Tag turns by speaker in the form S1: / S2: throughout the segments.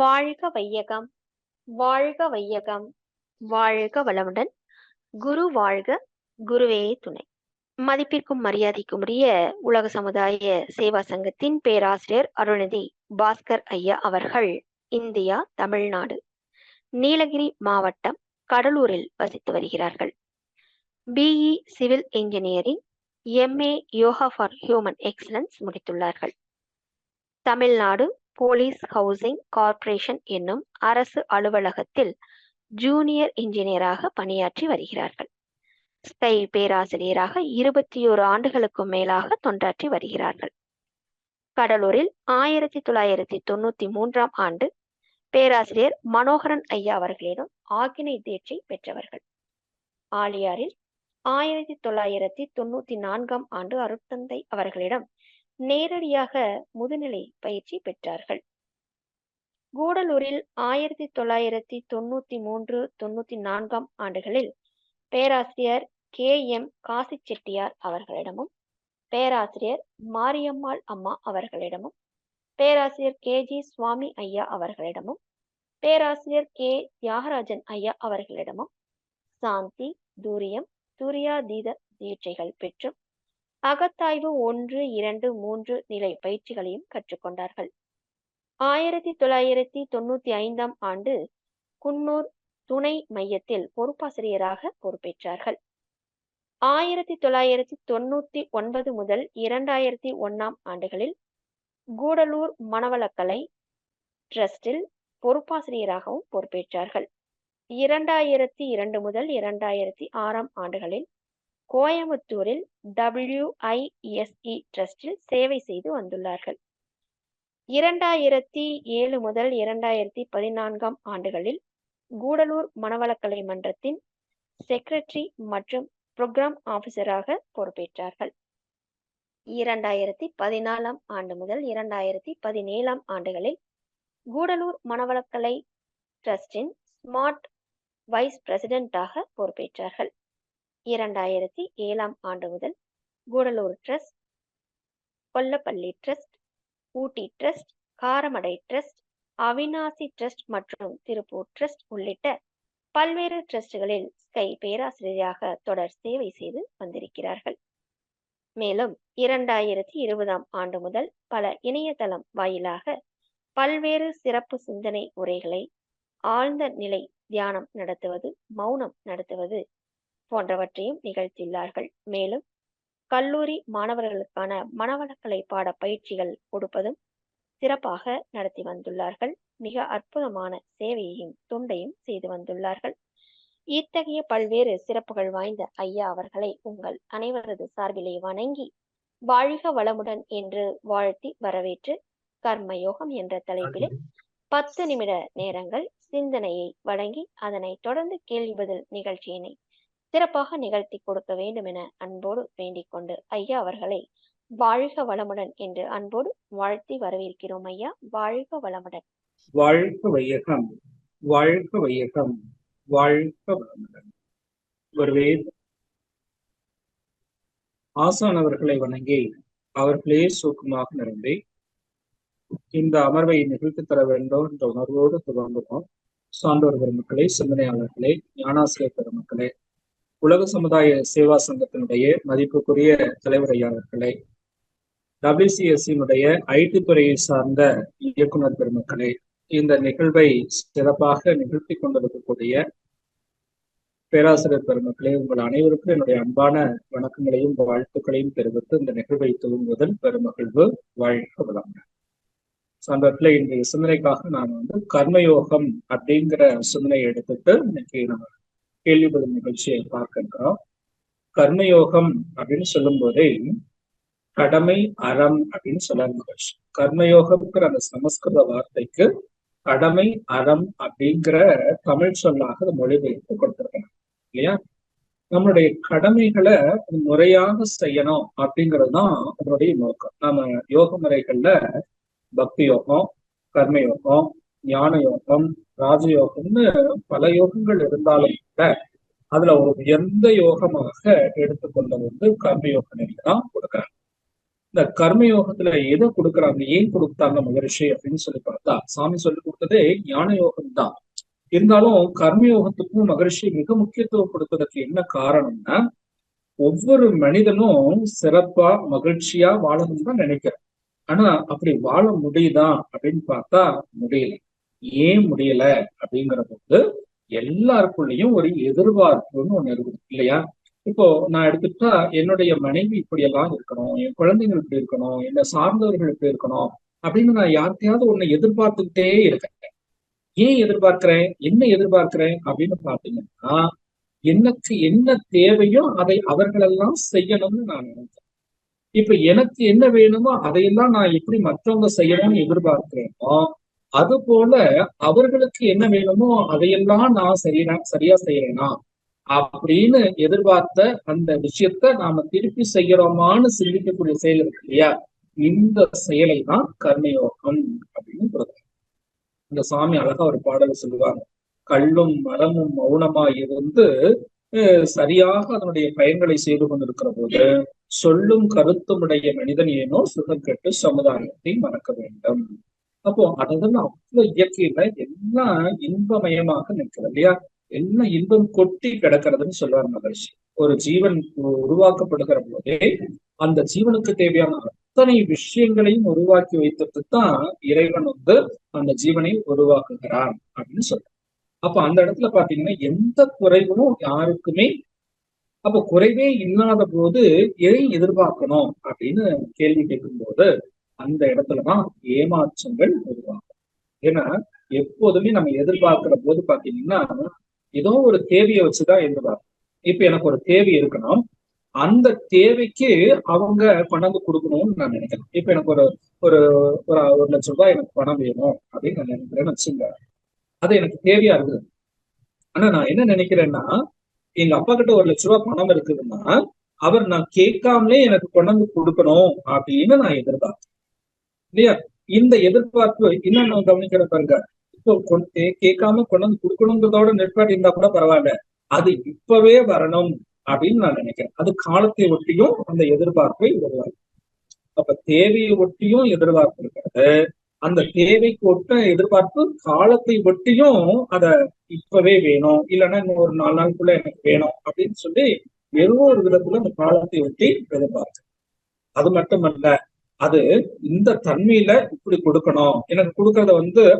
S1: வாழ்க வையகம், வாழ்க வையகம், வாழ்க வளமுடன். குரு வாழ்க, குருவே துணை. மதிப்பிற்கும் மரியாதைக்கும் உரிய உலக சமுதாய சேவா சங்கத்தின் பேராசிரியர் அருள்நிதி பாஸ்கர் ஐயா அவர்கள் இந்தியா, தமிழ்நாடு, நீலகிரி மாவட்டம் கடலூரில் வசித்து வருகிறார்கள். BE civil engineering, MA yoga for human excellence முடித்துள்ளார்கள். தமிழ்நாடு போலீஸ் ஹவுசிங் கார்ப்பரேஷன் என்னும் அரசு அலுவலகத்தில் ஜூனியர் இன்ஜினியராக பணியாற்றி வருகிறார்கள். ஸ்கை பேராசிரியராக 21 ஆண்டுகளுக்கும் மேலாக தொண்டாற்றி வருகிறார்கள். கடலூரில் 1993ஆம் ஆண்டு பேராசிரியர் மனோகரன் ஐயா அவர்களிடம் ஆக்கினை தீட்சை பெற்றவர்கள். ஆலியாரில் 1994ஆம் ஆண்டு அருட்தந்தை அவர்களிடம் நேரடியாக முதுநிலை பயிற்சி பெற்றார்கள். கூடலூரில் 1993-94ஆம் ஆண்டுகளில் பேராசிரியர் KM காசி செட்டியார் அவர்களிடமும், பேராசிரியர் மாரியம்மாள் அம்மா அவர்களிடமும், பேராசிரியர் KG சுவாமி ஐயா அவர்களிடமும், பேராசிரியர் K தியாகராஜன் ஐயா அவர்களிடமும் சாந்தி, தூரியம், துரியாதீத தீட்சைகள் பெற்றும் அகத்தாய்வு 1, 2, 3 நிலை பயிற்சிகளையும் கற்றுக்கொண்டார்கள். 1995ஆம் ஆண்டு குன்னூர் துணை மையத்தில் பொறுப்பாசிரியராக பொறுப்பேற்றார்கள். 1999 முதல் 2001ஆம் ஆண்டுகளில் கூடலூர் மனவளக்கலை டிரஸ்டில் பொறுப்பாசிரியராகவும் பொறுப்பேற்றார்கள். 2002 முதல் 2006ஆம் ஆண்டுகளில் கோயம்புத்தூரில் WISE டிரஸ்டில் சேவை செய்து வந்துள்ளார்கள். 2007 முதல் 2014ஆம் ஆண்டுகளில் கூடலூர் மனவளக்கலை மன்றத்தின் செக்ரட்டரி மற்றும் புரோகிராம் ஆபீசராக பொறுப்பேற்றார்கள். 2014ஆம் ஆண்டு முதல் 2017ஆம் ஆண்டுகளில் கூடலூர் மனவளக்கலை டிரஸ்டின் ஸ்மார்ட் வைஸ் பிரசிடென்டாக பொறுப்பேற்றார்கள். 2007ஆம் ஆண்டு முதல் Gudalur trust, Kollappalli trust, Ooty trust, Karamadai trust, Avinashi trust மற்றும் திருப்பூர் டிரஸ்ட் உள்ளிட்ட பல்வேறு டிரஸ்டுகளில் ஸ்கை பேராசிரியராக தொடர் சேவை செய்து வந்திருக்கிறார்கள். மேலும் 2020ஆம் ஆண்டு முதல் பல இணையதளம் வாயிலாக பல்வேறு சிறப்பு சிந்தனை உரைகளை, ஆழ்ந்த நிலை தியானம் நடத்துவது, மௌனம் நடத்துவது போன்றவற்றையும் நிகழ்த்தியுள்ளார்கள். மேலும் கல்லூரி மாணவர்களுக்கான மனவளக்கலை பாட பயிற்சிகள் கொடுப்பதும் சிறப்பாக நடத்தி வந்துள்ளார்கள். மிக அற்புதமான சேவையையும் தொண்டையும் செய்து வந்துள்ளார்கள். இத்தகைய பல்வேறு சிறப்புகள் வாய்ந்த ஐயா அவர்களை உங்கள் அனைவரது சார்பிலே வணங்கி வாழ்க வளமுடன் என்று வாழ்த்தி வரவேற்று கர்மயோகம் என்ற தலைப்பிலே 10 நிமிட நேரங்கள் சிந்தனையை வழங்கி அதனை தொடர்ந்து கேள்வி பதில் நிகழ்ச்சியினை சிறப்பாக நிகழ்த்தி கொடுக்க வேண்டும் என அன்போடு வேண்டிக் கொண்டு ஐயா அவர்களை வாழ்க வளமுடன் என்று அன்போடு வாழ்த்தி வரவேற்கிறோம். ஐயா, வாழ்க வளமுடன்.
S2: வாழ்க வையகம், வாழ்க வையகம், வாழ்க வளமுடன். ஒருவே ஆசானவர்களை வணங்கி அவர்களே சூக்கமாக நிரம்பி இந்த அமர்வை நிகழ்த்தி தர வேண்டும் என்ற உணர்வோடு துவங்குவோம். சான்றோர் பெருமக்களே, சிந்தனையாளர்களே, ஞானாசிரியர் பெருமக்களே, உலக சமுதாய சேவா சங்கத்தினுடைய மதிப்புக்குரிய தலைவர் ஐயா அவர்களே, WCSC-னுடைய IT துறையை சார்ந்த இயக்குனர் பெருமக்களே, இந்த நிகழ்வை சிறப்பாக நிகழ்த்தி கொண்டிருக்கக்கூடிய பேராசிரியர் பெருமக்களே, உங்கள் அனைவருக்கும் என்னுடைய அன்பான வணக்கங்களையும் வாழ்த்துக்களையும் தெரிவித்து இந்த நிகழ்வை துவங்குவதில் பெருமகிழ்வு. வாழ்க வளமுடன். சான்றோர்களே, இன்றைய சிந்தனைக்காக நான் கர்மயோகம் அப்படிங்கிற சிந்தனையை எடுத்துட்டு இன்னைக்கு நம்ம கேள்வி பதில் நிகழ்ச்சியை பார்க்கின்றோம். கர்மயோகம் அப்படின்னு சொல்லும் போதே கடமை, அறம் அப்படின்னு சொல்ல நிகழ்ச்சி. கர்மயோகம்ங்கிற அந்த சமஸ்கிருத வார்த்தைக்கு கடமை, அறம் அப்படிங்கிற தமிழ் சொல்லாக மொழிபெயர்த்து கொடுத்திருக்காங்க இல்லையா? நம்மளுடைய கடமைகளை முறையாக செய்யணும் அப்படிங்கிறது தான் அதனுடைய நோக்கம். நம்ம யோக முறைகள்ல பக்தி யோகம், கர்மயோகம், ஞான யோகம், ராஜயோகம்னு பல யோகங்கள் இருந்தாலும் கூட அதுல ஒரு உயர்ந்த யோகமாக எடுத்துக்கொண்ட கர்மயோக நிலை தான் கொடுக்குறாங்க. இந்த கர்மயோகத்துல எதை கொடுக்குறாங்க, ஏன் கொடுத்தாங்க மகரிஷி அப்படின்னு சொல்லி பார்த்தா, சாமி சொல்லி கொடுத்ததே ஞான யோகம் தான். இருந்தாலும் கர்மயோகத்துக்கும் மகரிஷி மிக முக்கியத்துவம் கொடுத்ததுக்கு என்ன காரணம்னா, ஒவ்வொரு மனிதனும் சிறப்பா மகிழ்ச்சியா வாழணும்னு தான் நினைக்கிறேன். ஆனா அப்படி வாழ முடியுதா அப்படின்னு பார்த்தா முடியல. ஏன் முடியல அப்படிங்கிற போது எல்லாருக்குள்ளயும் ஒரு எதிர்பார்ப்புன்னு ஒண்ணு இருக்குது இல்லையா? இப்போ நான் எடுத்துட்டா என்னுடைய மனைவி இப்படி எல்லாம் இருக்கணும், என் குழந்தைகள் இப்படி இருக்கணும், என்னை சார்ந்தவர்கள் இப்படி இருக்கணும் அப்படின்னு நான் யார்கிட்டயாவது ஒண்ணு எதிர்பார்த்துக்கிட்டே இருக்கேன். ஏன் எதிர்பார்க்கிறேன், என்ன எதிர்பார்க்கிறேன் அப்படின்னு பாத்தீங்கன்னா, எனக்கு என்ன தேவையோ அதை அவர்களெல்லாம் செய்யணும்னு நான் நினைக்கிறேன். இப்ப எனக்கு என்ன வேணுமோ அதையெல்லாம் நான் எப்படி மற்றவங்க செய்யணும்னு எதிர்பார்க்கிறேனோ, அது போல அவர்களுக்கு என்ன வேணுமோ அதையெல்லாம் நான் சரியா செய்யறேனா அப்படின்னு எதிர்பார்த்த அந்த விஷயத்த நாம திருப்பி செய்யறோமான்னு சிந்திக்கக்கூடிய செயல் இருக்கு இல்லையா? இந்த செயலை தான் கர்மயோகம் அப்படின்னு சொல்றாங்க. இந்த சாமி அழகா ஒரு பாடலை சொல்லுவாங்க. கல்லும் மரமும் மௌனமா இருந்து சரியாக அதனுடைய பயன்களை செய்து கொண்டிருக்கிற போது, சொல்லும் கருத்துமுடைய மனிதன் ஏனோ சுகம் கெட்டு சமுதாயத்தை மறக்க வேண்டும். அப்போ அதெல்லாம் அவ்வளவு இயற்கையில எல்லாம் இன்பமயமாக நிற்கிறது இல்லையா? எல்லாம் இன்பம் கொட்டி கிடக்கிறதுன்னு சொல்லுவார் மகர்ஷி. ஒரு ஜீவன் உருவாக்கப்படுகிற போதே அந்த ஜீவனுக்கு தேவையான அத்தனை விஷயங்களையும் உருவாக்கி வைத்துட்டு தான் இறைவன் அந்த ஜீவனை உருவாக்குகிறான் அப்படின்னு சொல்றார். அப்ப அந்த இடத்துல பாத்தீங்கன்னா எந்த குறைவும் யாருக்குமே, அப்ப குறைவே இல்லாத போது எதை எதிர்பார்க்கணும் அப்படின்னு கேள்வி கேட்கும் போது அந்த இடத்துலதான் ஏமாற்றங்கள் உருவாகும். ஏன்னா எப்போதுமே நம்ம எதிர்பார்க்கிற போது பாத்தீங்கன்னா ஏதோ ஒரு தேவையை வச்சுதான் எதிர்பார்க்கணும். இப்ப எனக்கு ஒரு தேவை இருக்கணும், அந்த தேவைக்கு அவங்க கொண்டாந்து கொடுக்கணும்னு நான் நினைக்கிறேன். இப்ப எனக்கு ஒரு ஒரு ஒரு லட்சம் ரூபாய் எனக்கு பணம் வேணும் அப்படின்னு நான் நினைக்கிறேன்னு வச்சுங்க. அது எனக்கு தேவையா இருக்குது. ஆனா நான் என்ன நினைக்கிறேன்னா, எங்க அப்பா கிட்ட 1 லட்சம் ரூபாய் பணம் இருக்குதுன்னா அவர் நான் கேட்காமலே எனக்கு கொண்டாந்து கொடுக்கணும் அப்படின்னு நான் எதிர்பார்க்கிறேன் இல்லையா? இந்த எதிர்பார்ப்பு இன்னும் கவனிக்கிற பாருங்க. இப்போ கேட்காம கொண்டாந்து கொடுக்கணுங்கிறதோட நிற்பாட்டி இருந்தா கூட பரவாயில்ல, அது இப்பவே வரணும் அப்படின்னு நான் நினைக்கிறேன். அது காலத்தை ஒட்டியும் அந்த எதிர்பார்ப்பை உருவாக்கும். அப்ப தேவையை ஒட்டியும் எதிர்பார்ப்பு இருக்கிறது, அந்த தேவைக்கு ஒட்ட எதிர்பார்ப்பு காலத்தை ஒட்டியும் அத இப்பவே வேணும், இல்லைன்னா இன்னும் ஒரு 4 நாளுக்குள்ள எனக்கு வேணும் அப்படின்னு சொல்லி ஏதோ ஒரு விதத்துல அந்த காலத்தை ஒட்டி எதிர்பார்க்கு. அது மட்டுமல்ல, அது இந்த தன்மையில இப்படி கொடுக்கணும், எனக்கு கொடுக்கறத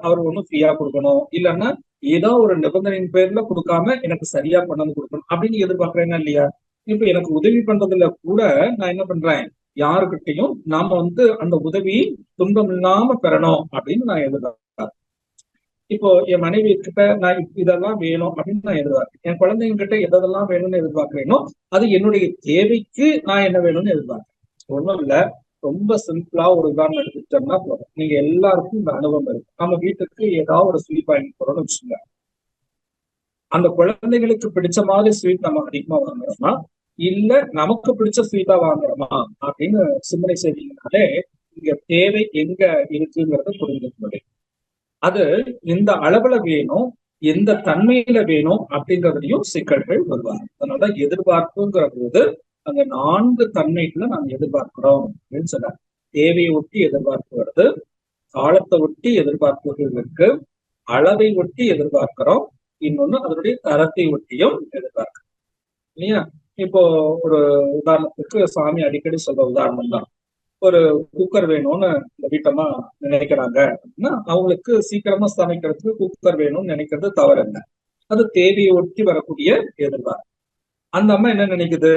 S2: அவர் ஒண்ணும் ஃப்ரீயா கொடுக்கணும், இல்லைன்னா ஏதோ ஒரு நிபந்தனையின் பேர்ல கொடுக்காம எனக்கு சரியா கொண்டாந்து கொடுக்கணும் அப்படின்னு எதிர்பார்க்கிறேன்னா இல்லையா? இப்ப எனக்கு உதவி பண்றதுல கூட நான் என்ன பண்றேன், யாருக்கிட்டையும் நாம அந்த உதவி துன்பம் இல்லாம பெறணும் அப்படின்னு நான் எதிர்பார்க்கிறேன். இப்போ என் மனைவி கிட்ட நான் இதெல்லாம் வேணும் அப்படின்னு நான் எதிர்பார்க்கிறேன். என் குழந்தைங்க கிட்ட எதெல்லாம் வேணும்னு எதிர்பார்க்கிறேனோ அது என்னுடைய தேவைக்கு நான் என்ன வேணும்னு எதிர்பார்க்கிறேன். ஒண்ணும் இல்ல, ரொம்ப சிம்பிளா ஒரு உதாரணம் எடுத்துட்டோம்னா போதும். நீங்க எல்லாருக்கும் இந்த அனுபவம் இருக்கு. நம்ம வீட்டுக்கு ஏதாவது ஒரு ஸ்வீட் வாங்கி போறோம்னு வச்சுங்க. அந்த குழந்தைகளுக்கு பிடிச்ச மாதிரி ஸ்வீட் நம்ம அதிகமா வாங்குறோமா, இல்ல நமக்கு பிடிச்ச ஸ்வீட்டா வாங்குறோமா அப்படின்னு சிந்தனை செய்வீங்கனாலே இங்க தேவை எங்க இருக்குங்கிறத புரிஞ்சுக்க முடியும். அது எந்த அளவுல வேணும், எந்த தன்மையில வேணும் அப்படிங்கிறதையும் சிக்கல்கள் வருவாங்க. அதனாலதான் எதிர்பார்ப்புங்கிற போது அந்த 4 தன்மைகளை நாம் எதிர்பார்க்கிறோம் அப்படின்னு சொல்ல. தேவையை ஒட்டி எதிர்பார்ப்பு வருது, காலத்தை ஒட்டி எதிர்பார்ப்புகள் இருக்கு, அளவை ஒட்டி எதிர்பார்க்கிறோம், இன்னொன்னு அதனுடைய தரத்தை ஒட்டியும் எதிர்பார்க்கிறோம் இல்லையா? இப்போ ஒரு உதாரணத்துக்கு சாமி அடிக்கடி சொல்ற உதாரணம் தான். ஒரு குக்கர் வேணும்னு இந்த வீட்டம்மா நினைக்கிறாங்க அப்படின்னா அவங்களுக்கு சீக்கிரமா சமைக்கிறதுக்கு குக்கர் வேணும்னு நினைக்கிறது தவறு இல்லை. அது தேவையை ஒட்டி வரக்கூடிய எதிர்பார்ப்பு. அந்த அம்மா என்ன நினைக்குது,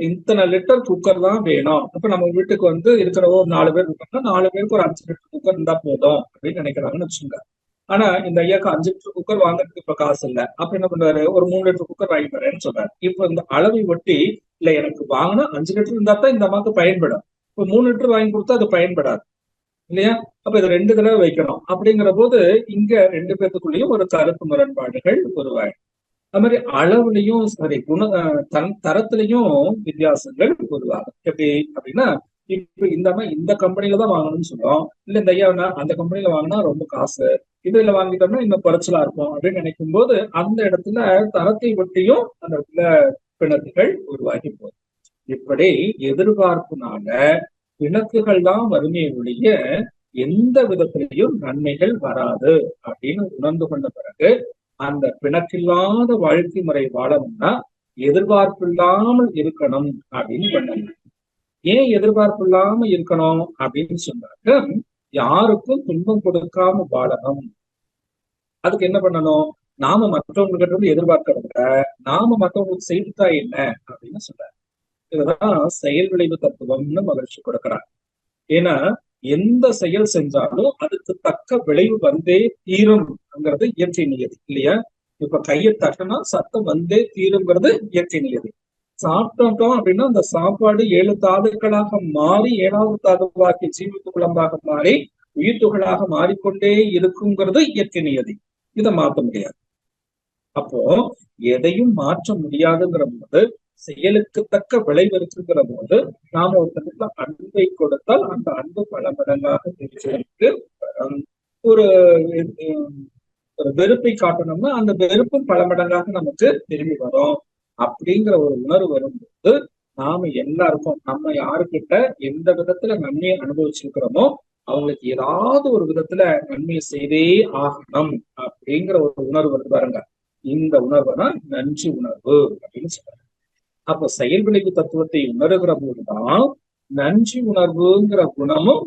S2: இத்தனை லிட்டர் குக்கர் தான் வேணும். அப்ப நம்ம வீட்டுக்கு இருக்கிற ஒரு 4 பேர் இருக்காங்கன்னா 4 பேருக்கு ஒரு 5 லிட்டர் குக்கர் இருந்தா போதும் அப்படின்னு நினைக்கிறாங்கன்னு வச்சுங்க. ஆனா இந்த ஐயாக்கு 5 லிட்டர் குக்கர் வாங்குறதுக்கு இப்ப காசு இல்லை. அப்ப என்ன பண்றாரு, ஒரு 3 லிட்டர் குக்கர் வாங்கி தரேன்னு சொல்றாரு. இப்ப இந்த அளவை ஒட்டி இல்ல, எனக்கு வாங்கினா 5 லிட்டர் இருந்தா தான் இந்த அம்மாவுக்கு பயன்படும். இப்ப 3 லிட்டர் வாங்கி கொடுத்தா அது பயன்படாது இல்லையா? அப்ப இது 2 தடவை வைக்கணும். அப்படிங்கிற போது இங்க 2 பேத்துக்குள்ளேயும் ஒரு கருத்து முரண்பாடுகள் உருவாயிடும். அது மாதிரி அளவுலையும் சரி, தரத்திலையும் வித்தியாசங்கள் உருவாகும். எப்படி அப்படின்னா, இப்ப இந்த கம்பெனில தான் வாங்கணும்னு சொல்றோம், இல்ல இந்த ஐயா அந்த கம்பெனில வாங்கினா ரொம்ப காசு, இதுல வாங்கிட்டோம்னா இன்னும் குறைச்சலா இருக்கும் அப்படின்னு நினைக்கும் போது அந்த இடத்துல தரத்தை ஒட்டியும் அந்த இடத்துல பிணக்குகள் உருவாகி போகுது. இப்படி எதிர்பார்ப்புனால பிணக்குகள் தான் வறுமையை ஒழிய எந்த விதத்திலையும் நன்மைகள் வராது அப்படின்னு உணர்ந்து கொண்ட பிறகு அந்த பிணக்கில்லாத வாழ்க்கை முறை வாழணும்னா எதிர்பார்ப்பு இல்லாமல் இருக்கணும் அப்படின்னு பண்ணாங்க. ஏன் எதிர்பார்ப்பு இல்லாம இருக்கணும் அப்படின்னு சொன்னாக்க, யாருக்கும் துன்பம் கொடுக்காம வாழணும். அதுக்கு என்ன பண்ணணும்? நாம மற்றவங்ககிட்ட இருந்து எதிர்பார்க்கறத நாம மற்றவங்களுக்கு செய்துட்டா என்ன அப்படின்னு சொல்றாரு. இதுதான் செயல் விளைவு தத்துவம்னு மகிழ்ச்சி கொடுக்கிறார். ஏன்னா எந்த செயல் செஞ்சாலும் அதுக்கு தக்க விளைவு வந்தே தீரும்ங்கிறது இயற்கை நியதி இல்லையா? இப்ப கையை தட்டினா சத்தம் வந்தே தீருங்கிறது இயற்கை நியதி. சாப்பிட்டோம் அப்படின்னா அந்த சாப்பாடு 7 தாதுக்களாக மாறி 7வது தாதுவாக்கி ஜீவித்து குழம்பாக மாறி உயிர் துகளாக மாறிக்கொண்டே இருக்குங்கிறது இயற்கை நியதி. இதை மாற்ற முடியாது. அப்போ எதையும் மாற்ற முடியாதுங்கிற போது, செயலுக்கு தக்க விளைவு இருக்குங்கிற போது, நாம ஒருத்தருக்கு அன்பை கொடுத்தால் அந்த அன்பு பல மடங்காக தெரிஞ்சுக்கு ஒரு ஒரு வெறுப்பை காட்டணும்னா அந்த வெறுப்பும் பல மடங்காக நமக்கு திரும்பி வரும். அப்படிங்கிற ஒரு உணர்வு வரும்போது நாம எல்லாருக்கும் நம்ம யாருக்கிட்ட எந்த விதத்துல நன்மையை அனுபவிச்சிருக்கிறோமோ அவங்களுக்கு ஏதாவது ஒரு விதத்துல நன்மையை செய்தே ஆகணும் அப்படிங்கிற ஒரு உணர்வு வந்து பாருங்க. இந்த உணர்வு தான் நன்றி உணர்வு அப்படின்னு சொல்றாங்க. அப்ப செயல் விளைவு தத்துவத்தை உணர்கிற போதுதான் நன்றி உணர்வுங்கிற குணமும்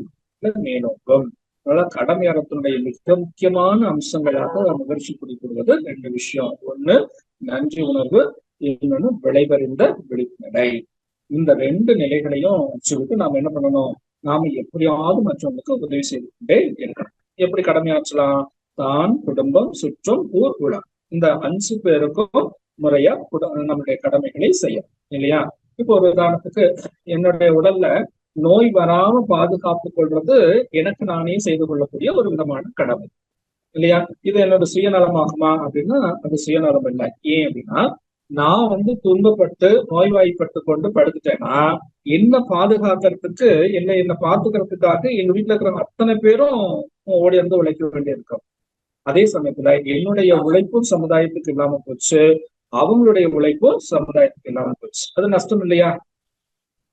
S2: மேலோக்கும். அதனால கடமையாளத்தினுடைய மிக முக்கியமான அம்சங்களாக முயற்சி குறிப்பிடுவது 2 விஷயம். ஒண்ணு நன்றி உணர்வு, இன்னொன்னு விளைவறிந்த விழிப்புணர்வை. இந்த 2 நிலைகளையும் வச்சுக்கிட்டு நாம என்ன பண்ணணும்? நாம எப்படியாவது மற்றவங்களுக்கு உதவி செய்து கொண்டே இருக்கணும். எப்படி கடமையாற்றலாம்? தான், குடும்பம், சுற்றம், ஊர், உலகம், இந்த 5 பேருக்கும் முறையா நம்முடைய கடமைகளை செய்யணும் இல்லையா? இப்போ ஒரு உதாரணத்துக்கு, என்னுடைய உடல்ல நோய் வராம பாதுகாப்பு கொள்றது எனக்கு நானே செய்து கொள்ளக்கூடிய ஒரு விதமான கடமை இல்லையா? இது என்னோட சுயநலமாகுமா அப்படின்னா அது சுயநலம் இல்லை. ஏன் அப்படின்னா, நான் துன்பப்பட்டு நோய்வாய்ப்பட்டு கொண்டு படுத்துட்டேன்னா என்ன பாதுகாக்கிறதுக்கு என்ன பாத்துக்கிறதுக்காக எங்க வீட்டுல இருக்கிற அத்தனை பேரும் ஓடி உழைக்க வேண்டியிருக்கும். அதே சமயத்துல என்னுடைய உழைப்பும் சமுதாயத்துக்கு இல்லாம போச்சு, அவங்களுடைய உழைப்பும் சமுதாயத்துக்கு இல்லாம போச்சு. அது நஷ்டம் இல்லையா?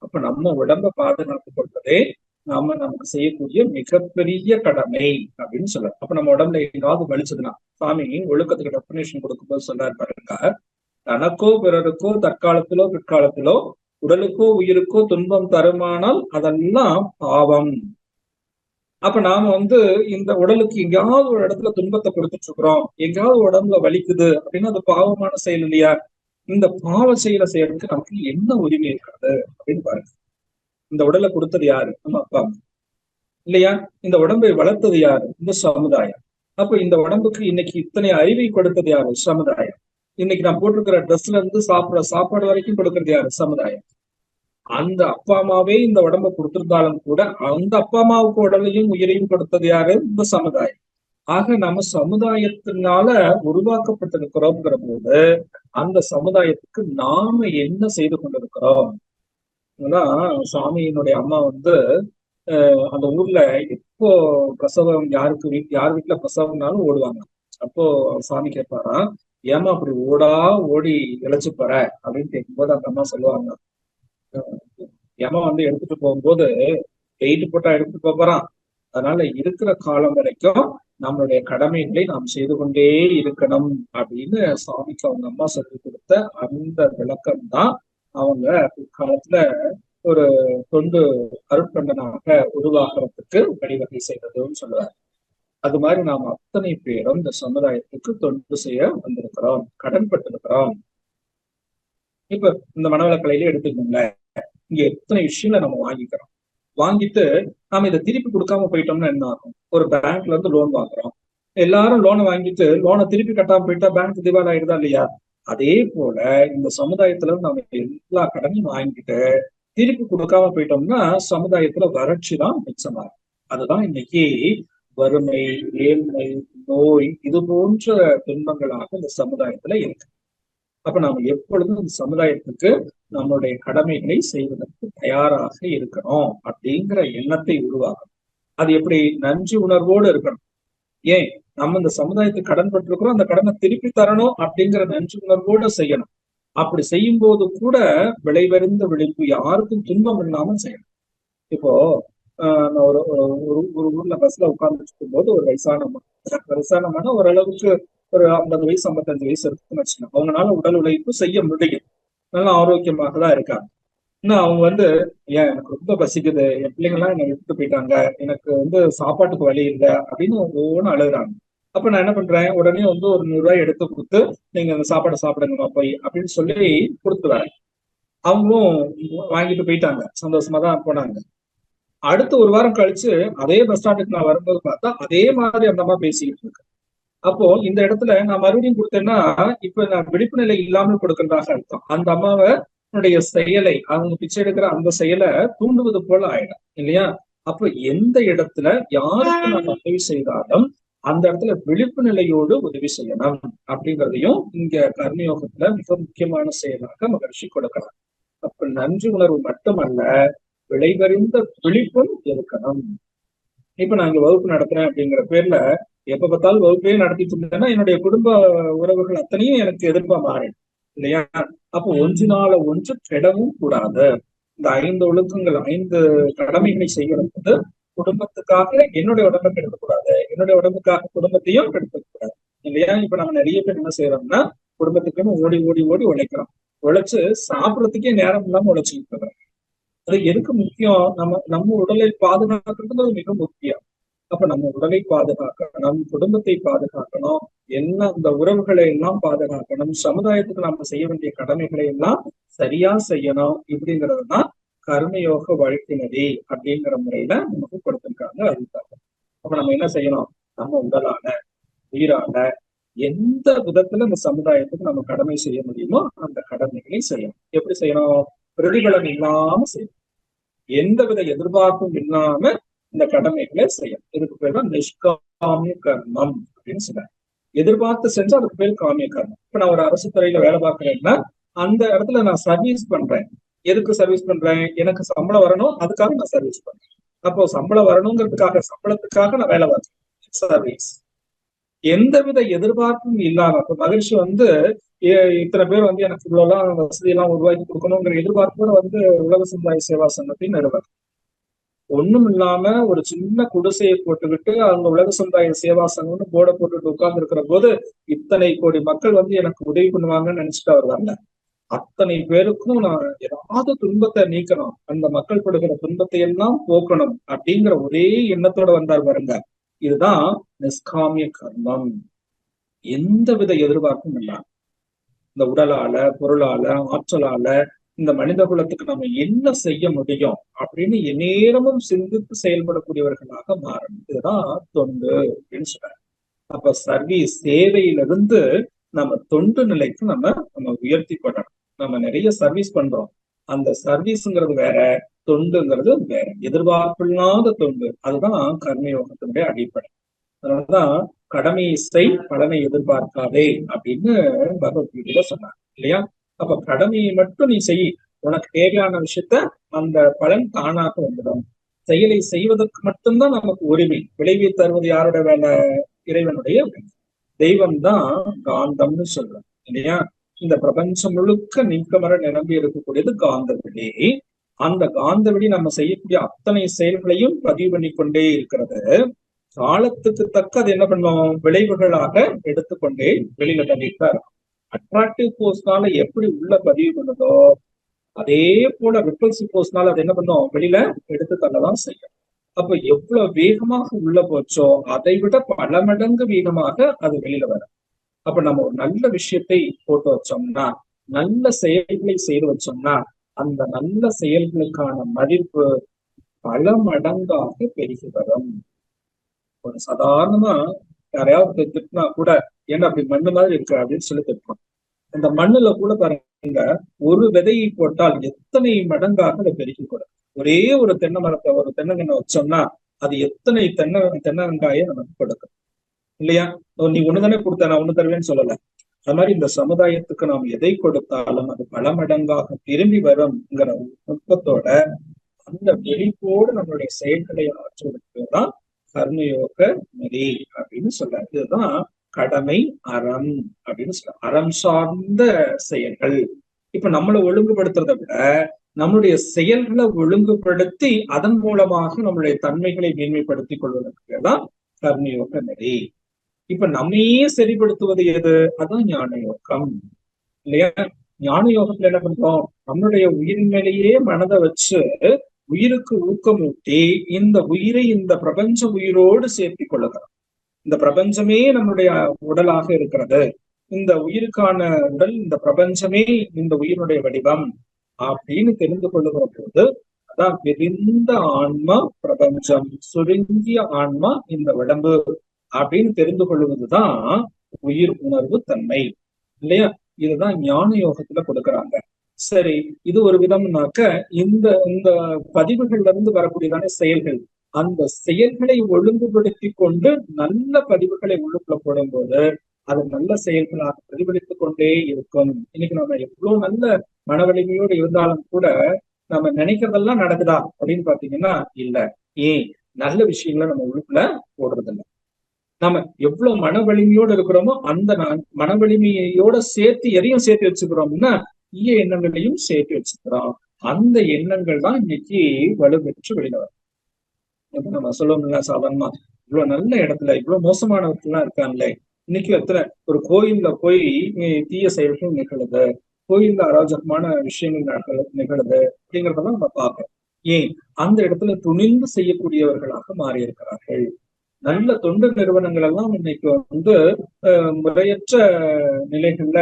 S2: அப்ப நம்ம உடம்ப பாதுகாத்து கொள்வதே நமக்கு செய்யக்கூடிய மிகப்பெரிய கடமை அப்படின்னு சொல்றாரு. அப்ப நம்ம உடம்புல எங்காவது வலிச்சதுன்னா, சாமி ஒழுக்கத்துக்கு டெபினேஷன் கொடுக்கும்போது சொல்றாரு பாருங்க, தனக்கோ பிறருக்கோ தற்காலத்திலோ பிற்காலத்திலோ உடலுக்கோ உயிருக்கோ துன்பம் தருமானால் அதெல்லாம் பாவம். அப்ப நாம இந்த உடலுக்கு எங்கேயாவது ஒரு இடத்துல துன்பத்தை கொடுத்துட்டு இருக்கிறோம், எங்கேயாவது உடம்புல வலிக்குது அப்படின்னா அது பாவமான செயல் இல்லையா? இந்த பாவ செயலை செய்யறதுக்கு நமக்கு என்ன உரிமை இருக்காது அப்படின்னு பாருங்க. இந்த உடலை கொடுத்தது யாரு? நம்ம அப்பா அம்மா இல்லையா? இந்த உடம்பை வளர்த்தது யாரு? இந்த சமுதாயம். அப்ப இந்த உடம்புக்கு இன்னைக்கு இத்தனை அறிவை கொடுத்தது யாரு? சமுதாயம். இன்னைக்கு நான் போட்டிருக்கிற ட்ரெஸ்ல இருந்து சாப்பிடுற சாப்பாடு வரைக்கும் கொடுக்கறது யாரு? சமுதாயம். அந்த அப்பா அம்மாவே இந்த உடம்பை கொடுத்திருந்தாலும் கூட அந்த அப்பா அம்மாவுக்கு உடலையும் உயிரையும் கொடுத்தது யாரு? இந்த சமுதாயம். ஆக நம்ம சமுதாயத்தினால உருவாக்கப்பட்டிருக்கிறோம்ங்கிற போது அந்த சமுதாயத்துக்கு நாம என்ன செய்து கொண்டிருக்கிறோம்? ஏன்னா சாமியினுடைய அம்மா அந்த ஊர்ல எப்போ பிரசவம் யார் வீட்டுல பிரசவம்னாலும் ஓடுவாங்க. அப்போ சாமி கேட்பாரா, ஏமா அப்படி ஓடி இழைச்சு போற அப்படின்னு கேட்கும்போது அந்த அம்மா சொல்லுவாங்க, ஏமா எடுத்துட்டு போகும்போது வெயிட் போட்டா எடுத்துட்டு போறான், அதனால இருக்கிற காலம் வரைக்கும் நம்மளுடைய கடமைகளை நாம் செய்து கொண்டே இருக்கணும் அப்படின்னு சாமிக்கு அவங்க அம்மா சொல்லி கொடுத்த அந்த விளக்கம் தான் அவங்க பிற்காலத்துல ஒரு தொண்டு அருட்கண்டனாக உருவாகிறதுக்கு வழிவகை செய்ததுன்னு சொல்லுவார். அது மாதிரி நாம் அத்தனை பேரும் இந்த சமுதாயத்துக்கு தொண்டு செய்ய வந்திருக்கிறோம், கடன்பட்டிருக்கிறோம். இப்ப இந்த மனவளக்கலையில எடுத்துக்கோங்களேன், இங்க எத்தனை விஷயங்களை நம்ம வாங்கிக்கிறோம். வாங்கிட்டு நாம இதை திருப்பி கொடுக்காம போயிட்டோம்னா என்ன ஆகும்? ஒரு பேங்க்ல லோன் வாங்குறோம், எல்லாரும் லோனை வாங்கிட்டு லோனை திருப்பி கட்டாம போயிட்டா பேங்க் திவால் ஆயிடுதா இல்லையா? அதே போல இந்த சமுதாயத்துல நம்ம எல்லா கடனையும் வாங்கிட்டு திருப்பி கொடுக்காம போயிட்டோம்னா சமுதாயத்துல வறட்சி தான் மிச்சமாகும். அதுதான் இன்னைக்கு வறுமை, ஏழ்மை, நோய் இது போன்ற துன்பங்களாக இந்த சமுதாயத்துல இருக்கு. அப்ப நாம எப்பொழுதும் இந்த சமுதாயத்துக்கு நம்மளுடைய கடமைகளை செய்வதற்கு தயாராக இருக்கணும் அப்படிங்கிற எண்ணத்தை உருவாக்கணும். அது எப்படி? நன்றி உணர்வோடு இருக்கணும். ஏன் நம்ம இந்த சமுதாயத்துக்கு கடன் பட்டிருக்கிறோம், அந்த கடனை திருப்பி தரணும் அப்படிங்கிற நன்றி உணர்வோடு செய்யணும். அப்படி செய்யும் போது கூட விளைவறிந்த விழிப்பு, யாருக்கும் துன்பம் இல்லாமல் செய்யணும். இப்போ நான் ஒரு ஒரு ஊர்ல பஸ்ல உட்கார்ந்துட்டு இருக்கும்போது ஒரு வயசானமான ஓரளவுக்கு ஒரு 50 வயசு 55 வயசு இருக்குன்னு வச்சுக்கோங்க. அவங்களால உடல் உழைப்பு செய்ய முடியும், நல்லா ஆரோக்கியமாக தான் இருக்காங்க. இன்னும் அவங்க ஏன் எனக்கு ரொம்ப பசிக்குது, என் பிள்ளைங்க எல்லாம் என்னை விட்டுட்டு போயிட்டாங்க, எனக்கு சாப்பாட்டுக்கு வழி இல்லை அப்படின்னு ஒவ்வொன்றும் அழுகுறாங்க. அப்ப நான் என்ன பண்றேன், உடனே ஒரு 100 ரூபாய் எடுத்து கொடுத்து நீங்க அந்த சாப்பாடை சாப்பிடுங்கம்மா போய் அப்படின்னு சொல்லி கொடுத்துருவேன். அவங்களும் வாங்கிட்டு போயிட்டாங்க, சந்தோஷமா தான் போனாங்க. அடுத்த ஒரு வாரம் கழிச்சு அதே பஸ் ஸ்டாண்டுக்கு நான் வரும்போது பார்த்தா அதே மாதிரி அந்த அம்மா பேசிக்கிட்டு இருக்கு. அப்போ இந்த இடத்துல நான் மறுபடியும் கொடுத்தேன்னா இப்ப நான் விழிப்பு நிலை இல்லாமல் கொடுக்கின்றதாக அர்த்தம். அந்த அம்மாவை செயலை, அவங்க பிச்சை எடுக்கிற அந்த செயலை தூண்டுவது போல ஆயிடும் இல்லையா? அப்ப எந்த இடத்துல யாருக்கு நம்ம உதவி செய்தாலும் அந்த இடத்துல விழிப்பு நிலையோடு உதவி செய்யணும் அப்படிங்கிறதையும் இங்க கர்மயோகத்துல மிக முக்கியமான செயலாக மகிழ்ச்சி கொடுக்கலாம். அப்ப நன்றி உணர்வு மட்டுமல்ல, விளைவறிந்த விழிப்பும் இருக்கணும். இப்ப நான் இங்க வகுப்பு நடத்துறேன் அப்படிங்கிற பேர்ல எப்ப பார்த்தாலும் வகுப்பே நடத்திட்டு இருந்தேன்னா என்னுடைய குடும்ப உறவுகள் அத்தனையும் எனக்கு எதிர்ப்பா மாறிடும் இல்லையா? அப்போ ஒன்றினால ஒன்று கெடவும் கூடாது. இந்த 5 ஒழுக்கங்கள் 5 கடமைகளை செய்யறது குடும்பத்துக்காக என்னுடைய உடம்பை கெடுக்கக்கூடாது, என்னுடைய உடம்புக்காக குடும்பத்தையும் கெடுக்கக்கூடாது இல்லையா? இப்ப நம்ம நிறைய பேர் என்ன செய்யறோம்னா குடும்பத்துக்குன்னு ஓடி ஓடி ஓடி உழைக்கிறோம். உழைச்சு சாப்பிடறதுக்கே நேரம் இல்லாம உழைச்சிட்டு இருக்கிறோம். அது எதுக்கு முக்கியம்? நம்ம உடலை பாதுகாக்கிறது மிக முக்கியம். அப்ப நம்ம உடலை பாதுகாக்கணும், குடும்பத்தை பாதுகாக்கணும், என்ன அந்த உறவுகளை எல்லாம் பாதுகாக்கணும், சமுதாயத்துக்கு நம்ம செய்ய வேண்டிய கடமைகளை எல்லாம் சரியா செய்யணும். இப்படிங்கிறதுதான் கர்மயோக வாழ்க்கை அப்படிங்கிற முறையில நமக்கு கொடுத்திருக்காங்க, அறிவித்தாங்க. அப்ப நம்ம என்ன செய்யணும்? நம்ம உடலால உயிரால எந்த விதத்துல இந்த சமுதாயத்துக்கு நம்ம கடமை செய்ய முடியுமோ அந்த கடமைகளை செய்யணும். எப்படி செய்யணும்? பிரதிபலன் இல்லாம செய்யணும், எந்தவித எதிர்பார்ப்பும் இல்லாம இந்த கடமைகளை செய்யணும். இதுக்கு பேர் தான் நிஷ்காமிய கர்மம் அப்படின்னு சொல்றாங்க. எதிர்பார்த்து செஞ்சா அதுக்கு பேர் காமிய கர்மம். இப்ப நான் ஒரு அரசு துறையில வேலை பார்க்கிறேன்னா அந்த இடத்துல நான் சர்வீஸ் பண்றேன். எதுக்கு சர்வீஸ் பண்றேன்? எனக்கு சம்பளம் வரணும், அதுக்காக நான் சர்வீஸ் பண்றேன். அப்போ சம்பளம் வரணுங்கிறதுக்காக, சம்பளத்துக்காக நான் வேலை பார்க்கிறேன், சர்வீஸ். எந்தவித எதிர்பார்ப்பும் இல்லாம இப்ப மகிழ்ச்சி இத்தனை பேர் எனக்கு இவ்வளவுலாம் வசதி எல்லாம் உருவாக்கி கொடுக்கணுங்கிற எதிர்பார்ப்போட உலக சமுதாய சேவா சங்கத்தை நிறுவனம். ஒண்ணும் இல்லாம ஒரு சின்ன குடிசையை போட்டுக்கிட்டு அவங்க உலக சமுதாய சேவா சங்கம்னு போர்டை போட்டுட்டு உட்கார்ந்து இருக்கிற போது இத்தனை கோடி மக்கள் எனக்கு உதவி பண்ணுவாங்கன்னு நினைச்சிட்டு அவர் வரல. அத்தனை பேருக்கும் நான் ஏதாவது துன்பத்தை நீக்கணும், அந்த மக்கள் படுகிற துன்பத்தை எல்லாம் போக்கணும் அப்படிங்கிற ஒரே எண்ணத்தோட வந்தார் பாருங்க. இதுதான் நிஷ்காமிய கர்மம். எந்தவித எதிர்பார்ப்பும் இல்லாம இந்த உடலால, பொருளால, ஆற்றலால இந்த மனித குலத்துக்கு நம்ம என்ன செய்ய முடியும் அப்படின்னு எந்நேரமும் சிந்தித்து செயல்படக்கூடியவர்களாக மாறணும். இதுதான் தொண்டு அப்படின்னு சொல்றாங்க. அப்ப சர்வீஸ் சேவையிலிருந்து நம்ம தொண்டு நிலைக்கு நம்ம உயர்த்தி கொள்ளணும். நம்ம நிறைய சர்வீஸ் பண்றோம், அந்த சர்வீஸ்ங்கிறது வேற, தொண்டுங்கிறது வேற. எதிர்பார்ப்பு இல்லாத தொண்டு, அதுதான் கர்மயோகத்தினுடைய அடிப்படை. அதனாலதான் கடமையை செய், பலனை எதிர்பார்க்காதே அப்படின்னு பகவத்கீதையில சொன்னாங்க இல்லையா? அப்ப கடமையை மட்டும் நீ செய், உனக்கு தேவையான விஷயத்த அந்த பலன் தானாக வந்துடும். செயலை செய்வதற்கு மட்டும்தான் நமக்கு உரிமை. விளைவை தருவது யாரோட வேலை? இறைவனுடைய வேலை. தெய்வம் தான் காந்தம்னு சொல்றோம் இல்லையா? இந்த பிரபஞ்சம் முழுக்க நீக்கமர நிரம்பி இருக்கக்கூடியது காந்த வெளி. அந்த காந்த வெளி நம்ம செய்யக்கூடிய அத்தனை செயல்களையும் பதிவு பண்ணி கொண்டே இருக்கிறது. காலத்துக்கு தக்க அது என்ன பண்ணும்? விளைவுகளாக எடுத்துக்கொண்டே வெளியில தள்ளிட்டு தான் இருக்கும். அட்ராக்டிவ் போர்ஸ்னால எப்படி உள்ள பதிவு பண்ணுதோ அதே போல ரிப்பல்சிவ் போர்ஸ்னால அது என்ன பண்ணும்? வெளியில எடுத்து தள்ளதான் செய்யும். அப்ப எவ்வளவு வேகமாக உள்ள போச்சோ அதை விட பல மடங்கு வேகமாக அது வெளியில வரும். அப்ப நம்ம ஒரு நல்ல விஷயத்தை போட்டு வச்சோம்னா, நல்ல செயல்களை செய்து வச்சோம்னா அந்த நல்ல செயல்களுக்கான மதிப்பு பல மடங்காக பெருகி வரும். ஒரு சாதாரணமா யாரையாவது திட்டினா கூட ஏன்னா அப்படி மண்ணு மாதிரி இருக்கு அப்படின்னு சொல்லி திட்டுறோம். அந்த மண்ணுல கூட பாருங்க, ஒரு விதையை போட்டால் எத்தனை மடங்காக அதை பெருக்கிக்கூடும். ஒரே ஒரு தென்னை மரத்தை, ஒரு தென்னங்கண்ணை வச்சோம்னா அது எத்தனை தென்னங்காயை நமக்கு கொடுக்கும் இல்லையா? நீ ஒண்ணுதானே கொடுத்த, நான் ஒண்ணு தருவேன்னு சொல்லல. அது மாதிரி இந்த சமுதாயத்துக்கு நாம் எதை கொடுத்தாலும் அது பல மடங்காக திரும்பி வரும்ங்கிற நுட்பத்தோட அந்த விழிப்போடு நம்மளுடைய செயல்களை ஆற்றுவதற்குதான் கர்மயோக நெறி அப்படின்னு சொல்றாரு. இதுதான் கடமை அறம் அப்படின்னு சொல்ற. அறம் சார்ந்த செயல்கள். இப்ப நம்மளை ஒழுங்குபடுத்துறதை விட நம்முடைய செயல்களை ஒழுங்குபடுத்தி அதன் மூலமாக நம்முடைய தன்மைகளை மேன்மைப்படுத்திக் கொள்வதற்கு தான் கர்மயோக நெறி. இப்ப நம்மையே சரிப்படுத்துவது எது? அதான் ஞான யோகம் இல்லையா? ஞான யோகத்துல என்ன பண்றோம்? நம்மளுடைய உயிரின் மேலேயே மனதை வச்சு உயிருக்கு ஊக்கமூட்டி இந்த உயிரை இந்த பிரபஞ்ச உயிரோடு சேர்த்தி கொள்ளுகிறோம். இந்த பிரபஞ்சமே நம்முடைய உடலாக இருக்கிறது. இந்த உயிருக்கான உடல், இந்த பிரபஞ்சமே இந்த உயிரினுடைய வடிவம் அப்படின்னு தெரிந்து கொள்ளுகிற போது அதான் விரிந்த ஆன்மா பிரபஞ்சம், சுருங்கிய ஆன்மா இந்த உடம்பு அப்படின்னு தெரிந்து கொள்வதுதான் உயிர் உணர்வு தன்மை இல்லையா? இதுதான் ஞான யோகத்துல கொடுக்கறாங்க. சரி, இது ஒரு விதம்னாக்க இந்த இந்த பதிவுகள்ல இருந்து வரக்கூடியதான செயல்கள், அந்த செயல்களை ஒழுங்குபடுத்தி கொண்டு நல்ல பதிவுகளை உள்ளுக்குள்ள போடும்போது அது நல்ல செயல்களாக பிரதிபலித்துக் கொண்டே இருக்கும். இன்னைக்கு நம்ம எவ்வளவு நல்ல மன வலிமையோடு இருந்தாலும் கூட நம்ம நினைக்கிறதெல்லாம் நடக்குதா அப்படின்னு பாத்தீங்கன்னா இல்ல. ஏன்? நல்ல விஷயங்களை நம்ம உள்ளுக்குள்ள போடுறதில்லை. நம்ம எவ்வளவு மன வலிமையோடு இருக்கிறோமோ அந்த மன வலிமையோட சேர்த்து எதையும் சேர்த்து வச்சுக்கிறோம்னா தீய எண்ணங்களையும் சேர்த்து வச்சுக்கிறோம். அந்த எண்ணங்கள் தான் இன்னைக்கு வலுப்பெற்று வெளியில வரும். நம்ம சொல்லுவோம்ல சாதாரணமா, இவ்வளவு நல்ல இடத்துல இவ்வளவு மோசமானவர்கள்லாம் இருக்காங்களே, இன்னைக்கு எத்தனை ஒரு கோயில்ல போய் தீய செயல்கள் நிகழுது, கோயில்ல அராஜகமான விஷயங்கள் நிகழுது அப்படிங்கிறதெல்லாம் நம்ம பார்க்கிறோம். ஏன்? அந்த இடத்துல துணிந்து செய்யக்கூடியவர்களாக மாறி இருக்கிறார்கள். நல்ல தொண்டு நிறுவனங்கள் எல்லாம் இன்னைக்கு முறையற்ற நிலைகள்ல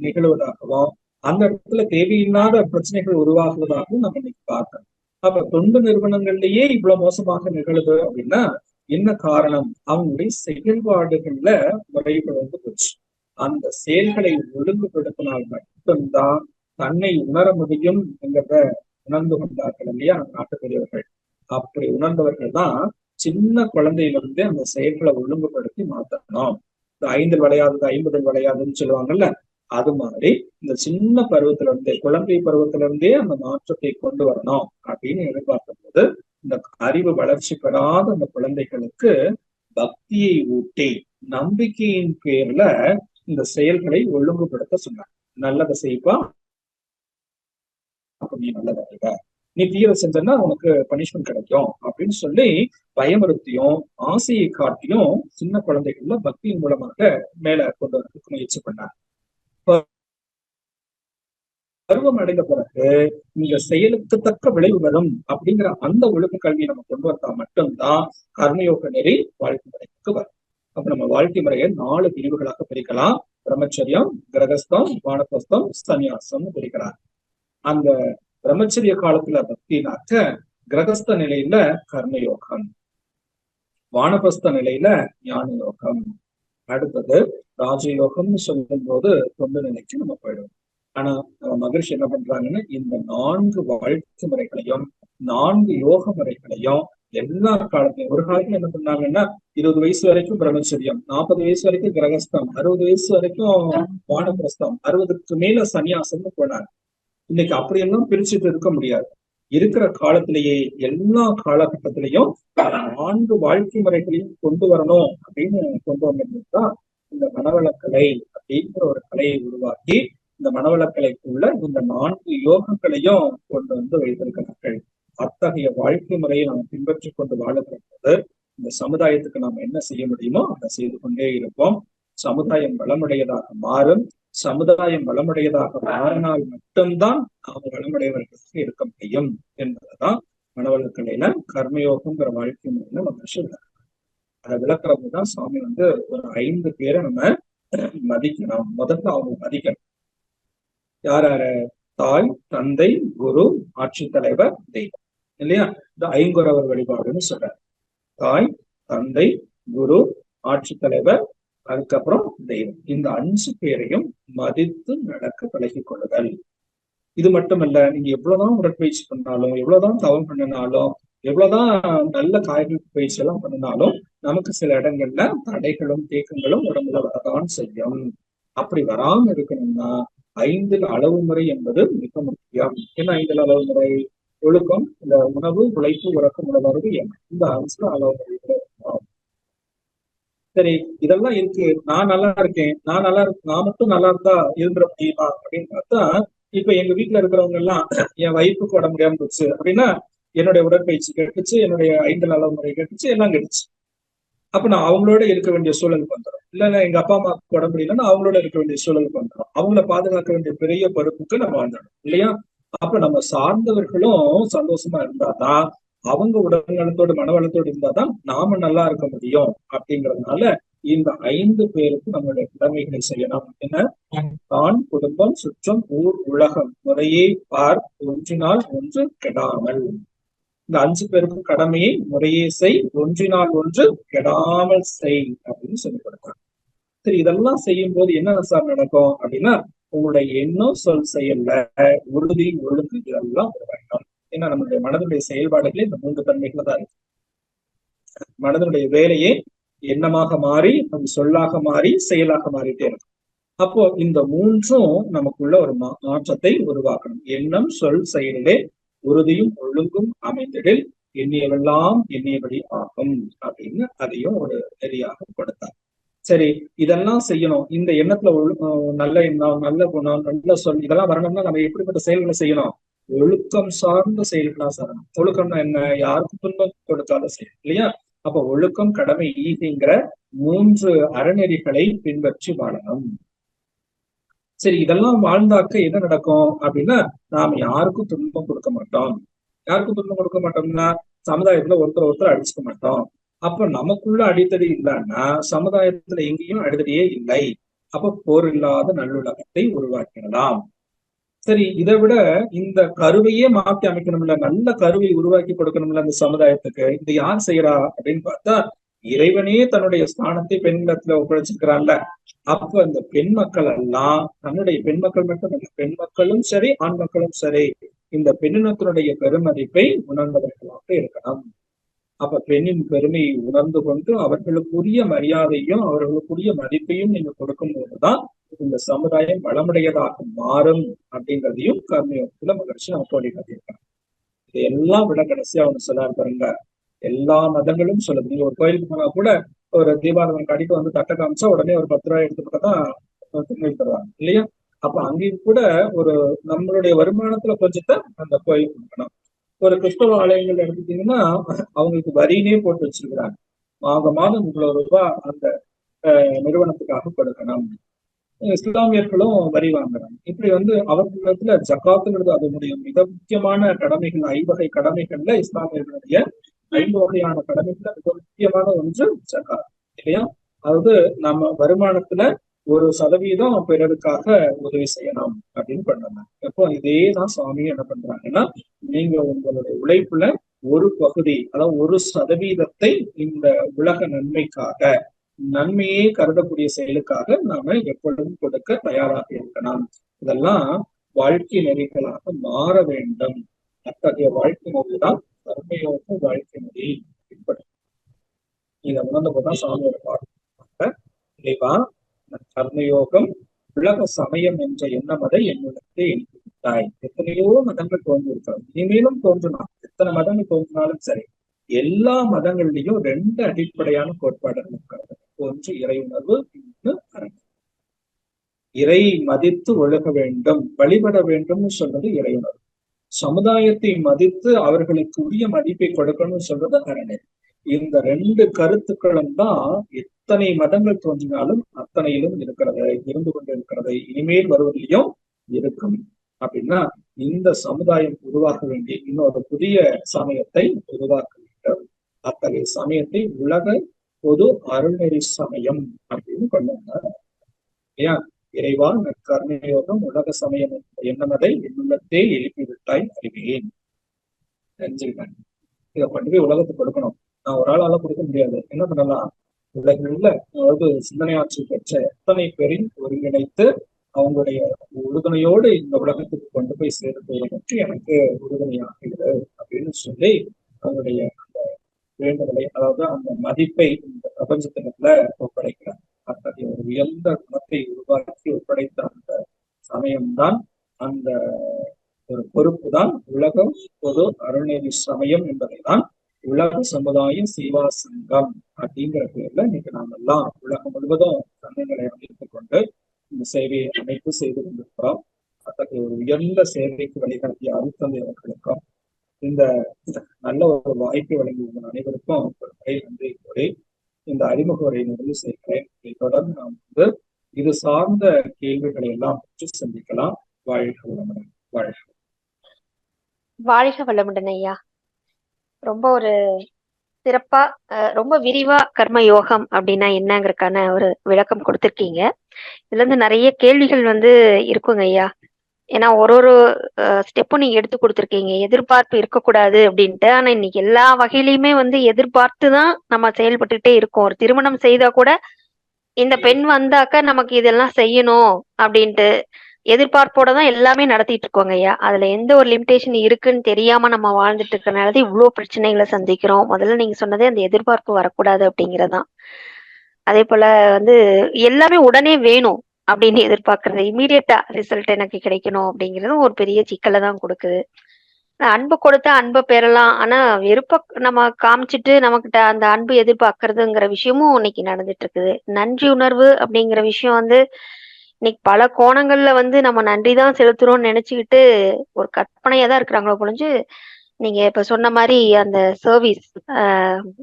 S2: நிகழ்வதாகவும் அந்த இடத்துல தேவையில்லாத பிரச்சனைகள் உருவாகுவதாகவும் நம்ம இன்னைக்கு பார்க்கணும். அப்ப தொண்டு நிறுவனங்கள்லயே இவ்வளவு மோசமாக நிகழுது அப்படின்னா என்ன காரணம்? அவங்களுடைய செயல்பாடுகள்ல முறைகள் போச்சு. அந்த செயல்களை ஒழுங்குபடுத்தினால் மட்டும்தான் தன்னை உணர முடியும் என்கிறத உணர்ந்து கொண்டார்கள் இல்லையா நாட்டு பெரியவர்கள். அப்படி உணர்ந்தவர்கள் தான் சின்ன குழந்தையிலிருந்தே அந்த செயல்களை ஒழுங்குபடுத்தி மாத்தணும். இந்த 5 விளையாதது 50 விளையாதுன்னு சொல்லுவாங்கல்ல, அது மாதிரி இந்த சின்ன பருவத்துல இருந்தே, குழந்தை பருவத்துல இருந்தே அந்த மாற்றத்தை கொண்டு வரணும் அப்படின்னு எதிர்பார்க்கும் போது இந்த அறிவு வளர்ச்சி பெறாத அந்த குழந்தைகளுக்கு பக்தியை ஊட்டி நம்பிக்கையின் பேர்ல இந்த செயல்களை ஒழுங்குபடுத்த சொன்னாங்க. நல்லதை செய்ப்பா, அப்ப நீ நல்லதை அறிவ, நீ தீர செஞ்சன்னா உனக்கு பனிஷ்மெண்ட் கிடைக்கும் அப்படின்னு சொல்லி பயமுறுத்தியும் ஆசையை காட்டியும் சின்ன குழந்தைகள்ல பக்தியின் மூலமாக மேல கொண்டு வரதுக்கு முயற்சி பண்ணாங்க. பருவம் அடைந்த பிறகு இந்த செயலுக்கு தக்க விளைவு வரும் அப்படிங்கிற அந்த ஒழுக்க கல்வியை நம்ம கொண்டு வந்தா மட்டும்தான் கர்மயோக நெறி வாழ்க்கை முறைக்கு வரும். அப்ப நம்ம வாழ்க்கை முறையை 4 பிரிவுகளாக பிரிக்கலாம். பிரம்மச்சரியம், கிரகஸ்தம், வானப்பிரஸ்தம், சன்னியாசம்னு பிரிக்கிறார். அந்த பிரம்மச்சரிய காலத்துல பக்தினாக்க, கிரகஸ்த நிலையில கர்மயோகம், வானப்பிரஸ்த நிலையில ஞான யோகம், அடுத்தது ராஜயோகம்னு சொல்லும் போது தொண்டு நிலைக்கு நம்ம போயிடுவோம். ஆனா நம்ம மகிழ்ச்சி என்ன பண்றாங்கன்னா இந்த 4 வாழ்க்கை முறைகளையும் 4 யோக முறைகளையும் எல்லா காலத்தையும், ஒரு காலத்துல என்ன பண்ணாங்கன்னா 20 வயசு வரைக்கும் பிரம்மச்சரியம், 40 வயசு வரைக்கும் கிரகஸ்தம், 60 வயசு வரைக்கும் வானப்பிரஸ்தம், 60க்கு மேல சன்னியாசம்னு போனாங்க. இன்னைக்கு அப்படியெல்லாம் பிரிச்சுட்டு இருக்க முடியாது. இருக்கிற காலத்திலேயே எல்லா காலகட்டத்திலையும் 4 வாழ்க்கை முறைகளையும் கொண்டு வரணும் அப்படின்னு கொண்டு வந்ததுதான் இந்த மனவளக்கலை அப்படிங்கிற ஒரு கலையை உருவாக்கி இந்த மனவளக்கலைக்குள்ள இந்த 4 யோகங்களையும் கொண்டு வந்து வைத்திருக்கிறார்கள். அத்தகைய வாழ்க்கை முறையை நாம் பின்பற்றி கொண்டு வாழுகிற போது இந்த சமுதாயத்துக்கு நாம் என்ன செய்ய முடியுமோ அதை செய்து கொண்டே இருப்போம். சமுதாயம் வளமுடையதாக மாறும். சமுதாயம் வளமுடையதாக மாறினால் மட்டும்தான் நாம் வளமுடையவர்களாக இருக்க முடியும் என்பதுதான் மனவளக்கலையில கர்மயோகங்கிற வாழ்க்கை முறையில நம்ம சொல்றாங்க. அதை விளக்குறதுதான் சுவாமி ஒரு 5 பேரை நம்ம மதிக்கணும். முதல்ல அவங்க மதிக்கணும். யாராரு? தாய், தந்தை, குரு, ஆட்சித்தலைவர், தெய்வம் இல்லையா? இந்த 5 வழிபாடுன்னு சொல்றாரு. தாய், தந்தை, குரு, ஆட்சித்தலைவர், அதுக்கப்புறம் தெய்வம். இந்த 5 பேரையும் மதித்து நடக்க பழகி கொள்ளுதல். இது மட்டுமல்ல, நீங்க எவ்வளவுதான் உடற்பயிற்சி பண்ணாலும், எவ்வளவுதான் தவம் பண்ணினாலும், எவ்வளவுதான் நல்ல காய்கறி பயிற்சி எல்லாம் பண்ணினாலும் நமக்கு சில இடங்கள்ல தடைகளும் தேக்கங்களும் உடம்புல வரதான் செய்யும். அப்படி வராம இருக்கணும்னா 5 அளவு முறை என்பது மிக முக்கியம். என்ன 5 அளவு முறை? ஒழுக்கம், இந்த உணவு, உழைப்பு, உறக்கம், உணர்வு, இந்த 5 அளவு முறைகள். சரி, இதெல்லாம் இருக்கு, நான் நல்லா இருக்கேன், நான் மட்டும் நல்லா இருந்தா இருந்துட முடியுமா அப்படின்னு பார்த்தா இப்ப எங்க வீட்டுல இருக்கிறவங்க எல்லாம் என் வைப்புக்கு உடம்பு முடியாம போச்சு அப்படின்னா என்னுடைய உடற்பயிற்சி கெட்டுச்சு, என்னுடைய 5 நல முறை கெட்டுச்சு, எல்லாம் கெட்டுச்சு. அப்ப நான் அவங்களோட இருக்க வேண்டிய சூழலுக்கு வந்துடும். இல்லைன்னா எங்க அப்பா அம்மாவுக்கு உடம்பு முடியலன்னா அவங்களோட இருக்க வேண்டிய சூழலுக்கு வந்துடும். அவங்கள பாதுகாக்க வேண்டிய பெரிய பொறுப்புக்கு நம்ம வந்துடும் இல்லையா? அப்ப நம்ம சார்ந்தவர்களும் சந்தோஷமா இருந்தாதான், அவங்க உடல் நலத்தோடு மன வளத்தோடு இருந்தாதான் நாம நல்லா இருக்க முடியும். அப்படிங்கறதுனால இந்த 5 பேருக்கு நம்மளுடைய கடமைகளை செய்யணும். என்ன? தான், குடும்பம், சுற்றம், ஊர், உலகம் முறையே பார், ஒன்றினால் ஒன்று கெடாமல். இந்த 5 பேருக்கும் கடமையை முறையே செய், ஒன்றினால் ஒன்று கெடாமல் செய் அப்படின்னு சொல்லி கொடுத்தாங்க. சரி, இதெல்லாம் செய்யும் போது என்ன சார் நடக்கும் அப்படின்னா, உங்களுடைய எண்ணம், சொல், செயல்ல உறுதி, ஒழுங்கு இதெல்லாம் வேண்டும். ஏன்னா நம்மளுடைய மனதுடைய செயல்பாடுகளே இந்த 3 தன்மைகளை தான் இருக்கு. மனதனுடைய வேலையே எண்ணமாக மாறி, நம் சொல்லாக மாறி, செயலாக மாறிட்டே இருக்கும். அப்போ இந்த 3ம் நமக்குள்ள ஒரு மாற்றத்தை உருவாக்கணும். எண்ணம், சொல், செயலிலே உறுதியும் ஒழுங்கும் அமைந்திடில் எண்ணியவெல்லாம் எண்ணியபடி ஆகும் அப்படின்னு அதையும் ஒரு நெறியாக கொடுத்தார். சரி, இதெல்லாம் செய்யணும். இந்த எண்ணத்துல நல்ல எண்ணம், நல்ல குணம், நல்ல சொல் இதெல்லாம் வரணும்னா நம்ம எப்படிப்பட்ட செயல்களை செய்யணும்? ஒழுக்கம் சார்ந்த செயல்களா சாரணும். ஒழுக்கம்னா என்ன? யாருக்கும் துன்பம் கொடுக்காத செயல் இல்லையா? அப்ப ஒழுக்கம், கடமை, ஈகைங்கிற 3 அறநெறிகளை பின்பற்றி வாழணும். சரி, இதெல்லாம் வாழ்ந்தாக்க என்ன நடக்கும் அப்படின்னா, நாம் யாருக்கும் துன்பம் கொடுக்க மாட்டோம். யாருக்கும் துன்பம் கொடுக்க மாட்டோம்னா சமுதாயத்துல ஒருத்தர் அடிச்சுக்க மாட்டோம். அப்ப நமக்குள்ள அடித்தடி இல்லைன்னா சமுதாயத்துல எங்கேயும் அடித்தடியே இல்லை. அப்ப போர் இல்லாத நல்லுலகத்தை உருவாக்கிடலாம். சரி, இதை விட இந்த கருவையே மாற்றி அமைக்கணும்ல, நல்ல கருவை உருவாக்கி கொடுக்கணும்ல அந்த சமுதாயத்துக்கு. இது யார் செய்யறா அப்படின்னு பார்த்தா, இறைவனே தன்னுடைய ஸ்தானத்தை பெண்ணிடத்துல ஒப்படைச்சிருக்கிறான்ல. அப்ப அந்த பெண் மக்கள் எல்லாம், தன்னுடைய பெண் மக்கள் மட்டும் இல்ல, பெண் மக்களும் சரி, ஆண் மக்களும் சரி, இந்த பெண்ணினத்தினுடைய பெருமதிப்பை உணர்ந்தவர்களாக இருக்கணும். அப்ப பெண்ணின் பெருமையை உணர்ந்து கொண்டு அவர்களுக்குரிய மரியாதையும் அவர்களுக்குரிய மதிப்பையும் நீங்க கொடுக்கும் போதுதான் இந்த சமுதாயம் வளமுடையதாக மாறும் அப்படிங்கிறதையும் கர்மயோகத்துல மகிழ்ச்சி நம்ம தோழி காட்டியிருக்காங்க. இது எல்லாம் விட கடைசியா அவங்க சொல்லாரு பாருங்க, எல்லா மதங்களும் சொல்லுது. நீங்க ஒரு கோயிலுக்கு போனா கூட ஒரு தீபாராதனை காட்டிட்டு வந்து தட்டை காமிச்சா உடனே ஒரு 10 ரூபாய் எடுத்துக்கிட்டதான் திருநெல் தருவாங்க இல்லையா? அப்ப அங்கேயும் கூட ஒரு நம்மளுடைய வருமானத்துல கொஞ்சத்தை அந்த கோயில் கொடுக்கணும். ஒரு கிறிஸ்தவ ஆலயங்கள் எடுத்துட்டீங்கன்னா அவங்களுக்கு வரினே போட்டு வச்சிருக்கிறாங்க. மாதம் இவ்வளவு ரூபாய் அந்த நிறுவனத்துக்காக கொடுக்கணும். இஸ்லாமியர்களும் வரி வாங்குறாங்க. இப்படி அவர்களிடத்துல ஜக்காத்துங்கிறது அது முடியும். மிக முக்கியமான கடமைகள், 5 வகை கடமைகள்ல இஸ்லாமியர்களுடைய 5 வகையான கடமைகள்ல மிக முக்கியமான ஒன்று ஜக்காத் இல்லையா? அதாவது நம்ம வருமானத்துல 1% பிறருக்காக உதவி செய்யணும் அப்படின்னு பண்ணாங்க. எப்போ இதேதான் சுவாமி என்ன பண்றாங்கன்னா, நீங்க உங்களுடைய உழைப்புல ஒரு பகுதி, அதாவது 1% இந்த உலக நன்மைக்காக, நன்மையே கருதக்கூடிய செயலுக்காக நாம எப்பொழுதும் கொடுக்க தயாராக இருக்கணும். இதெல்லாம் வாழ்க்கை நெறிகளாக மாற வேண்டும். அத்தகைய வாழ்க்கை நெறிதான் கர்மயோக வாழ்க்கை நெறி. இதை உணர்ந்த போதுதான் சாமியோட பாட்டு இல்லைவா, கர்மயோகம் உலக சமயம் என்ற எண்ணம் அதை என்னிடத்தை எழுப்பிவிட்டாய். எத்தனையோ மதங்கள் தோன்றிருக்கிறது, இனிமேலும் தோன்றலாம். எத்தனை மதங்கள் தோன்றினாலும் சரி, எல்லா மதங்கள்லயும் 2 அடிப்படையான கோட்பாடுகள் இருக்கிறது. ஒன்று இறை உணர்வு, இன்னொன்று அரண். இறை மதித்து ஒழுக வேண்டும், வழிபட வேண்டும்னு சொல்றது இறை உணர்வு. சமுதாயத்தை மதித்து அவர்களுக்கு உரிய மதிப்பை கொடுக்கணும்னு சொல்றது அரணை. இந்த 2 கருத்துக்களும் தான் எத்தனை மதங்கள் தோன்றினாலும் அத்தனையிலும் இருக்கிறது, இருந்து கொண்டு இருக்கிறது, இனிமேல் வருவதிலையும் இருக்கும். அப்படின்னா இந்த சமுதாயம் உருவாக்க வேண்டிய இன்னொரு புதிய சமயத்தை உருவாக்க வேண்டும். அத்தகைய சமயத்தை உலக பொது அருள்நெறி சமயம் அப்படின்னு கொண்டு வந்தார். ஏன் இறைவா, கர்மயோகம் உலக சமயம் எண்ணமதை என்னுள்ளத்தே எழுப்பிவிட்டாய் அறிவேன். தெரிஞ்சுக்கிட்டேன். இதை கொண்டு போய் உலகத்துக்கு கொடுக்கணும். நான் ஒரு ஆளால கொடுக்க முடியாது. என்ன பண்ணலாம்? உலகில் அதாவது சிந்தனையாட்சி பெற்ற எத்தனை பேரில் ஒருங்கிணைத்து அவங்களுடைய உறுதுணையோடு இந்த உலகத்துக்கு கொண்டு போய் சேர்ப்பதை பற்றி எனக்கு உறுதுணையாகிறது அப்படின்னு சொல்லி அவங்களுடைய அந்த வேண்டுதலை, அதாவது அந்த மதிப்பை இந்த பிரபஞ்சத்தினத்துல ஒப்படைக்கிறார். அத்தகைய ஒரு உயர்ந்த குணத்தை உருவாக்கி ஒப்படைத்த அந்த சமயம்தான், அந்த ஒரு பொறுப்பு தான் உலகம் பொது அருள்நெறி சமயம் என்பதை தான் உலக சமுதாய சேவா சங்கம் அப்படிங்கிற பேர்ல இன்னைக்கு நாம் எல்லாம் உலகம் முழுவதும் சங்கங்களை அமைத்துக் கொண்டு இந்த சேவையை அமைப்பு செய்து கொண்டிருக்கிறோம். அத்தகைய ஒரு உயர்ந்த சேவைக்கு வழிகாட்டிய அருட்தந்தை அவர்களுக்கும் இந்த நல்ல ஒரு வாய்ப்பை வழங்கி உங்கள் அனைவருக்கும் ஒரு முறை நன்றி கூறி இந்த அறிமுக உரையை நிறைவு செய்கிறேன். இதைத் தொடர்ந்து நாம் இது சார்ந்த கேள்விகளை எல்லாம் பற்றி சந்திக்கலாம். வாழ்க வளமுடன்.
S1: வாழ்க வளமுடன் ஐயா. ரொம்ப ஒரு சிறப்பா ரொம்ப விரிவா கர்ம யோகம் அப்படின்னா என்னங்கிறதுக்கான ஒரு விளக்கம் கொடுத்திருக்கீங்க. இதுல இருந்து நிறைய கேள்விகள் இருக்குங்க ஐயா. ஏன்னா ஒரு ஸ்டெப்பும் நீங்க எடுத்து கொடுத்துருக்கீங்க. எதிர்பார்ப்பு இருக்கக்கூடாது அப்படின்ட்டு. ஆனா இன்னைக்கு எல்லா வகையிலயுமே எதிர்பார்த்து தான் நம்ம செயல்பட்டுட்டே இருக்கோம். ஒரு திருமணம் செய்தா கூட இந்த பெண் வந்தாக்க நமக்கு இதெல்லாம் செய்யணும் அப்படின்ட்டு எதிர்பார்ப்போட தான் எல்லாமே நடத்திட்டு இருக்கோங்க ஐயா. அதுல எந்த ஒரு லிமிடேஷன் இருக்குன்னு தெரியாம நம்ம வாழ்ந்துட்டு இருக்கறனாலதான் இவ்வளவு பிரச்சனைகளை சந்திக்கிறோம். முதல்ல நீங்க சொன்னதே அந்த எதிர்பார்ப்பு வரக்கூடாது அப்படிங்கறதான். அதே போல எல்லாமே உடனே வேணும் அப்படின்னு எதிர்பார்க்கறது, இமீடியட்டா ரிசல்ட் எனக்கு கிடைக்கணும் அப்படிங்கறதும் ஒரு பெரிய சிக்கலை தான் கொடுக்குது. அன்பு கொடுத்தா அன்பை பெறலாம். ஆனா வெறுப்ப நம்ம காமிச்சிட்டு நமக்கிட்ட அந்த அன்பு எதிர்பார்க்கறதுங்கிற விஷயமும் இன்னைக்கு நடந்துட்டு இருக்குது. நன்றி உணர்வு அப்படிங்கிற விஷயம் இன்னைக்கு பல கோணங்கள்ல நம்ம நன்றிதான் செலுத்துறோம்னு நினைச்சுக்கிட்டு ஒரு கற்பனையா தான் இருக்கிறாங்களோ பொழிஞ்சு, நீங்க இப்ப சொன்ன மாதிரி அந்த சர்வீஸ்,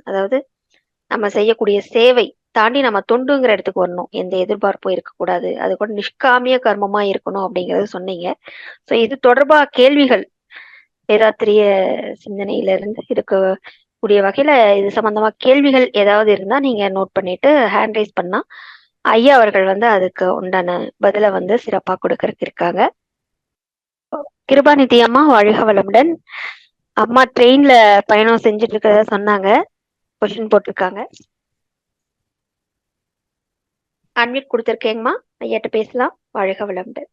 S1: அதாவது நம்ம செய்யக்கூடிய சேவை தாண்டி நம்ம தொண்டுங்கிற இடத்துக்கு வரணும். எந்த எதிர்பார்ப்பும் இருக்கக்கூடாது. அது கூட நிஷ்காமிய கர்மமா இருக்கணும் அப்படிங்கறத சொன்னீங்க. சோ இது தொடர்பா கேள்விகள் வேதாத்திரிய சிந்தனையில இருந்து இருக்கக்கூடிய வகையில இது சம்பந்தமா கேள்விகள் ஏதாவது இருந்தா நீங்க நோட் பண்ணிட்டு ஹேண்ட் ரைஸ் பண்ணா ஐயா அவர்கள் அதுக்கு உண்டான பதில சிறப்பா கொடுக்கறதுக்கு இருக்காங்க. கிருபாநிதி அம்மா வாழ்க வளமுடன். அம்மா ட்ரெயின்ல பயணம் செஞ்சுட்டு இருக்கிறத சொன்னாங்க. கொஸ்டின் போட்டிருக்காங்க. அன்மியூட் கொடுத்திருக்கேங்கம்மா, ஐயாட்ட பேசலாம். வாழ்க வளமுடன்.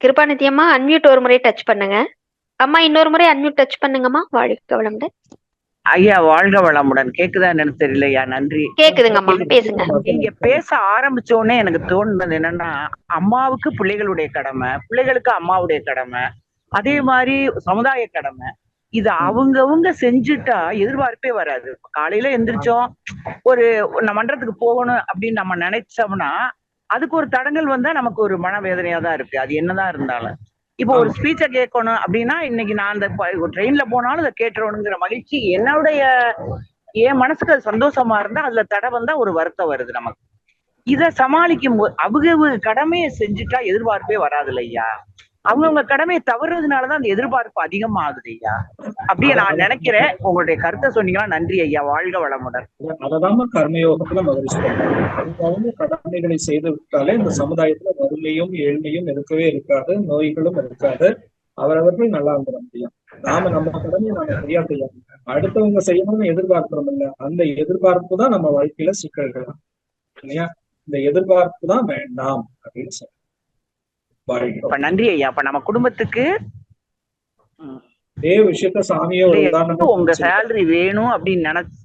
S1: கிருபாநிதி அம்மா அன்மியூட் ஒரு முறை டச் பண்ணுங்க. அம்மா இன்னொரு முறை அன்மியூட் டச் பண்ணுங்கம்மா. வாழ்க வளமுடன்.
S3: ஐயா வாழ்க வளமுடன். கேக்குதா என்னன்னு தெரியலையா? நன்றி.
S1: கேக்குதுங்கம்மா, பேசுங்க.
S3: நீங்க பேச ஆரம்பிச்சோடனே எனக்கு தோணுனது என்னன்னா, அம்மாவுக்கு பிள்ளைகளுடைய கடமை, பிள்ளைகளுக்கு அம்மாவுடைய கடமை, அதே மாதிரி சமுதாய கடமை. இது அவங்கவுங்க செஞ்சுட்டா எதிர்பார்ப்பே வராது. காலையில எந்திரிச்சோம், ஒரு மன்றத்துக்கு போகணும் அப்படின்னு நம்ம நினைச்சோம்னா அதுக்கு ஒரு தடங்கல் வந்தா நமக்கு ஒரு மனவேதனையா தான் இருக்கு. அது என்னதான் இருந்தாலும் இப்போ ஒரு ஸ்பீச்சை கேட்கணும் அப்படின்னா, இன்னைக்கு நான் அந்த ட்ரெயின்ல போனாலும் அதை கேட்டுறோனுங்கிற மகிழ்ச்சி என்னுடைய என் மனசுக்கு அது சந்தோஷமா இருந்தா அதுல தடை வந்தா ஒரு வருத்தம் வருது நமக்கு. இதை சமாளிக்கும் போது அவங்க கடமையை செஞ்சுட்டா எதிர்பார்ப்பே வராது இல்லையா? அவங்கவுங்க கடமையை தவறுறதுனாலதான் அந்த எதிர்பார்ப்பு அதிகமாகுது ஐயா. அப்படியே நான் நினைக்கிறேன். உங்களுடைய கருத்தை சொன்னீங்கன்னா நன்றி ஐயா. வாழ்க வளமுடன்.
S2: அததான் கர்மயோகத்துல மகிழ்ச்சி. அவங்க கடமைகளை செய்து விட்டாலே இந்த சமுதாயத்துல வறுமையும் ஏழ்மையும் இருக்கவே இருக்காது, நோய்களும் இருக்காது. அவரவர்கள் நல்லா இருந்துட முடியும். நம்ம கடமையை நாம சரியா செய்யணும். அடுத்தவங்க செய்யணும்னு எதிர்பார்க்கிறோம் இல்ல, அந்த எதிர்பார்ப்பு தான் நம்ம வாழ்க்கையில சிக்கல்கள் இல்லையா? இந்த எதிர்பார்ப்பு தான் வேண்டாம் அப்படின்னு சொல்ல.
S3: நன்றி ஐயா. அப்ப நம்ம குடும்பத்துக்கு
S2: இதே விஷயத்த சாமியே ஒரு உதாரணம்,
S3: உங்க சேலரி வேணும் அப்படின்னு நினைச்சு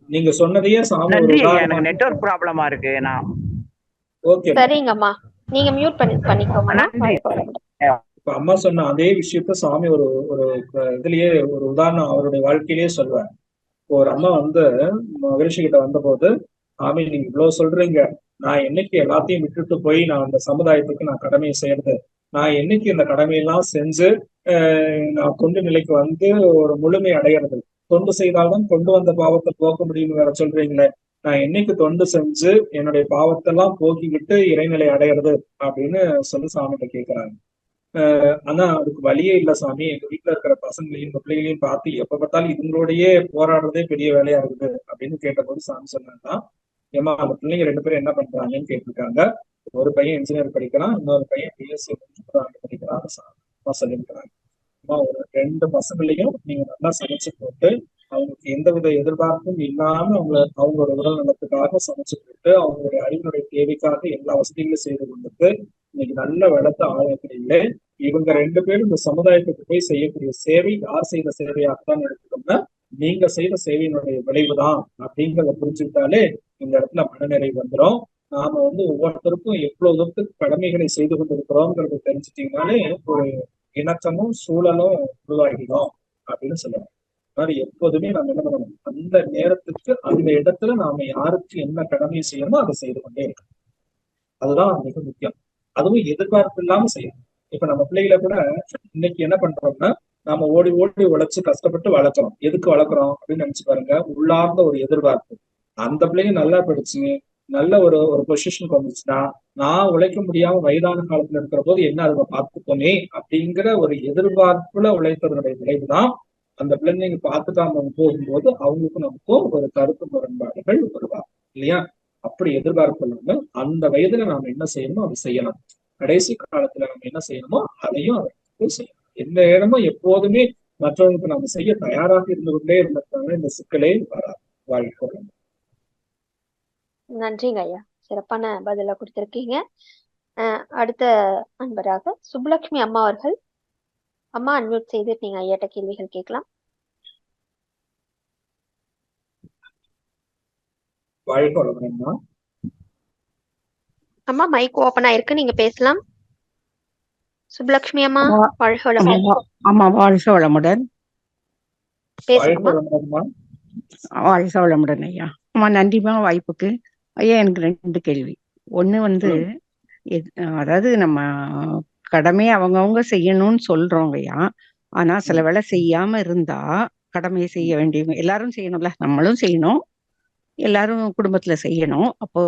S2: நீங்க சொன்னதையே சாமி.
S3: நன்றி ஐயா. எனக்கு நெட்வொர்க் ப்ராப்ளமா இருக்கு. நான்
S2: ஓகே
S1: சரிங்கம்மா, நீங்க மியூட் பண்ணிக்கோங்க.
S2: இப்ப அம்மா சொன்ன அதே விஷயத்த சாமி ஒரு இதுலயே ஒரு உதாரணம் அவருடைய வாழ்க்கையிலேயே சொல்லுவார். ஒரு அம்மா மகரிஷி கிட்ட வந்த போது, சாமி நீங்க இவ்வளவு சொல்றீங்க, நான் என்னைக்கு எல்லாத்தையும் விட்டுட்டு போய் நான் அந்த சமுதாயத்துக்கு நான் கடமையை செய்யறது, நான் என்னைக்கு இந்த கடமையெல்லாம் செஞ்சு நான் தொண்டு நிலைக்கு ஒரு முழுமை அடையிறது, தொண்டு செய்தால்தான் கொண்டு வந்த பாவத்தை போக்க முடியும்னு வேற சொல்றீங்களே, நான் என்னைக்கு தொண்டு செஞ்சு என்னுடைய பாவத்தெல்லாம் போக்கிக்கிட்டு இறைநிலை அடையிறது அப்படின்னு சொல்லி சாமிகிட்ட கேட்கிறாங்க. ஆனா அதுக்கு வழியே இல்ல சாமி, எங்க வீட்டுல இருக்கிற பசங்களையும் பிள்ளைகளையும் பார்த்து எப்ப பார்த்தாலும் இதுங்களோடயே போராடுறதே பெரிய வேலையா இருக்குது அப்படின்னு கேட்டபோது சாமி சொன்னாங்கன்னா, ஏமா அந்த பிள்ளைங்க 2 பேரும் என்ன பண்றாங்கன்னு கேட்டிருக்காங்க. ஒரு பையன் இன்ஜினியர் படிக்கிறான், இன்னொரு பையன் பிஎஸ்சி படிக்கிறான் சொல்லியிருக்கிறாங்க. ஒரு 2 பசங்களையும் நீங்க நல்லா சமைச்சு போட்டு அவங்களுக்கு எந்தவித எதிர்பார்ப்பும் இல்லாம அவங்களோட உடல் நலத்துக்காக சமைச்சு போட்டு அவங்களுடைய அறிவுடைய தேவைக்காக எல்லா வசதிகளும் செய்து கொண்டுட்டு இன்னைக்கு நல்ல வளர்த்த ஆழக்கிறீங்களே, இவங்க 2 பேரும் இந்த சமுதாயத்துக்கு போய் செய்யக்கூடிய சேவை யார் செய்த சேவையாகத்தான் எடுத்துக்கோங்க, நீங்க செய்த சேவையினுடைய விளைவுதான் அப்படிங்கிறத புரிஞ்சுக்கிட்டாலே இந்த இடத்துல மனநிறைவு வந்துடும். நாம ஒவ்வொருத்தருக்கும் எவ்வளவு தூரத்துக்கு கடமைகளை செய்து கொண்டிருக்கிறோம்ங்கிறத தெரிஞ்சுட்டீங்கன்னாலே ஒரு இணக்கமும் சூழலும் உருவாகிடும் அப்படின்னு சொல்லுவாங்க. அதனால எப்போதுமே நம்ம என்ன பண்ணணும், அந்த நேரத்துக்கு அந்த இடத்துல நாம யாருக்கு என்ன கடமை செய்யணுமோ அதை செய்து கொண்டே இருக்கணும். அதுதான் மிக முக்கியம். அதுவும் எதிர்பார்ப்பு இல்லாம செய்யணும். இப்ப நம்ம பிள்ளைகளை கூட இன்னைக்கு என்ன பண்றோம்னா, நாம ஓடி ஓடி உழைச்சு கஷ்டப்பட்டு வளர்க்குறோம். எதுக்கு வளர்க்குறோம் அப்படின்னு நினைச்சு பாருங்க. உள்ளார்ந்த ஒரு எதிர்பார்ப்பு. அந்த பிள்ளைங்க நல்லா படிச்சு நல்ல ஒரு ஒரு பொசிஷனுக்கு வந்துச்சுன்னா, நான் உழைக்க முடியாம வயதான காலத்துல இருக்கிற போது என்ன அதை பார்த்துப்போமே அப்படிங்கிற ஒரு எதிர்பார்ப்புல உழைப்பதனுடைய விளைவுதான் அந்த பிள்ளைங்க பார்த்துக்காம போகும்போது அவங்களுக்கும் நமக்கும் ஒரு கருத்து முரண்பாடுகள் உருவாகும் இல்லையா? அப்படி எதிர்பார்ப்பு இல்லாம அந்த வயதுல நாம என்ன செய்யணுமோ அதை செய்யலாம். கடைசி காலத்துல நம்ம என்ன செய்யணுமோ அதையும் அவர்களுக்கு செய்யணும். எந்த இடமும் எப்போதுமே மற்றவங்களுக்கு நம்ம செய்ய தயாராக இருந்து கொண்டே இருந்திருக்காங்க, இந்த சிக்கலே வராது. வாழ்க்கை.
S1: நன்றிங்க ஐயா, சிறப்பான பதில கொடுத்திருக்கீங்க. அடுத்த அன்பராக சுப்புலட்சுமி அம்மா அவர்கள். அம்மா அன்மியூட் செய்துட்டு நீங்க ஐயாட்ட கேள்விகள் கேட்கலாம்.
S2: வாழ்க்கை வளமுடன்மா.
S1: அம்மா மைக் ஓபன் ஆயிருக்கு, நீங்க பேசலாம். சுப்புலட்சுமி அம்மா வாழ்க வளமுடன்.
S4: ஆமா, வாழ்க வளமுடன்.
S1: பேசுங்கம்மா.
S4: வாழ்க வளமுடன் ஐயா. அம்மா நன்றிமா வாய்ப்புக்கு. ஐயா எனக்கு 2 கேள்வி. ஒண்ணு வந்து அதாவது நம்ம கடமையை அவங்கவுங்க செய்யணும்னு சொல்றோங்க ஐயா. ஆனா சில வேளை செய்யாம இருந்தா கடமையை செய்ய வேண்டியவங்க எல்லாரும் செய்யணும்ல, நம்மளும் செய்யணும், எல்லாரும் குடும்பத்துல செய்யணும். அப்போ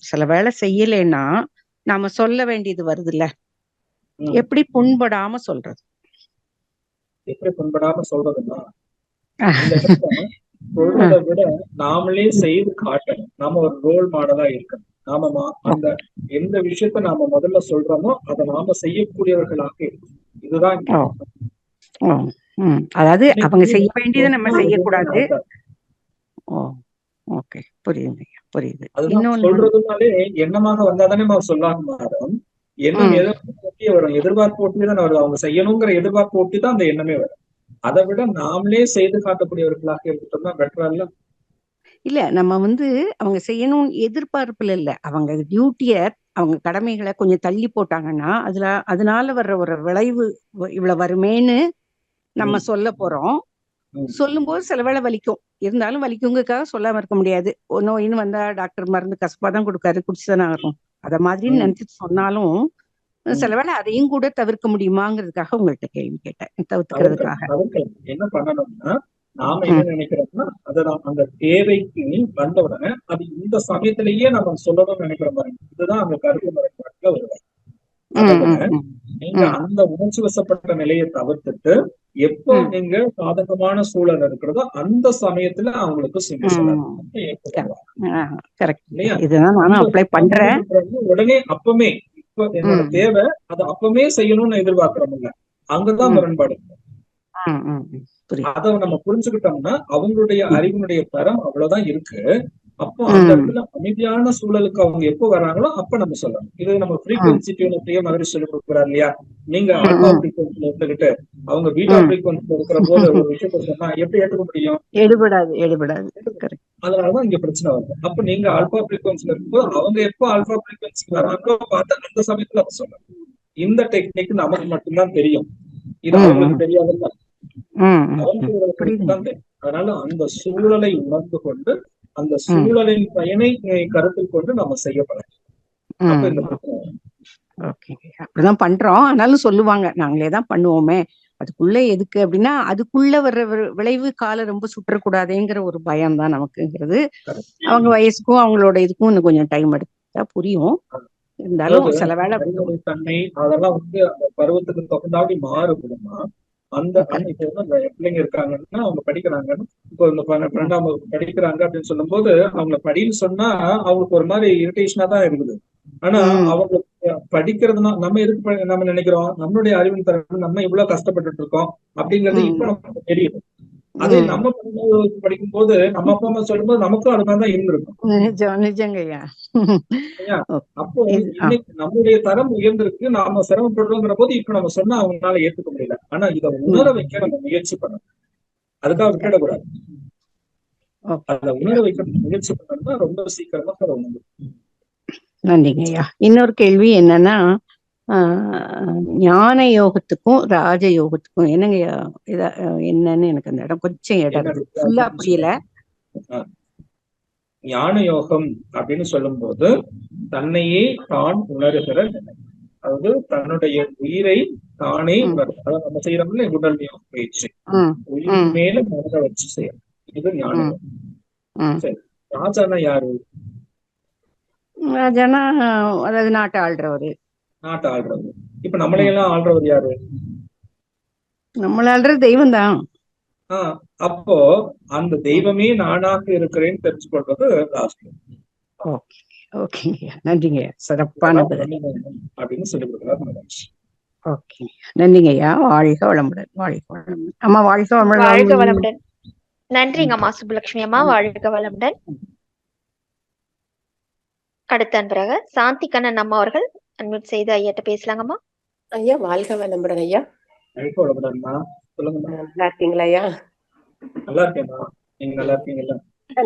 S4: சில வேளை செய்யலைன்னா நாம சொல்ல வேண்டியது வருது இல்ல, எப்படி புண்படாம சொல்றது?
S2: எப்படி புண்படாம சொல்றதுன்னா, சொல்றதை விட நாமளே செய்து காட்டணும். நாம ஒரு ரோல் மாடலா இருக்கணும். நாம அந்த எந்த விஷயத்த நாம முதல்ல சொல்றோமோ அதை நாம செய்யக்கூடியவர்களாக இருக்கணும். இதுதான்.
S4: அதாவது அவங்க செய்ய வேண்டியதை நம்ம செய்யக்கூடாது. ஓகே, புரியுது புரியுது.
S2: அதுதான் சொல்றதுனாலே எண்ணமாக வந்தாதானே நம்ம சொல்லாம மாறும். எண்ணம் எதிர்பார்ப்பு வரும், எதிர்பார்ப்பு ஒட்டி தான் வருது. அவங்க செய்யணுங்கிற எதிர்பார்ப்பு ஒட்டி தான் அந்த எண்ணமே வரும். அதை விட நாமளே செய்து காட்டக்கூடியவர்களாக இருக்கட்டும் பெட்டரா இல்ல.
S4: இல்ல நம்ம வந்து அவங்க செய்யணும்னு எதிர்பார்ப்புல இல்ல, அவங்க டியூட்டிய அவங்க கடமைகளை கொஞ்சம் தள்ளி போட்டாங்கன்னா அதனால வர்ற ஒரு விளைவு இவ்வளவு வருமேன்னு நம்ம சொல்ல போறோம். சொல்லும் போது சில வேளை வலிக்கும், இருந்தாலும் வலிக்குங்கிறதுக்காக சொல்லாம இருக்க முடியாது. நோயின்னு வந்தா டாக்டர் மருந்து கசப்பாதான் கொடுக்காரு, குடிச்சுதானே ஆகும். அத மாதிரி நினைச்சிட்டு சொன்னாலும் சில வேளை அதையும் கூட தவிர்க்க முடியுமாங்கிறதுக்காக உங்கள்கிட்ட கேள்வி கேட்டேன். தவிர்க்கிறதுக்காக
S2: என்ன பண்ணணும்னா, நாம என்ன நினைக்கிறோம்னா அதுதான் அந்த தேவைக்கு வந்த உடனே அது இந்த சமயத்திலேயே நம்ம சொல்லணும்னு நினைக்கிற மாதிரி. இதுதான் அந்த கருத்து முறைப்பாட்டுல வருவாங்க. நீங்க அந்த உணர்ச்சி வசப்பட்ட நிலையை தவிர்த்துட்டு எப்போ நீங்க சாதகமான சூழல் இருக்கிறதோ அந்த சமயத்துல அவங்களுக்கு உடனே அப்பமே இப்ப என்னோட தேவை அது அப்பமே செய்யணும்னு எதிர்பார்க்கிறோம்ல, அங்கதான் முரண்பாடு. அதை நம்ம புரிஞ்சுக்கிட்டோம்னா அவங்களுடைய அறிவினுடைய தரம் அவ்வளவுதான் இருக்கு. அப்போ அந்த இடத்துல அமைதியான சூழலுக்கு அவங்க எப்போ வர்றாங்களோ அப்ப நம்ம சொல்லணும். இது நம்ம ஃப்ரீக்வன்சி டியூன் மாதிரி சொல்லி கொடுக்குறாரு இல்லையா? நீங்க ஆல்பா ஃப்ரீக்வன்சில இருந்துகிட்டு அவங்க பீட்டா ஃப்ரீக்வன்சில இருக்கிற போது ஒரு விஷயத்த சொன்னா எப்படி ஏற்றுக்க முடியும்? அதனாலதான் இங்க பிரச்சனை வருது. அப்ப நீங்க ஆல்பா ஃப்ரீக்வன்சில இருக்கும்போது அவங்க எப்போ ஆல்பா ஃப்ரீக்வன்சிக்கு வராங்களோ பார்த்து அந்த சமயத்துல அப்ப சொல்லணும். இந்த டெக்னிக் நமக்கு மட்டும்தான் தெரியும், இது அவங்களுக்கு தெரியாதுல்ல. அவங்களுக்கு தான் தெரியும். அதனால அந்த சூழலை உணர்ந்து கொண்டு அந்த சூழலின் பயனை கருத்தில் கொண்டு நம்ம செய்யப்படலாம்.
S4: அப்படிதான் பண்றோம். ஆனாலும் சொல்லுவாங்க நாங்களேதான் பண்ணுவோமே, அதுக்குள்ள எதுக்கு அப்படின்னா அதுக்குள்ள வர்ற விளைவு காலை ரொம்ப சுற்றக்கூடாதுங்கிற ஒரு பயம் தான் நமக்குங்கிறது. அவங்க வயசுக்கும் அவங்களோட இதுக்கும் இன்னும் கொஞ்சம் டைம் எடுத்தா புரியும். இருந்தாலும் சில வேலை
S2: தன்மை அதெல்லாம் வந்து அந்த பருவத்துக்கு தகுந்தாடி மாறுபடுமா? அந்த இப்போ வந்து பிள்ளைங்க இருக்காங்கன்னா அவங்க படிக்கிறாங்கன்னு, இப்போ இந்த 12ஆம் வகுப்பு படிக்கிறாங்க அப்படின்னு சொல்லும் போது அவங்கள படின்னு சொன்னா அவங்களுக்கு ஒரு மாதிரி இரிட்டேஷனா தான் இருக்குது. ஆனா அவங்க படிக்கிறதுனா நம்ம எதுக்கு நம்ம நினைக்கிறோம், நம்மளுடைய அறிவின் தரம் நம்ம இவ்வளவு கஷ்டப்பட்டுட்டு இருக்கோம் அப்படிங்கிறது இப்ப நமக்கு தெரியுது. அதே நம்ம படிக்கும் போது நம்ம அப்பா அம்மா சொல்லும் போது நமக்கும் அது மாதிரிதான் இருந்திருக்கும். அப்போ இன்னைக்கு நம்மளுடைய தரம் உயர்ந்திருக்கு, நாம சிரமப்படுறோங்கிற போது இப்ப நம்ம சொன்னா அவங்களால ஏத்துக்க முடியல. ஆனா இதை உணர வைக்க நம்ம முயற்சி பண்ணணும், அதுக்காக விட்டுடக்கூடாது. அதை உணர வைக்க முயற்சி பண்ணோம்னா ரொம்ப சீக்கிரமா உணர்ந்து.
S4: நன்றிங்க ஐயா. இன்னொரு கேள்வி என்னன்னா, ஞான யோகத்துக்கும் ராஜ யோகத்துக்கும் என்னங்க என்னன்னு எனக்கு அந்த இடம் கொஞ்சம் இடம்
S2: என்ன
S4: இருக்கு, ஃபுல்லா
S2: வித்தியாசம்னு
S4: புரியல.
S2: சொல்லுங்க. ஞான யோகம் அப்படின்னு சொல்லும் போது தன்னையே தான் உணர்கிற நிலை, அதாவது தன்னுடைய உயிரை தானே அதாவது நம்ம செய்யறோம்ல உடல் யோக பயிற்சி, உயிர் மேல மனதை வச்சு செய்யணும், இது ஞான யோகம். சரி, ராஜானா யாரு?
S4: ராஜானா அதாவது நாட்டை ஆள்றவரு.
S2: நாட்டை ஆள்றவர். இப்ப நம்மளையெல்லாம் ஆள்றவர் யாரு?
S4: நம்மள ஆள்றது தெய்வம் தான்.
S2: அப்போ அந்த தெய்வமே நானாக இருக்கிறேன்னு தெரிஞ்சு கொள்வது ராஜ்யம்.
S4: ஓகேங்க, நன்றிங்க, சிறப்பானது
S2: அப்படின்னு சொல்லி கொடுக்கிறார் மகரிஷி.
S4: ஓகே, நன்றிங்க ஐயா. வாழ்க வளமுடன். வாழ்க வளமுடன் அம்மா. வாழ்க வளமுடன்.
S1: வாழ்க வளமுடன். நன்றிங்க அம்மா சுப்புலட்சுமி அம்மா. வாழ்க வளமுடன். அடுத்த அன்பராக சாந்தி கண்ணன் அம்மா அவர்கள் அன்மியூட் செய்து ஐயாட்ட பேசலாங்கம்மா.
S5: ஐயா வாழ்க வளமுடன் ஐயா.
S2: வாழ்க வளமுடன்மா. சொல்லுங்க.
S5: நல்லா இருக்கீங்களா ஐயா?
S2: நல்லா இருக்கேம்மா, நீங்க நல்லா இருக்கீங்களா?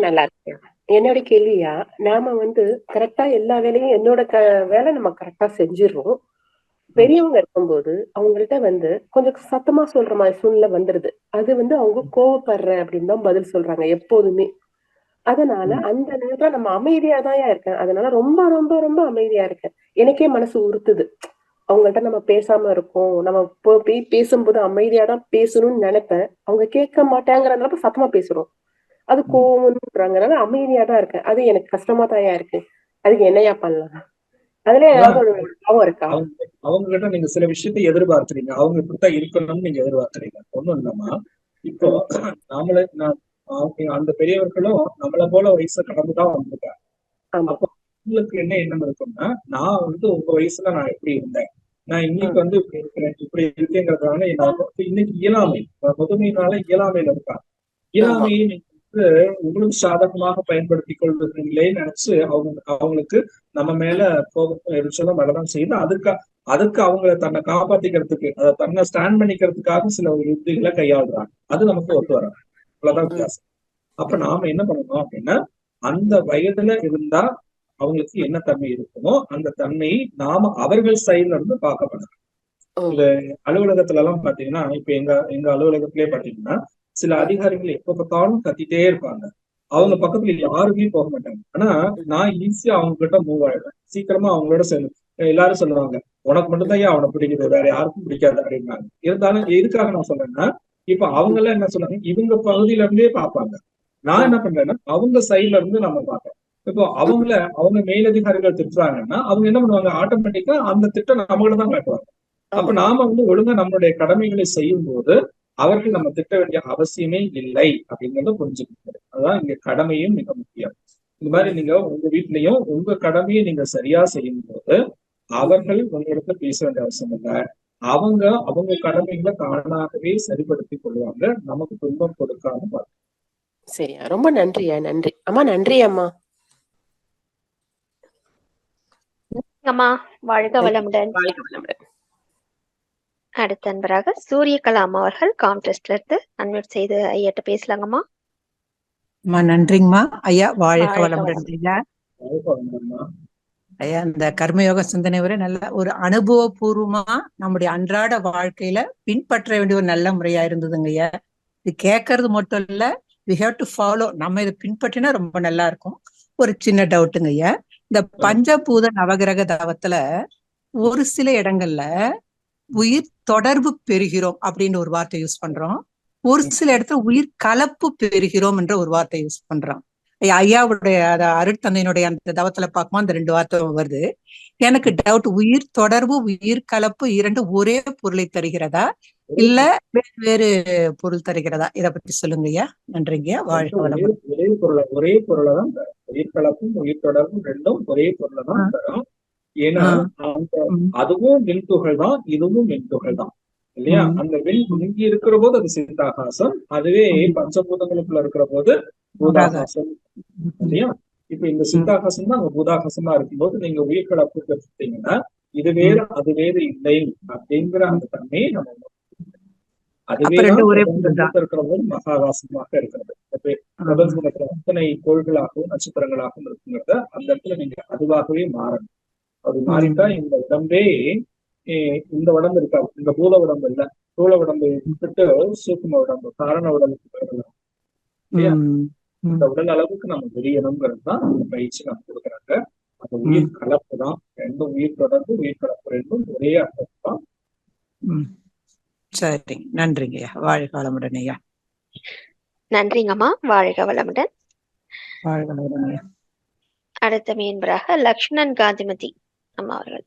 S5: நல்லா இருக்கேன். என்னோட கேள்வியா, நாம கரெக்டா எல்லா வேலையும் என்னோட வேலை நம்ம கரெக்டா செஞ்சிடறோம். பெரியவங்க இருக்கும்போது அவங்கள்ட்ட கொஞ்சம் சத்தமா சொல்ற மாதிரி சூழ்நிலை வந்துருது. அது அவங்க கோவப்படுற அப்படின்னு தான் பதில் சொல்றாங்க எப்போதுமே. அதனால அந்த நேரத்துல நம்ம அமைதியாதான் இருக்கேன். அதனால ரொம்ப ரொம்ப ரொம்ப அமைதியா இருக்கேன். எனக்கே மனசு உறுத்துது. அவங்கள்ட்ட நம்ம பேசாம இருக்கோம், நம்ம போய் பேசும்போது அமைதியாதான் பேசணும்னு நினைப்பேன். அவங்க கேட்க மாட்டாங்கிறதுனால சத்தமா பேசுறோம். அது கோவம்ன்றாங்கனால அமைதியாதான் இருக்கேன். அது எனக்கு கஷ்டமா தான் இருக்கு. அதுக்கு என்னையா பண்ணலாம்? அதுல ஏதாவது ஒரு கோவம் இருக்கா?
S2: அவங்க கிட்ட நீங்க சில விஷயத்தை எதிர்பார்க்கிறீங்க, அவங்க இப்படித்தான் இருக்கணும்னு நீங்க எதிர்பார்க்கிறீங்க. ஒண்ணும் இல்லம்மா. இப்போ அந்த பெரியவர்களும் நம்மளை போல வயசை கடந்துதான் வந்திருக்காங்க. அப்போ உங்களுக்கு என்ன எண்ணம் இருக்கும்னா, நான் உங்க வயசுல நான் எப்படி இருந்தேன், நான் இன்னைக்கு இப்படி இருக்கிறேன், இப்படி இருக்கேங்கிறதுனால இன்னைக்கு இயலாமை, முதுமையினால இயலாமையில இருக்காங்க. இயலாமையை நீங்க உங்களுக்கு சாதகமாக பயன்படுத்திக் கொள்வீங்களேன்னு நினைச்சு அவங்களுக்கு நம்ம மேல கோபம் எரிச்சலும் வரதான் செய்யுது. அதுக்கு அவங்களை தன்னை காப்பாத்திக்கிறதுக்கு, அதை தன்னை ஸ்டாண்ட் பண்ணிக்கிறதுக்காக சில யுக்திகளை கையாளுறாங்க. அது நமக்கு ஒத்து வராது. அவ்வளவுதான் வித்தியாசம். அப்ப நாம என்ன பண்ணணும் அப்படின்னா, அந்த வயதுல இருந்தா அவங்களுக்கு என்ன தன்மை இருக்குமோ அந்த தன்மையை நாம அவர்கள் சைடுல இருந்து பார்க்கப்படணும். இந்த அலுவலகத்துல எல்லாம் பாத்தீங்கன்னா, இப்ப எங்க அலுவலகத்திலே பாத்தீங்கன்னா சில அதிகாரிகள் எப்ப பார்த்தாலும் கத்திட்டே இருப்பாங்க. அவங்க பக்கத்துல யாருமே போக மாட்டாங்க. ஆனா நான் ஈஸியா அவங்க கிட்ட மூவ் ஆயிடுவேன். சீக்கிரமா அவங்களோட எல்லாரும் சொல்லுவாங்க, உனக்கு மட்டும்தான் அவனை பிடிக்குது, வேற யாருக்கும் பிடிக்காது அப்படின்னாங்க. இருந்தாலும் எதுக்காக நான் சொல்றேன்னா, இப்ப அவங்க எல்லாம் என்ன சொல்றாங்க, இவங்க பகுதியில இருந்தே பார்ப்பாங்க. நான் என்ன பண்றேன்னா அவங்க சைட்ல இருந்து நம்ம பார்ப்பேன். இப்போ அவங்க மேலதிகாரிகள் திட்டுறாங்கன்னா அவங்க என்ன பண்ணுவாங்க, ஆட்டோமேட்டிக்கா அந்த திட்டம் நம்மகிட்ட தான் காட்டுவாங்க. அப்ப நாம ஒழுங்கா நம்மளுடைய கடமைகளை செய்யும் போது அவர்கள் நம்ம திட்ட வேண்டிய அவசியமே இல்லை அப்படிங்கறத புரிஞ்சுக்கிறது. அதுதான் இங்க கடமையும் மிக முக்கியம். இந்த மாதிரி நீங்க உங்க வீட்லயும் உங்க கடமையை நீங்க சரியா செய்யும் போது அவர்கள் உங்களிடத்துல பேச வேண்டிய அவசியம் இல்லை. அவங்க கடமைகளை தானாகவே சரிப்படுத்திக் கொள்வாங்க, நமக்கு துன்பம் கொடுக்காம.
S5: சரியா, ரொம்ப நன்றியா. நன்றி அம்மா. நன்றி அம்மா.
S1: அம்மா வாழ்க வளமுடன்.
S5: வாழ்க வளமுடன்.
S1: அடுத்த அன்பராக சூரியகலா அம்மா அவர்கள் கான்டெஸ்ட்ல இருந்து அன்மியூட் செய்து ஐயாட்ட பேசலாங்கம்மா.
S6: நன்றிங்கம்மா ஐயா. வாழ்க வளமுடன் ஐயா. ஐயா, இந்த கர்மயோக சிந்தனை வரை நல்ல ஒரு அனுபவபூர்வமா நம்முடைய அன்றாட வாழ்க்கையில பின்பற்ற வேண்டிய ஒரு நல்ல முறையா இருந்ததுங்க ஐயா. இது கேட்கறது மட்டும் இல்ல, we have to follow. நம்ம இதை பின்பற்றினா ரொம்ப நல்லா இருக்கும். ஒரு சின்ன டவுட்டுங்க ஐயா, இந்த பஞ்சபூத நவகிரக தவத்துல ஒரு சில இடங்கள்ல உயிர் தொடர்பு பெறுகிறோம் அப்படின்னு ஒரு வார்த்தை யூஸ் பண்றோம், ஒரு சில இடத்துல உயிர் கலப்பு பெறுகிறோம் என்ற ஒரு வார்த்தை யூஸ் பண்றோம். ஐயாவுடைய அருட்தந்தையினுடைய அந்த தவத்துல பார்க்கும்போது அந்த ரெண்டு வார்த்தை வருது. எனக்கு டவுட், உயிர் தொடர்பு உயிர் கலப்பு இரண்டு ஒரே பொருளை தருகிறதா இல்ல வேறு பொருள் தருகிறதா? இதை பத்தி சொல்லுங்க ஐயா. நன்றிங்க. வாழ்க வளமுடன்.
S2: ஒரே பொருளை தான் தரும். உயிர் கலப்பும் உயிர் தொடர்பும் ரெண்டும் ஒரே பொருளை தான் தரும். ஏன்னா அதுவும் மின்துகள் தான், இதுவும் மின்துகள் தான் இல்லையா? அந்த வில் இங்க இருக்கிற போது அது சித்தாகாசம், அதுவே பஞ்சபூதங்களுக்குள்ள இருக்கிற போது பூதாகாசம் இல்லையா? இப்ப இந்த சித்தாகாசம் தான் அங்க பூதாகாசமா இருக்கும்போது நீங்க உயிர் கலப்பு எடுத்தீங்கன்னா இது வேறு அது வேறு இல்லை அப்படிங்கிற அந்த தன்மையை நம்ம அதுவே இருக்கிற போது மகாகாசமாக இருக்கிறது. பிரபஞ்சத்துல அத்தனை கோள்களாகவும் நட்சத்திரங்களாகவும் இருக்குங்கிறத அந்த இடத்துல நீங்க அதுவாகவே மாறணும். அது மாறிட்டா இந்த உடம்பே இந்த உடம்பு இருக்கா, இந்த பூல உடம்பு இல்ல, பூல உடம்பை விட்டுட்டு சூக்கும உடம்பு காரண உடலுக்கு போயிடலாம் இல்லையா? இந்த உடல் அளவுக்கு நம்ம தெரியணுங்கிறது தான் அந்த பயிற்சி நம்ம கொடுக்குறாங்க. அந்த உயிர் கலப்பு தான், ரெண்டும் உயிர் தொடர்பு உயிர் கலப்பு ரெண்டும் ஒரே அர்த்தம் தான்.
S6: சரி, நன்றிங்கய்யா. வாழ்க வளமுடன் ஐயா.
S1: நன்றிங்கம்மா. வாழ்க வளமுடன்.
S6: வாழ்க வளமுடன் ஐயா.
S1: அடுத்த மீன்பராக லக்ஷ்மணன் காந்திமதி அம்மா அவர்கள்.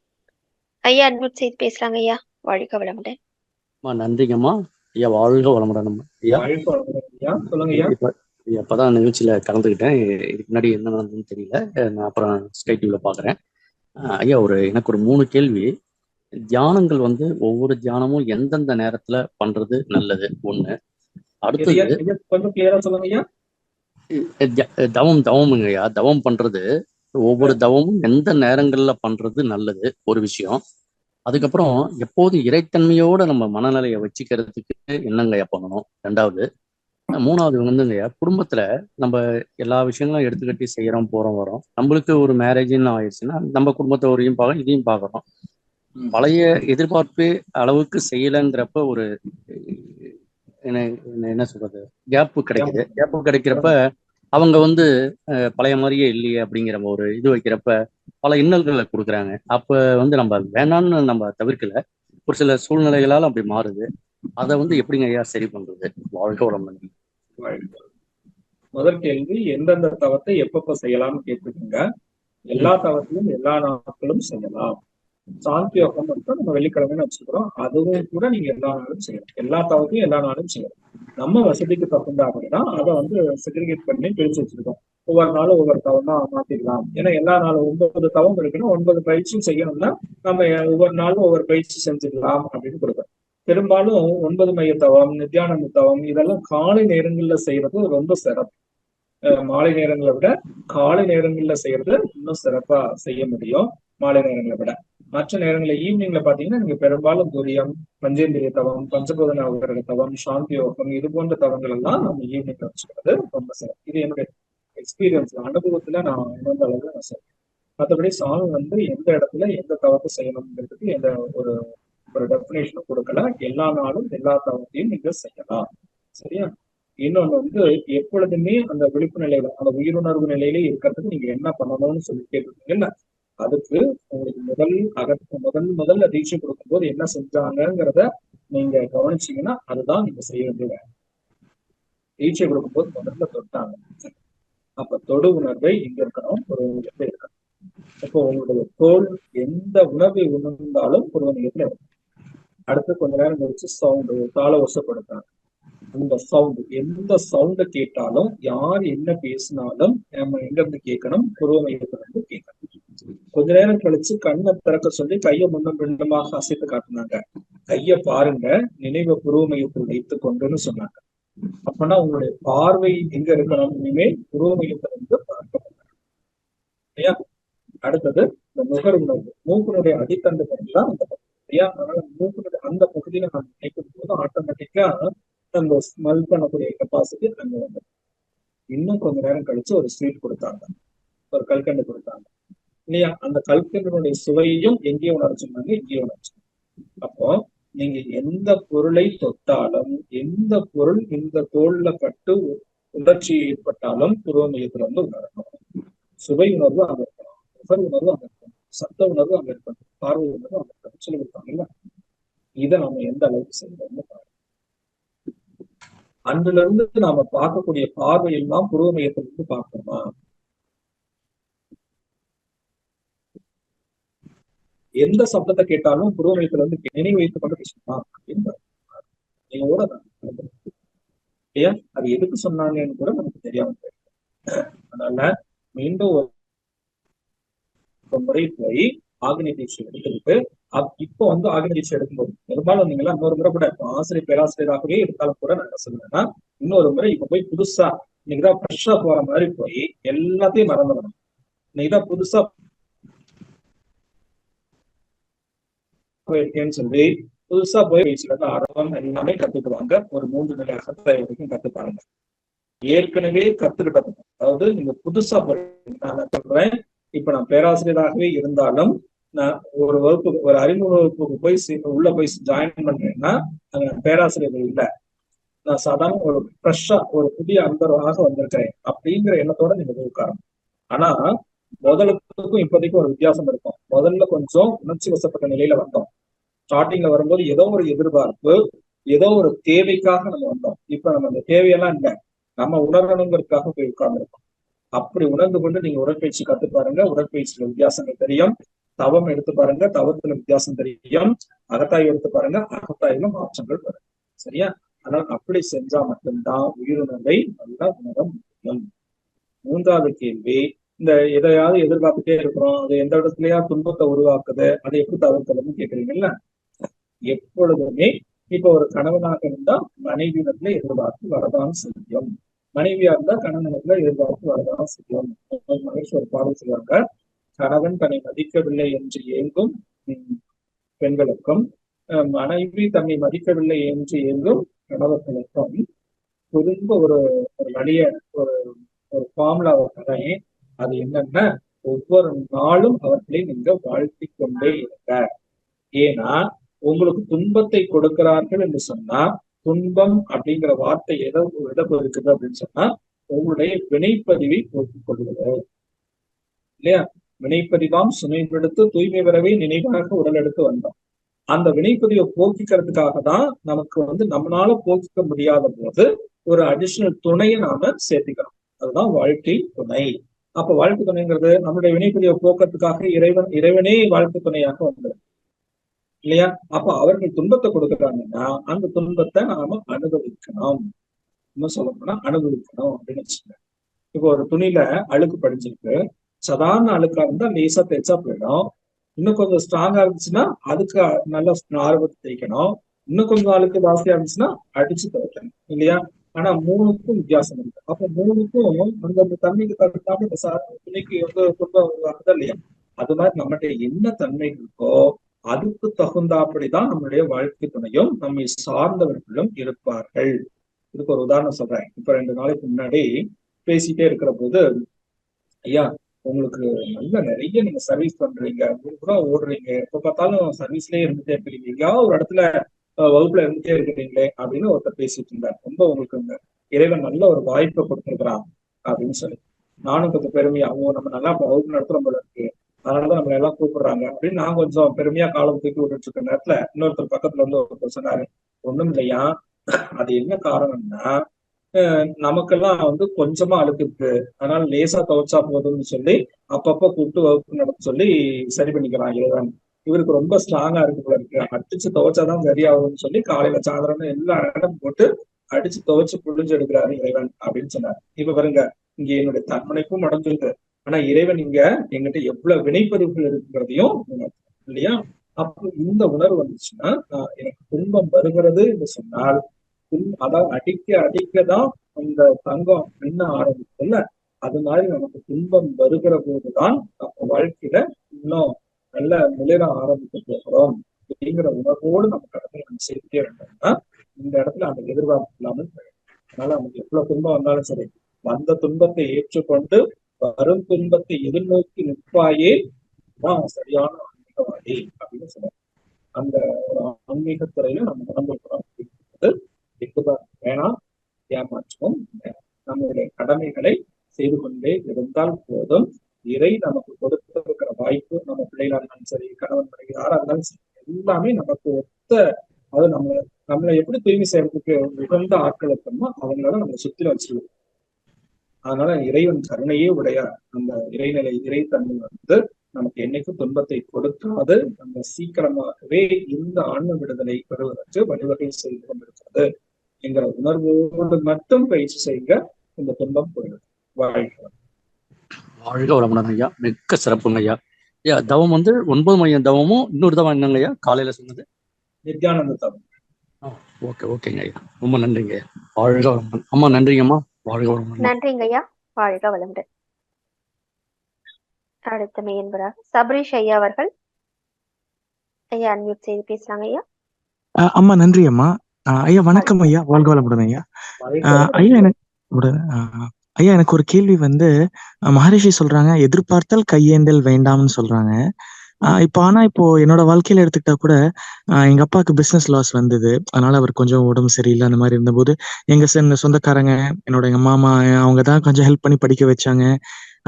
S1: ஐயா அன்மியூட் செய்து பேசுறாங்க ஐயா. வாழ்க வளமுடன்.
S7: நன்றிங்கம்மா ஐயா. வாழ்க வளமுடன் ஐயா.
S2: சொல்லுங்க ஐயா.
S7: இப்பதான் நிகழ்ச்சியில கலந்துக்கிட்டேன். இதுக்கு முன்னாடி என்ன நடந்ததுன்னு தெரியல, நான் அப்புறம் ஸ்கைப் டிவில பாக்குறேன். ஐயா, எனக்கு ஒரு 3 கேள்வி. தியானங்கள் ஒவ்வொரு தியானமும் எந்தெந்த நேரத்துல பண்றது நல்லது? ஒண்ணு. அடுத்தது
S2: கொஞ்சம் கிளியரா சொல்லுங்க ஐயா.
S7: தவமுங்க ஐயா. தவம் பண்றது ஒவ்வொரு தவமும் எந்த நேரங்கள்ல பண்றது நல்லது, ஒரு விஷயம். அதுக்கப்புறம் எப்போதும் இறைத்தன்மையோட நம்ம மனநிலையை வச்சுக்கிறதுக்கு என்னங்கய்யா பண்ணணும்? 2வது. 3வது குடும்பத்துல நம்ம எல்லா விஷயங்களும் எடுத்துக்கட்டி செய்யறோம், போறோம், வரோம். நம்மளுக்கு ஒரு மேரேஜ்ன்னு ஆயிடுச்சுன்னா நம்ம குடும்பத்தை ஒரையும் பார்க்கணும், இதையும் பார்க்கணும். பழைய எதிர்பார்ப்பு அளவுக்கு செய்யலைங்கிறப்ப ஒரு என்ன சொல்றது, கேப்பு கிடைக்குது. கேப்பு கிடைக்கிறப்ப அவங்க பழைய மாதிரியே இல்லையே அப்படிங்கிற ஒரு இது வைக்கிறப்ப பல இன்னல்களை கொடுக்குறாங்க. அப்ப நம்ம வேணான்னு நம்ம தவிர்க்கல, ஒரு சில சூழ்நிலைகளால் அப்படி மாறுது. அதை எப்படிங்க ஐயா சரி பண்றது? வாழ்க வளமுடன்.
S2: முதல் கேள்வி, எந்தெந்த தவத்தை எப்பப்ப செய்யலாம்னு கேட்டுக்கோங்க. எல்லா தவத்தையும் எல்லா நாட்களும் செய்யலாம். சாந்தி யோகம் நம்ம வெள்ளிக்கிழமைன்னு வச்சுக்கிறோம், அதுவும் கூட நீங்க எல்லா நாளும் செய்யலாம். எல்லா தவத்தையும் எல்லா நாளும் செய்யலாம். நம்ம வசதிக்கு தகுந்தா அப்படின்னா அதை செக்ரிகேட் பண்ணி பிரிச்சு வச்சிருக்கோம். ஒவ்வொரு நாளும் ஒவ்வொரு தவம் தான் மாத்திக்கலாம். ஏன்னா எல்லா நாளும் 9 தவம் இருக்குன்னா 9 பயிற்சியும் செய்யணும்னா நம்ம ஒவ்வொரு நாளும் ஒவ்வொரு பயிற்சி செஞ்சுக்கலாம் அப்படின்னு கொடுக்குறோம். பெரும்பாலும் 9 மைய தவம், நித்யானந்த தவம் இதெல்லாம் காலை நேரங்கள்ல செய்யறது ரொம்ப சிறப்பு. மாலை நேரங்களை விட காலை நேரங்கள்ல செய்யறது இன்னும் சிறப்பா செய்ய முடியும் மாலை நேரங்களை விட. மற்ற நேரங்களில் ஈவினிங்ல பாத்தீங்கன்னா நீங்க பெரும்பாலும் துரியம், பஞ்சேந்திரிய தவம், பஞ்சபூத நவகிரக தவம், சாந்தி யோகம் இது போன்ற தவங்கள் எல்லாம் நம்ம ஈவினிங்ல வச்சுக்கிறது ரொம்ப சிறப்பு. இது என்னுடைய எக்ஸ்பீரியன்ஸ்ல, அனுபவத்துல நான் உணர்ந்த அளவுக்கு நான் சொல்றேன். மற்றபடி சாமி எந்த இடத்துல எந்த தவத்தை செய்யணுங்கிறதுக்கு எந்த ஒரு டெபினேஷன் கொடுக்கல. எல்லா நாளும் எல்லா தவத்தையும் நீங்க செய்யலாம். சரியா? இன்னொன்னு எப்பொழுதுமே அந்த விழிப்பு நிலையில, அந்த உயிருணர்வு நிலையிலே இருக்கிறதுக்கு நீங்க என்ன பண்ணணும்னு சொல்லி கேட்டுருக்கீங்கல்ல, அதுக்கு உங்களுக்கு முதல்ல தீட்சை கொடுக்கும்போது என்ன செஞ்சாங்கிறத நீங்க கவனிச்சீங்கன்னா அதுதான் நீங்க செய்ய வேண்டிய வேலை. தீட்சை கொடுக்கும்போது முதல்ல தொட்டாங்க, அப்ப தொடு உணர்வை இங்க இருக்கணும், ஒரு எப்படி இருக்கணும். இப்போ உங்களுடைய தோல் எந்த உணர்வை உணர்ந்தாலும் ஒரு நிலையத்துல இருக்கும். அடுத்து கொஞ்ச நேரம் கழிச்சு சவுண்டு, தாள ஒசப்படுத்தாங்க. அந்த சவுண்டு, எந்த சவுண்டை கேட்டாலும் யார் என்ன பேசினாலும் நம்ம எங்க இருந்து கேட்கணும்? புருவ மையத்துல இருந்து கேட்கணும். கொஞ்ச நேரம் கழிச்சு கண்ணை திறக்க சொல்லி கையை முன்னும் பின்னமாக அசைத்து காட்டினாங்க. கைய பாருங்க, நினைவை புருவ மையத்தில் வைத்துக் கொண்டுன்னு சொன்னாங்க. அப்பனா உங்களுடைய பார்வை எங்க இருக்கணும்? இனிமேல் புருவ மையத்துல இருந்து பார்க்க இல்லையா? அடுத்தது இந்த நுகர் உணர்வு, மூக்கினுடைய அடித்தண்டு தான் அந்த பகுதி இல்லையா? அதனால மூக்கினுடைய அந்த பகுதியில நம்ம நினைக்கும் போது ஆட்டோமேட்டிக்கா அந்த ஸ்மெல் பண்ணக்கூடிய கெப்பாசிட்டி அங்க வந்து. இன்னும் கொஞ்ச நேரம் கழிச்சு ஒரு ஸ்வீட் கொடுத்தாங்க, ஒரு கல்கண்டு கொடுத்தாங்க இல்லையா? அந்த கல்கண்டினுடைய சுவையையும் எங்கேயும் உணர்ச்சிருந்தாங்க, எங்கேயும் உணர்ச்சி. அப்போ நீங்க எந்த பொருளை தொட்டாலும், எந்த பொருள் இந்த தோல்ல பட்டு உணர்ச்சி ஏற்பட்டாலும் புருவ மையத்துல உணரணும். சுவை உணர்வு அங்க இருக்கணும், உணர்வு உணர்வு அங்க இருக்கணும், சத்த உணர்வு அங்க இருக்கணும், பார்வை உணர்வு அங்க இருக்கணும் சொல்லி கொடுத்தாங்கல்ல. இதை நம்ம எந்த அளவுக்கு செய்யறோம்னு பாருங்க. அன்றுல இருந்து நாம பார்க்கக்கூடிய பார்வை எல்லாம் புருவ மையத்திலிருந்து பார்க்கணுமா? எந்த சப்தத்தை கேட்டாலும் புருவ மையத்துல இருந்து நினைவு வைத்து கொண்டு பேசணுமா அப்படின்னு நீங்க கூட இல்லையா? அது எதுக்கு சொன்னாங்கன்னு கூட நமக்கு தெரியாம போயிருக்கு. அதனால மீண்டும் ஒரு முறை போய் ஆக்னி தீட்சை எடுத்துக்கிட்டு, இப்போ ஆக்னி தீட்சை எடுக்கும்போது பெரும்பாலும் வந்தீங்களா, இன்னொரு முறை கூட ஆசிரியர் பேராசிரியராகவே எடுத்தாலும் கூட நான் என்ன சொல்லுவேன்னா, இன்னொரு முறை இப்ப போய் புதுசா இன்னைக்குதான் ஃப்ரெஷ்ஷா போற மாதிரி போய் எல்லாத்தையும் மறந்துடணும். இன்னைக்குதான் புதுசா போயிருக்கேன்னு சொல்லி புதுசா போய் ஆர்வம் எல்லாமே கத்துக்குவாங்க. ஒரு 3 நிலை அகத்தை வரைக்கும் கத்துப்பாங்க. ஏற்கனவே கத்துக்கிட்டது, அதாவது நீங்க புதுசா போய் நான் சொல்றேன், இப்ப நான் பேராசிரியராகவே இருந்தாலும் நான் ஒரு வகுப்புக்கு, ஒரு அறிமுக வகுப்புக்கு போய் உள்ள போய் ஜாயின் பண்றேன்னா பேராசிரியர்கள் இல்லை, நான் சாதாரண ஒரு ஃப்ரெஷ்ஷா ஒரு புதிய அன்பராக வந்திருக்கிறேன் அப்படிங்கிற எண்ணத்தோட நீங்க போய் உட்காரணும். ஆனா முதலுக்கும் இப்போதைக்கும் ஒரு வித்தியாசம் இருக்கும். முதல்ல கொஞ்சம் உணர்ச்சி வசப்பட்ட நிலையில வந்தோம். ஸ்டார்டிங்ல வரும்போது ஏதோ ஒரு எதிர்பார்ப்பு, ஏதோ ஒரு தேவைக்காக நம்ம வந்தோம். இப்ப நம்ம அந்த தேவையெல்லாம் இல்லை, நம்ம உணரணுங்கிறதுக்காக போய் உட்கார்ந்துருக்கோம். அப்படி உணர்ந்து கொண்டு நீங்க உடற்பயிற்சி கத்து பாருங்க. உடற்பயிற்சியில வித்தியாசங்கள் தெரியும். தவம் எடுத்து பாருங்க, தவத்துல வித்தியாசம் தெரியும். அகத்தாய்வு எடுத்து பாருங்க, அகத்தாய்வுல மாற்றங்கள் வரும். சரியா? ஆனால் அப்படி செஞ்சா மட்டும்தான் உயிருணர்வை நல்லா உணர முடியும். மூன்றாவது கேள்வி, இந்த எதையாவது எதிர்பார்த்துட்டே இருக்கிறோம், அது எந்த இடத்துலயா துன்பத்தை உருவாக்குது, அதை எப்படி தவிர்க்கிறதுன்னு கேக்குறீங்கல்ல. எப்பொழுதுமே இப்ப ஒரு கணவனாக இருந்தா மனைவியிடத்துல எதிர்பார்த்து வரதான் செய்யும், மனைவியா இருந்தா கணவனிடத்துல எதிர்பார்த்து வரதான் செய்யும். மகிழ்ச்சி ஒரு பாடல் சொல்லுவாங்க, கணவன் தன்னை மதிக்கவில்லை என்று ஏங்கும் பெண்களுக்கும் மனைவி தன்னை மதிக்கவில்லை என்று ஏங்கும் கணவர்களுக்கும் திரும்ப ஒரு வழிய ஒரு ஃபார்முலாவை தரேன். அது என்னன்னா, ஒவ்வொரு நாளும் அவர்களை நீங்க வாழ்த்தி கொண்டே இருக்க. ஏன்னா உங்களுக்கு துன்பத்தை கொடுக்கிறார்கள் என்று சொன்னா, துன்பம் அப்படிங்கிற வார்த்தை எதை இருக்குது அப்படின்னு சொன்னா, உங்களுடைய வினைப்பதிவை போக்கிக் கொள்வது இல்லையா? வினைப்பதிவாம் சுமைப்படுத்து தூய்மை வரவே நினைவாக உடல் எடுத்து வந்தோம். அந்த வினைப்பதிவை போக்கிக்கிறதுக்காக தான் நமக்கு நம்மளால போக்கிக்க முடியாத போது ஒரு அடிஷனல் துணையை நாம சேர்த்துக்கிறோம். அதுதான் வாழ்க்கை துணை. அப்ப வாழ்க்கை துணைங்கிறது நம்மளுடைய வினைப்பதிவை போக்குறதுக்காக இறைவனே வாழ்க்கை துணையாக வந்துடும் இல்லையா? அப்ப அவர்கள் துன்பத்தை கொடுக்குறாங்கன்னா அந்த துன்பத்தை நாம அனுபவிக்கணும். இன்னும் சொல்ல போனா அனுபவிக்கணும் அப்படின்னு வச்சுக்கோங்க. இப்போ ஒரு துணியில அழுக்கு படிஞ்சிருக்கு, சாதாரண அழுக்கா இருந்தா லேசா தேய்ச்சா போயிடும். இன்னும் கொஞ்சம் ஸ்ட்ராங்கா இருந்துச்சுன்னா அதுக்கு நல்லா ஆர்வத்தை தேய்க்கணும். இன்னும் கொஞ்சம் அழுக்கு ஜாஸ்தியா இருந்துச்சுன்னா அடிச்சு துவைக்கணும் இல்லையா? ஆனா மூணுக்கும் வித்தியாசம் இருக்கு. அப்ப மூணுக்கும் அந்த தன்மைக்கு தகுந்தாம இந்த துணிக்கு துன்பம் உருவாக்குதா இல்லையா? அது மாதிரி நம்மகிட்ட என்ன தன்மை இருக்கோ அதுக்கு தகுந்தாப்படிதான் நம்மளுடைய வாழ்க்கை துணையும் நம்மை சார்ந்தவர்களும் இருப்பார்கள். இதுக்கு ஒரு உதாரணம் சொல்றேன். இப்ப 2 நாளைக்கு முன்னாடி பேசிட்டே இருக்கிற போது, ஐயா உங்களுக்கு நிறைய நீங்க சர்வீஸ் பண்றீங்க, கூட ஓடுறீங்க, எப்ப பார்த்தாலும் சர்வீஸ்லயே இருந்துட்டே இருக்கிறீங்க, எங்கேயாவது ஒரு இடத்துல வகுப்புல இருந்துட்டே இருக்கிறீங்களே அப்படின்னு ஒருத்தர் பேசிட்டு இருந்தார். ரொம்ப உங்களுக்கு இறைவன் நல்ல ஒரு வாய்ப்பை கொடுத்துருக்கிறான் அப்படின்னு சொல்லி, நானும் கொஞ்சம் பெருமையா, நம்ம நல்லா வகுப்பு நடத்துற போல இருக்கு, அதனாலதான் நம்மள எல்லாம் கூப்பிடுறாங்க அப்படின்னு நான் கொஞ்சம் பெருமையா காலம் தூக்கி விட்டுட்டு இருக்க நேரத்துல இன்னொருத்தர் பக்கத்துல இருந்து ஒருத்தர் சொன்னாரு, ஒண்ணும் இல்லையா, அது என்ன காரணம்னா நமக்கெல்லாம் கொஞ்சமா அழுக்கு இருக்கு, அதனால லேசா துவைச்சா போதும்னு சொல்லி அப்பப்ப கூப்பிட்டு வகுப்பு நடத்த சொல்லி சரி பண்ணிக்கிறான் இறைவன். இவருக்கு ரொம்ப ஸ்ட்ராங்கா இருக்கு போல இருக்கு, அடிச்சு துவைச்சாதான் சரியாகும்னு சொல்லி காலையில சாயந்தரம் எல்லா இடம் போட்டு அடிச்சு துவைச்சு புழிஞ்சு எடுக்கிறாரு இறைவன் அப்படின்னு சொன்னாரு. இப்ப பாருங்க, இங்க என்னுடைய தன்மனைப்பும் நடந்திருக்கு, ஆனா இறைவன் இங்க எங்கிட்ட எவ்வளவு வினைப்பதிவுகள் இருக்குங்கிறதையும் இல்லையா? அப்போ இந்த உணர்வு வந்துச்சுன்னா, எனக்கு துன்பம் வருகிறது என்று சொன்னால் அதாவது அடிக்கதான் அந்த தங்கம் மின்ன ஆரம்பிக்கும்ல, அது மாதிரி நமக்கு துன்பம் வருகிற போதுதான் நம்ம வாழ்க்கையில இன்னும் நல்ல மிளிர ஆரம்பிக்க போகிறோம் அப்படிங்கிற உணர்வோடு நம்ம கடமை நம்ம செய்துட்டே இருந்தோம்னா இந்த இடத்துல அந்த எதிர்பார்ப்பு இல்லாமல் போயிடும். அதனால நமக்கு எவ்வளவு துன்பம் வந்தாலும் சரி, வந்த துன்பத்தை ஏற்றுக்கொண்டு வரும் துன்பத்தை எதிர்நோக்கி நிற்பாயே தான் சரியான ஆன்மீகவாதி அப்படின்னு சொல்லுவாங்க. அந்த ஒரு ஆன்மீகத்துறையில நம்ம நடந்திருக்கிறோம் அப்படிங்கிறது வேணாம், ஏமாற்றவும் நம்மளுடைய கடமைகளை செய்து கொண்டே இருந்தால் போதும். இறை நமக்கு கொடுத்திருக்கிற வாய்ப்பு, நம்ம பிள்ளைகளா இருந்தாலும் சரி, கணவன் மனைவி யாரா இருந்தாலும் சரி, எல்லாமே நமக்கு அது நம்மளை எப்படி தூய்மை செய்யறதுக்கு உகந்த ஆட்கள் இருக்கணுமோ அவங்களால நம்ம சுத்தில வச்சிருக்கோம். அதனால இறைவன் கருணையே உடைய அந்த இறைநிலை இறைத்தன்மை நமக்கு என்னைக்கும் துன்பத்தை கொடுக்காது, நம்ம சீக்கிரமாகவே இந்த ஆன்ம விடுதலை பெறுவதற்கு வழிவகை செய்து கொண்டிருக்கிறது என்கிற உணர்வோடு மட்டும் பயிற்சி செய்ய இந்த துன்பம் போயிடும்.
S7: வாழ்க வளமுடன் ஐயா, மிக்க சிறப்புங்க ஐயா. ஐயா தவம் 9 மையம் தவமும் இன்னொரு தவம் என்னங்க ஐயா காலையில சொன்னது?
S2: நித்யானந்த தவம்.
S7: ஓகேங்க ஐயா, ரொம்ப நன்றிங்க ஐயா. வாழ்க வளமுடன். அம்மா நன்றிங்கம்மா, வாழ்க வளமுடன்.
S1: நன்றிங்க ஐயா, வாழ்க வளமுடன். அடுத்த மெய்யன்பராக சபரீஷ் ஐயா அவர்கள். ஐயா அன்மியூட் செய்து பேசலாங்க ஐயா.
S8: அம்மா நன்றி அம்மா. ஐயா வணக்கம் ஐயா, வாழ்க வளமுடன் ஐயா. ஐயா எனக்கு ஒரு கேள்வி மகரிஷி சொல்றாங்க, எதிர்பார்த்தால் கையேண்டல் வேண்டாம்னு சொல்றாங்க. இப்போ என்னோட வாழ்க்கையில எடுத்துக்கிட்டா கூட எங்க அப்பாவுக்கு பிசினஸ் லாஸ் வந்தது. அதனால அவர் கொஞ்சம் உடம்பு சரியில்லை அந்த மாதிரி இருந்தபோது எங்க சொந்தக்காரங்க, எங்க மாமா அவங்க தான் கொஞ்சம் ஹெல்ப் பண்ணி படிக்க வச்சாங்க.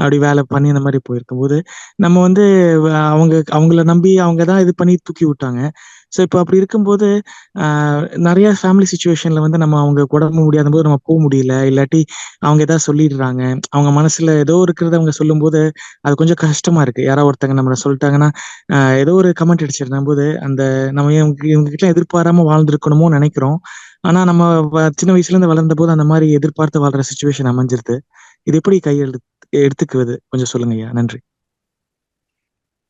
S8: அப்படி வேலை பண்ணி இந்த மாதிரி போயிருக்கும்போது நம்ம வந்து அவங்கள நம்பி அவங்க தான் இது பண்ணி தூக்கி விட்டாங்க. ஸோ இப்போ அப்படி இருக்கும்போது நிறைய ஃபேமிலி சுச்சுவேஷன்ல வந்து நம்ம அவங்க உடம்பு முடியாத போது நம்ம போக முடியல, இல்லாட்டி அவங்க ஏதாவது சொல்லிடுறாங்க, அவங்க மனசுல ஏதோ இருக்கிறத அவங்க சொல்லும்போது அது கொஞ்சம் கஷ்டமா இருக்கு. யாராவது ஒருத்தங்க நம்மள சொல்லிட்டாங்கன்னா ஏதோ ஒரு கமெண்ட் அடிச்சிருந்த போது அந்த நம்ம இவங்க கிட்ட எதிர்பாராம வாழ்ந்துருக்கணுமோ நினைக்கிறோம். ஆனா நம்ம சின்ன வயசுல இருந்து வளர்ந்த போது அந்த மாதிரி எதிர்பார்த்து வாழ்ற சுச்சுவேஷன் அமைஞ்சிருது. இது எப்படி எடுத்துக்குவது கொஞ்சம் சொல்லுங்க ஐயா. நன்றி.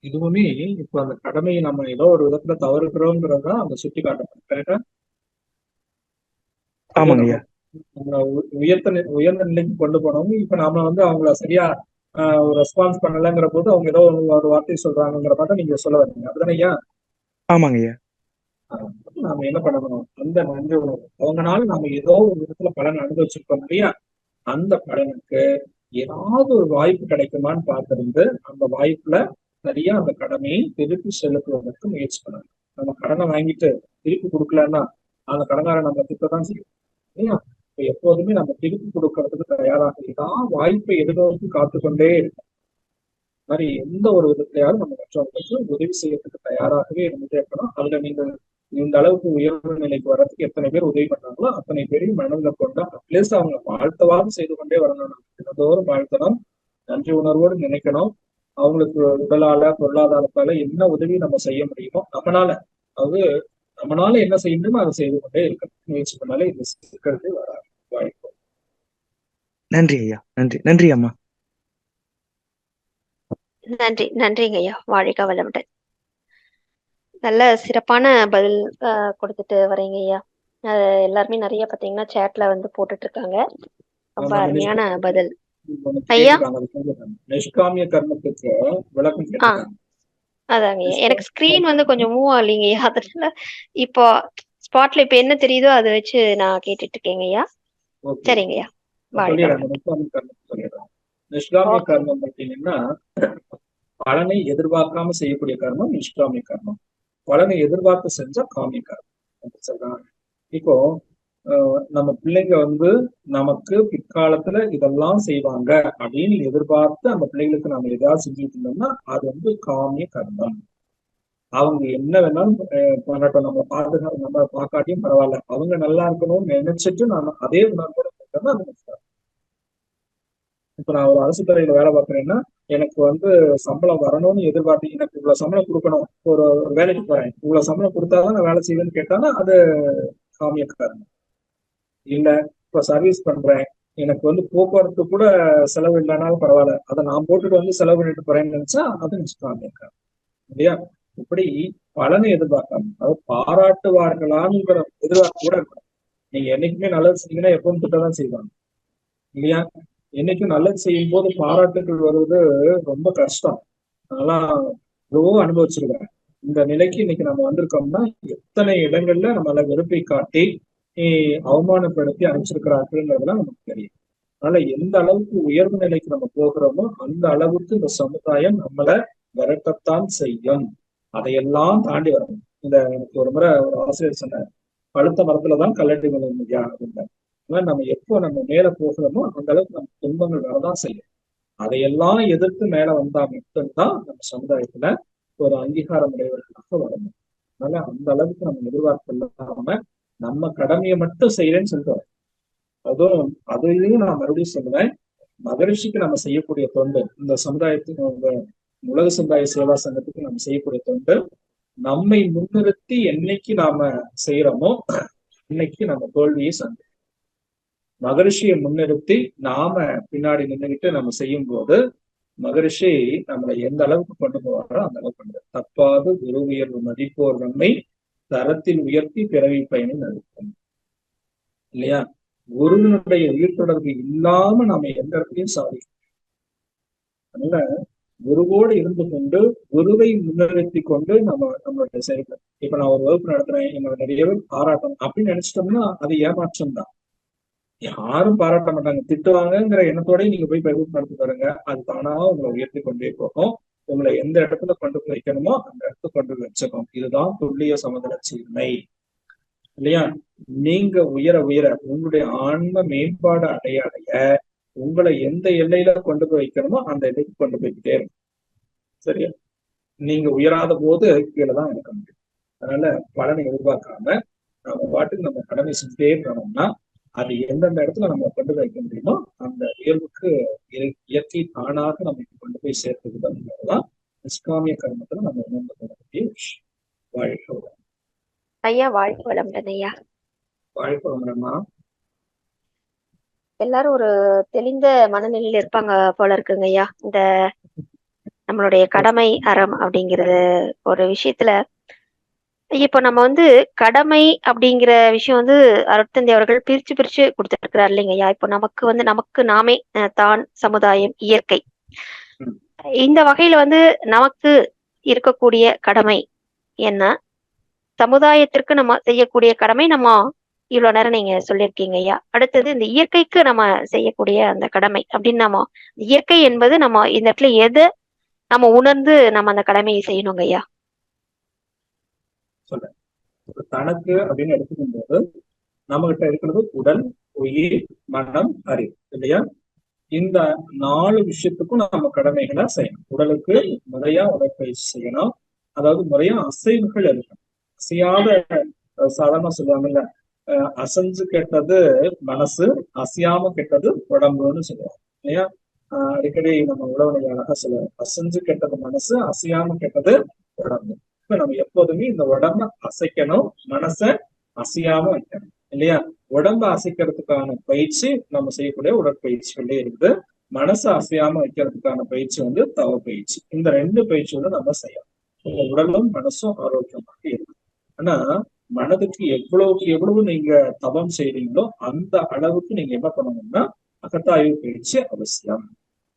S2: இதுவுமே இப்ப அந்த கடமையை நம்ம ஏதோ ஒரு விதத்துல தவறுகிறோம்ங்கிறதா அந்த சுட்டி காட்டணும். கரெக்டா?
S8: ஆமாங்க ஐயா.
S2: உயர்ந்த நிலைக்கு கொண்டு போனவங்க இப்ப நாம வந்து அவங்கள சரியா ரெஸ்பான்ஸ் பண்ணலங்கிற போது அவங்க ஏதோ ஒரு வார்த்தை சொல்றாங்கிற மாதிரி நீங்க சொல்ல வரீங்க. அப்படிதானே ஐயா?
S8: ஆமாங்க ஐயா.
S2: நாம என்ன பண்ணணும், அந்த நன்றி உணர்வு அவங்கனால நாம ஏதோ ஒரு விதத்துல பலன் அனுபவிச்சிருக்கோம் இல்லையா, அந்த பலனுக்கு ஏதாவது ஒரு வாய்ப்பு கிடைக்குமான்னு பார்த்திருந்து அந்த வாய்ப்புல சரியா அந்த கடமையை திருப்பி செலுத்துவதற்கு முயற்சி பண்ணணும். நம்ம கடனை வாங்கிட்டு திருப்பி கொடுக்கலன்னா அந்த கடனாரை நம்ம திட்டதான் செய்யும் இல்லையா. இப்ப எப்போதுமே நம்ம திருப்பி கொடுக்கறதுக்கு தயாராக ஏதாவது வாய்ப்பை எதிர்நோக்கி காத்துக்கொண்டே இருக்கும். மாதிரி எந்த ஒரு விதத்திலையாவது நம்ம மற்றவங்களுக்கு உதவி செய்யறதுக்கு தயாராகவே இருந்துட்டே இருக்கணும். அதுல நீங்க இந்த அளவுக்கு உயர்வு நிலைக்கு வர்றதுக்கு எத்தனை பேர் உதவி பண்ணாங்களோ அத்தனை பேரையும் மனதில் கொண்டு அட்லீஸ்ட் அவங்க வாழ்த்தவாறு செய்து கொண்டே வரணும். தினந்தோறும் வாழ்த்தணும், நன்றி உணர்வோடு நினைக்கணும். அவங்களுக்கு உடலால பொருளாதாரத்தால என்ன உதவி நம்ம செய்ய முடியுமோ நம்மளால என்ன செய்ய முடியுமோ அதை செய்து கொண்டே இருக்கணும். முயற்சி பண்ணாலே இது இருக்கிறது வராது வாய்ப்பு.
S8: நன்றி ஐயா. நன்றி அம்மா.
S1: நன்றிங்க ஐயா. வாழ்க வளமுடன். நல்ல சிறப்பான பதில் கொடுத்துட்டு வரீங்க ஐயா. எல்லாருமே நிறைய பாத்தீங்கன்னா சேட்ல வந்து போட்டுட்டு இருக்காங்க. ரொம்ப அருமையான பதில் ஐயா.
S2: நிஷ்காமிய கர்மத்துக்கு விளக்கம்
S1: அதாங்க எனக்கு ஸ்கிரீன் வந்து கொஞ்சம் மூவ் ஆகலீங்க ஐயா. அதனால இப்போ ஸ்பாட்ல இப்ப என்ன தெரியுதோ அதை வச்சு நான் கேட்டுட்டு இருக்கேங்க ஐயா. சரிங்க ஐயா.
S2: நிஷ்காமிய கர்மம் பார்த்தீங்கன்னா பலனை எதிர்பார்க்காம செய்யக்கூடிய கர்மம் நிஷ்காமிய கர்மம். பலனை எதிர்பார்த்து செஞ்சா காமிய கர்மம் சொல்றாங்க. இப்போ நம்ம பிள்ளைங்க வந்து நமக்கு பிற்காலத்துல இதெல்லாம் செய்வாங்க அப்படின்னு எதிர்பார்த்து அந்த பிள்ளைங்களுக்கு நம்ம எதாவது செஞ்சுட்டு இருந்தோம்னா அது வந்து காமிய கர்மம். அவங்க என்ன வேணாலும் பண்ணட்டும், நம்ம பார்க்காட்டியும் பரவாயில்ல, அவங்க நல்லா இருக்கணும்னு நினைச்சிட்டு நாம அதே உணர்வோட போட்டோம்னா அது இப்ப நான் ஒரு அரசு துறையில வேலை பார்க்குறேன்னா எனக்கு வந்து சம்பளம் வரணும்னு எதிர்பார்த்து எனக்கு இவ்வளவு சம்பளம் கொடுக்கணும், ஒரு வேலைக்கு போறேன் இவ்வளவு சம்பளம் கொடுத்தாதான் நான் வேலை செய்வேன்னு கேட்டாலும் அது காமிய கர்மம். இல்ல இப்ப சர்வீஸ் பண்றேன், எனக்கு வந்து போக்குவரத்து கூட செலவு இல்லைனாலும் பரவாயில்ல, அதை நான் போட்டுட்டு வந்து செலவு பண்ணிட்டு போறேன்னு நினைச்சா அது நிஷ்காமிய கர்மம் இல்லையா. இப்படி பலனை எதிர்பார்க்காம அதாவது பாராட்டுவார்களான்ங்கிற எதிர்பார்ப்பு கூட இருக்கணும். நீங்க என்னைக்குமே நல்லது செஞ்சீங்கன்னா எப்பவும் திட்டதான் செய்வாங்க இல்லையா. என்னைக்கும் நல்லது செய்யும் போது பாராட்டுகள் வருவது ரொம்ப கஷ்டம். அதெல்லாம் எவ்வளவோ அனுபவிச்சிருக்கிறேன். இந்த நிலைக்கு இன்னைக்கு நம்ம வந்திருக்கோம்னா எத்தனை இடங்கள்ல நம்மள வெறுப்பை காட்டி அவமானப்படுத்தி அனுப்பிச்சிருக்கிறார்கள்ங்கிறதுலாம் நமக்கு தெரியும். அதனால எந்த அளவுக்கு உயர்வு நிலைக்கு நம்ம போகிறோமோ அந்த அளவுக்கு இந்த சமுதாயம் நம்மளை விரட்டத்தான் செய்யும். அதையெல்லாம் தாண்டி வரணும். எனக்கு ஒரு முறை ஒரு ஆசிரியர் சொன்னார், பழுத்த மரத்துலதான் கல்லடி முடியா அப்படின்றார். நம்ம எப்போ நம்ம மேல போகிறோமோ அந்த அளவுக்கு நம்ம துன்பங்கள் வரதான் செய்யும். அதையெல்லாம் எதிர்த்து மேல வந்தா மட்டும்தான் நம்ம சமுதாயத்துல ஒரு அங்கீகாரம் உடையவர்களாக வரணும். அதனால அந்த அளவுக்கு நம்ம எதிர்பார்ப்பு இல்லாம நம்ம கடமையை மட்டும் செய்யறேன்னு சொல்லிட்டு அதுவும் அதையும் நான் மறுபடியும் சொல்லுவேன், மகரிஷிக்கு நம்ம செய்யக்கூடிய தொண்டு, இந்த சமுதாயத்துக்கு உலக சமுதாய சேவா சங்கத்துக்கு நம்ம செய்யக்கூடிய தொண்டு நம்மை முன்னிறுத்தி என்னைக்கு நாம செய்யறோமோ இன்னைக்கு நம்ம தோல்வியை சந்தி. மகரிஷியை முன்னிறுத்தி நாம பின்னாடி நின்றுகிட்டு நம்ம செய்யும் போது மகரிஷி நம்மளை எந்த அளவுக்கு கொண்டு போவாரோ அந்த அளவுக்கு கொண்டு தப்பாது குரு உயர்வு மதிப்போர் நம்மை தரத்தில் உயர்த்தி பிறவி பயனை நடக்கும் இல்லையா. குருவினுடைய உயிர் தொடர்பு இல்லாம நாம எந்த இடத்துலையும் சாதிக்கும். அதனால குருவோடு இருந்து கொண்டு குருவை முன்னிறுத்தி கொண்டு நம்மளுடைய செயல்கள். இப்ப நான் ஒரு வகுப்பு நடத்துறேன், என்னோட நிறைய பேர் பாராட்டம் அப்படின்னு நினைச்சிட்டோம்னா அது ஏமாற்றம் தான். யாரும் பாராட்ட மாட்டாங்க, திட்டுவாங்கங்கிற எண்ணத்தோடய நீங்க போய் வகுப்பு நடத்தி பாருங்க, அது தானா உங்களை உயர்த்தி கொண்டே போகும். உங்களை எந்த இடத்துல கொண்டு போய் வைக்கணுமோ அந்த இடத்துல கொண்டு போய் வச்சிடணும். இதுதான் துல்லிய சமுதிர சீர்மை இல்லையா? நீங்க உயர உயர உங்களுடைய ஆன்ம மேம்பாடு அடைய அடைய உங்களை எந்த எல்லையில கொண்டு போய் வைக்கணுமோ அந்த எல்லைக்கு கொண்டு போய்கிட்டே இருக்கும். சரியா? நீங்க உயராத போது கீழே தான் இருக்க முடியும். அதனால பலனை எதிர்பார்க்காம நம்ம பாட்டுக்கு நம்ம கடமை செஞ்சுட்டே போனோம்னா அது எந்தெந்த இடத்துல நம்ம கொண்டு போய் வைக்க முடியுமோ அந்த உயர்வுக்கு இயற்கை தானாக நமக்கு கொண்டு போய் சேர்த்துக்கிட்டோம்ன்றதுதான் நிஷ்காமிய கர்மத்துல நம்ம உணர்ந்து கொள்ளக்கூடிய விஷயம். வாழ்க்கை
S1: ஐயா, வாழ்க்கை வளமுடன் ஐயா.
S2: வாழ்க்கை வளமுடன்மா.
S1: எல்லாரும் ஒரு தெளிந்த மனநிலையில இருப்பாங்க போல இருக்குங்க ஐயா. இந்த நம்மளுடைய கடமை அறம் அப்படிங்கிறது ஒரு விஷயத்துல இப்போ நம்ம வந்து கடமை அப்படிங்கிற விஷயம் வந்து அருட்தந்தை அவர்கள் பிரிச்சு பிரிச்சு கொடுத்துருக்கிறார் இல்லைங்க ஐயா. இப்போ நமக்கு நாமே, தான், சமுதாயம், இயற்கை, இந்த வகையில வந்து நமக்கு இருக்கக்கூடிய கடமை என்ன, சமுதாயத்திற்கு நம்ம செய்யக்கூடிய கடமை நம்ம இவ்வளவு நேரம் நீங்க சொல்லியிருக்கீங்க ஐயா. அடுத்தது இந்த இயற்கைக்கு நம்ம செய்யக்கூடிய அந்த கடமை அப்படின்னு நம்ம இயற்கை என்பது நம்ம இந்த இடத்துல எதை நம்ம உணர்ந்து நம்ம அந்த கடமையை செய்யணுங்க ஐயா?
S2: சொல்ல தனக்கு அப்படின்னு எடுத்துக்கும் போது நம்ம கிட்ட இருக்கிறது உடல், உயிர், மனம், அறிவு இல்லையா? இந்த 4 விஷயத்துக்கும் நம்ம கடமைகளை செய்யணும். உடலுக்கு முறையா உடற்பயிற்சி செய்யணும். அதாவது முறையா அசைவுகள் இருக்கணும். அசையாத, சாதாரண சொல்லுவாங்கல்ல, அசைஞ்சு கெட்டது மனசு, அசையாம கெட்டது உடம்புன்னு சொல்லுவாங்க இல்லையா? அடிக்கடி நம்ம உழவனை அழகா சொல்லுவோம், அசைஞ்சு கெட்டது மனசு, அசையாம கெட்டது உடம்பு. இப்ப நம்ம எப்போதுமே இந்த உடம்ப அசைக்கணும், மனசை அசையாம வைக்கணும் இல்லையா? உடம்ப அசைக்கிறதுக்கான பயிற்சி நம்ம செய்யக்கூடிய உடற்பயிற்சிகளே இருக்குது. மனசை அசையாம வைக்கிறதுக்கான பயிற்சி வந்து தவ பயிற்சி. இந்த 2 பயிற்சியோட நம்ம செய்யணும். உங்க உடலும் மனசும் ஆரோக்கியமாக இருக்கும். ஆனா மனதுக்கு எவ்வளவு நீங்க தவம் செய்றீங்களோ அந்த அளவுக்கு நீங்க என்ன பண்ணணும்னா அகத்தாய்வு பயிற்சி அவசியம்.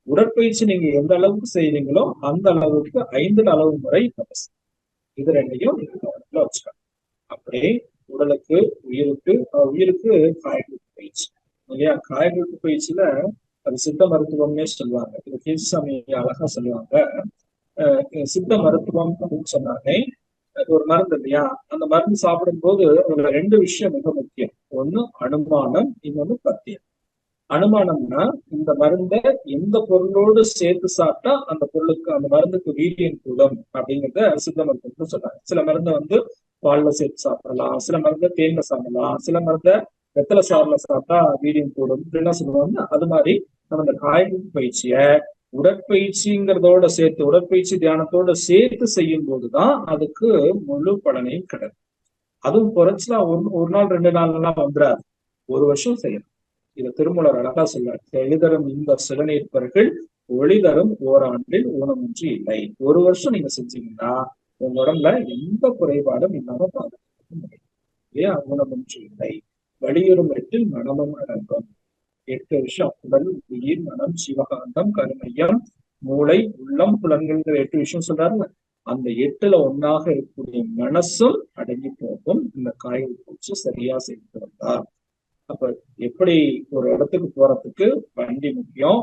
S2: உடற்பயிற்சி நீங்க எந்த அளவுக்கு செய்றீங்களோ அந்த அளவுக்கு 5 அளவு முறை அவசியம். இது 2ஐயும் நீங்க கவனத்துல வச்சுக்கணும். அப்படியே உடலுக்கு, உயிருக்கு காயகல்ப பயிற்சி இல்லையா? காயகல்ப பயிற்சியில அது சித்த மருத்துவம்னே சொல்லுவாங்க. இது கேசிசாமி அழகா சொல்லுவாங்க. சித்த மருத்துவம் அப்படின்னு சொன்னாலே அது ஒரு மருந்து இல்லையா? அந்த மருந்து சாப்பிடும் போது அதுல 2 விஷயம் மிக முக்கியம். ஒண்ணு அனுமானம், இன்னொன்னு பத்தியம். அனுமானம்னா இந்த மருந்தை எந்த பொருளோடு சேர்த்து சாப்பிட்டா அந்த பொருளுக்கு, அந்த மருந்துக்கு வீரியம் கூடும் அப்படிங்கிறத சித்த மருத்துவம் சொல்றாங்க. சில மருந்தை வந்து பால்ல சேர்த்து சாப்பிடலாம், சில மருந்தை தேன்ல சாப்பிடலாம், சில மருந்தை வெத்தலை சாறுல சாப்பிட்டா வீரியம் கூடும் இப்படிலாம் சொல்லுவாங்க. அது மாதிரி நம்ம இந்த காய்கறி பயிற்சிய உடற்பயிற்சிங்கிறதோட சேர்த்து, உடற்பயிற்சி தியானத்தோட சேர்த்து செய்யும் போதுதான் அதுக்கு முழு பலனையும் கிடைக்கும். அதுவும் குறைச்சலா ஒரு நாள் 2 நாள்லாம் வந்துடாது, 1 வருஷம் செய்யணும். இதை திருமூலர் அழகா சொல்றார், எளிதரும் இந்த சிலநீர்ப்பர்கள் ஒளிதரும் ஓராண்டில் ஊனமின்றி இல்லை. 1 வருஷம் நீங்க செஞ்சீங்கன்னா உங்க உடம்புல எந்த குறைபாடும் இல்லாம பாதுகாக்க முடியும் இல்லையா? ஊனமின்றி இல்லை. வலியுறும் 8 மனமும் அடங்கும். 8 விஷயம்: உடல், உயிர், மனம், சிவகாந்தம், கருமையம், மூளை, உள்ளம், புலன்கள் 8 விஷயம் சொல்றாருல்ல. அந்த 8ல ஒன்னாக இருக்கக்கூடிய மனசும் அடங்கி போகும் இந்த காய்கறி பூச்சி சரியா செய்து வந்தா. அப்ப எப்படி ஒரு இடத்துக்கு போறதுக்கு வண்டி முக்கியம்,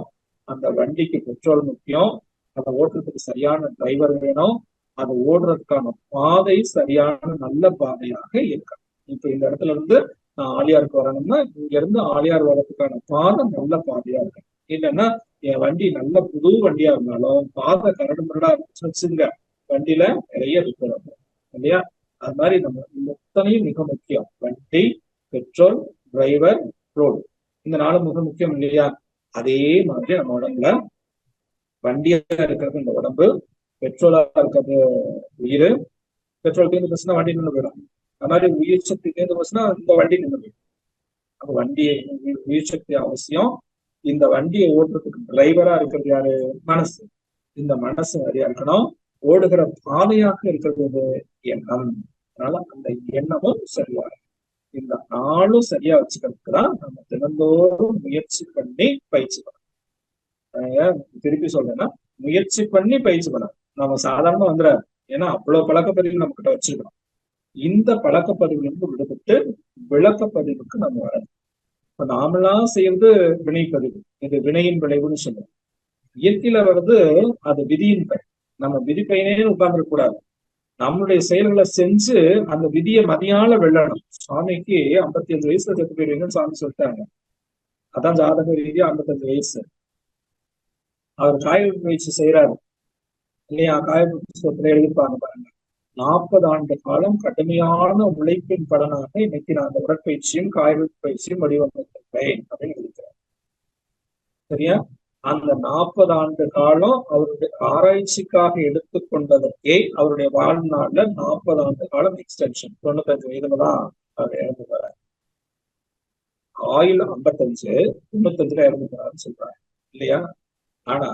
S2: அந்த வண்டிக்கு பெட்ரோல் முக்கியம், அதை ஓட்டுறதுக்கு சரியான டிரைவர் வேணும், அதை ஓடுறதுக்கான பாதை சரியான நல்ல பாதையாக இருக்கணும். இப்ப இந்த இடத்துல இருந்து நான் ஆலியாருக்கு வரணும்னா இங்க இருந்து ஆலியார் வர்றதுக்கான பாதை நல்ல பாதையா இருக்கணும். இல்லைன்னா என் வண்டி நல்ல புது வண்டியா இருந்தாலும் பாதை கரடு முரடா வச்சுங்க, வண்டியில நிறைய இருக்கிறோம் இல்லையா? அது மாதிரி நம்ம மொத்தனையும் மிக முக்கியம். வண்டி, பெட்ரோல், டிரைவர், ரோடு, இந்த 4 மிக முக்கியம் இல்லையா? அதே மாதிரி நம்ம உடம்புல வண்டியா இருக்கிறது இந்த உடம்பு, பெட்ரோலா இருக்கிறது உயிர். பெட்ரோல் தேர்ந்து போச்சுன்னா வண்டி நின்று போயிடும். அது மாதிரி உயிர் சக்தி தேர்ந்து போச்சுன்னா இந்த வண்டி நின்று போயிடும். அப்ப வண்டியை, உயிர் சக்தி அவசியம். இந்த வண்டியை ஓட்டுறதுக்கு டிரைவரா இருக்கிறது யாரு? மனசு. இந்த மனசு சரியா இருக்கணும். ஓடுகிற பாதையாக இருக்கிறது எண்ணம். அதனால அந்த எண்ணமும் சரியா இருக்கும். இந்த 4 சரியா வச்சுக்கிறதுக்கு தான் நம்ம தினந்தோறும் முயற்சி பண்ணி பயிற்சி பண்ணணும். திருப்பி சொல்றேன்னா, முயற்சி பண்ணி பயிற்சி பண்ணணும். நம்ம சாதாரணமா வந்துடாது. ஏன்னா அவ்வளவு பழக்கப்பதிவு நம்ம கிட்ட வச்சிருக்கோம். இந்த பழக்கப்பதிவிலிருந்து விடுபட்டு விளக்கப்பதிவுக்கு நம்ம வரணும். இப்ப நாமெல்லாம் செய்யறது வினைப்பதிவு, இது வினையின் விளைவுன்னு சொல்லுவோம். இயற்கையில வர்றது அது விதியின் பயன். நம்ம விதி பயனே உட்கார்ந்துட கூடாது. நம்மளுடைய செயல்களை செஞ்சு அந்த விதியை மதியால வெல்லணும். சுவாமிக்கு 55 வயசுல செத்து போயிருவீங்கன்னு சுவாமி சொல்லிட்டாங்க. அதான் ஜாதக ரீதியா 55 வயசு. அவர் காய பயிற்சி செய்யறாரு இல்லையா? காய புத்தகத்துல எழுதிப்பாங்க பாருங்க. 40 ஆண்டு காலம் கடுமையான உழைப்பின் பலனாக இன்னைக்கு நான் அந்த உடற்பயிற்சியும் காய பயிற்சியும் வடிவமைத்திருப்பேன் அப்படின்னு எழுதிக்கிறேன். சரியா? அந்த 40 ஆண்டு காலம் அவருடைய ஆராய்ச்சிக்காக எடுத்துக்கொண்டதற்கே அவருடைய வாழ்நாள்ல 40 ஆண்டு காலம் எக்ஸ்டென்ஷன். 95 வயதுலதான் அவர் இறந்து போறாரு. ஆயுள் 55, 95ல இறந்து போறாருன்னு சொல்றாங்க இல்லையா? ஆனா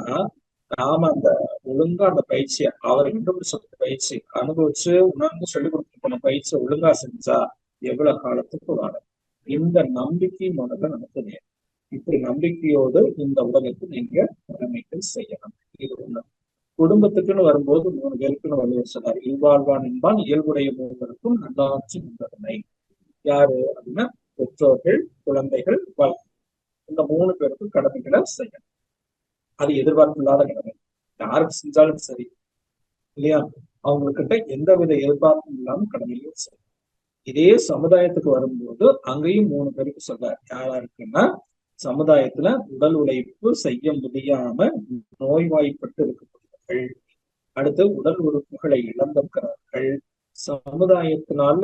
S2: நாம அந்த ஒழுங்கா அந்த பயிற்சியை அவர் கண்டுபிடிச்ச பயிற்சி அனுபவிச்சு உணர்ந்து சொல்லிக் கொடுத்து போன பயிற்சியை ஒழுங்கா செஞ்சா எவ்வளவு காலத்துக்கு வாழும். இந்த நம்பிக்கை முதல்ல நமக்கு வேணும். இப்படி நம்பிக்கையோடு இந்த உலகத்தை நீங்க கடமைகள் செய்யணும். இது ஒண்ணு. குடும்பத்துக்குன்னு வரும்போது 3 பேருக்குன்னு வள்ளுவர் சொன்னார். இல்வாழ்வான் என்பான் இயல்புடைய மூவருக்கும் நல்லாட்சி முந்ததனை. யாரு அப்படின்னா பெற்றோர்கள், குழந்தைகள், வாழ்க்கை. இந்த 3 பேருக்கும் கடமைகளை செய்யணும். அது எதிர்பார்ப்பு இல்லாத கடமை. யாருக்கு செஞ்சாலும் சரி இல்லையா? அவங்கக்கிட்ட எந்தவித எதிர்பார்ப்பும் இல்லாம கடமையும் சரி. இதே சமுதாயத்துக்கு வரும்போது அங்கேயும் 3 பேருக்கு சொல்றாரு. யாரா இருக்குன்னா, சமுதாயத்துல உடல் உழைப்பு செய்ய முடியாம நோய்வாய்ப்பட்டு இருக்கக்கூடியவர்கள், அடுத்து உடல் உறுப்புகளை இழந்திருக்கிறார்கள், சமுதாயத்தினால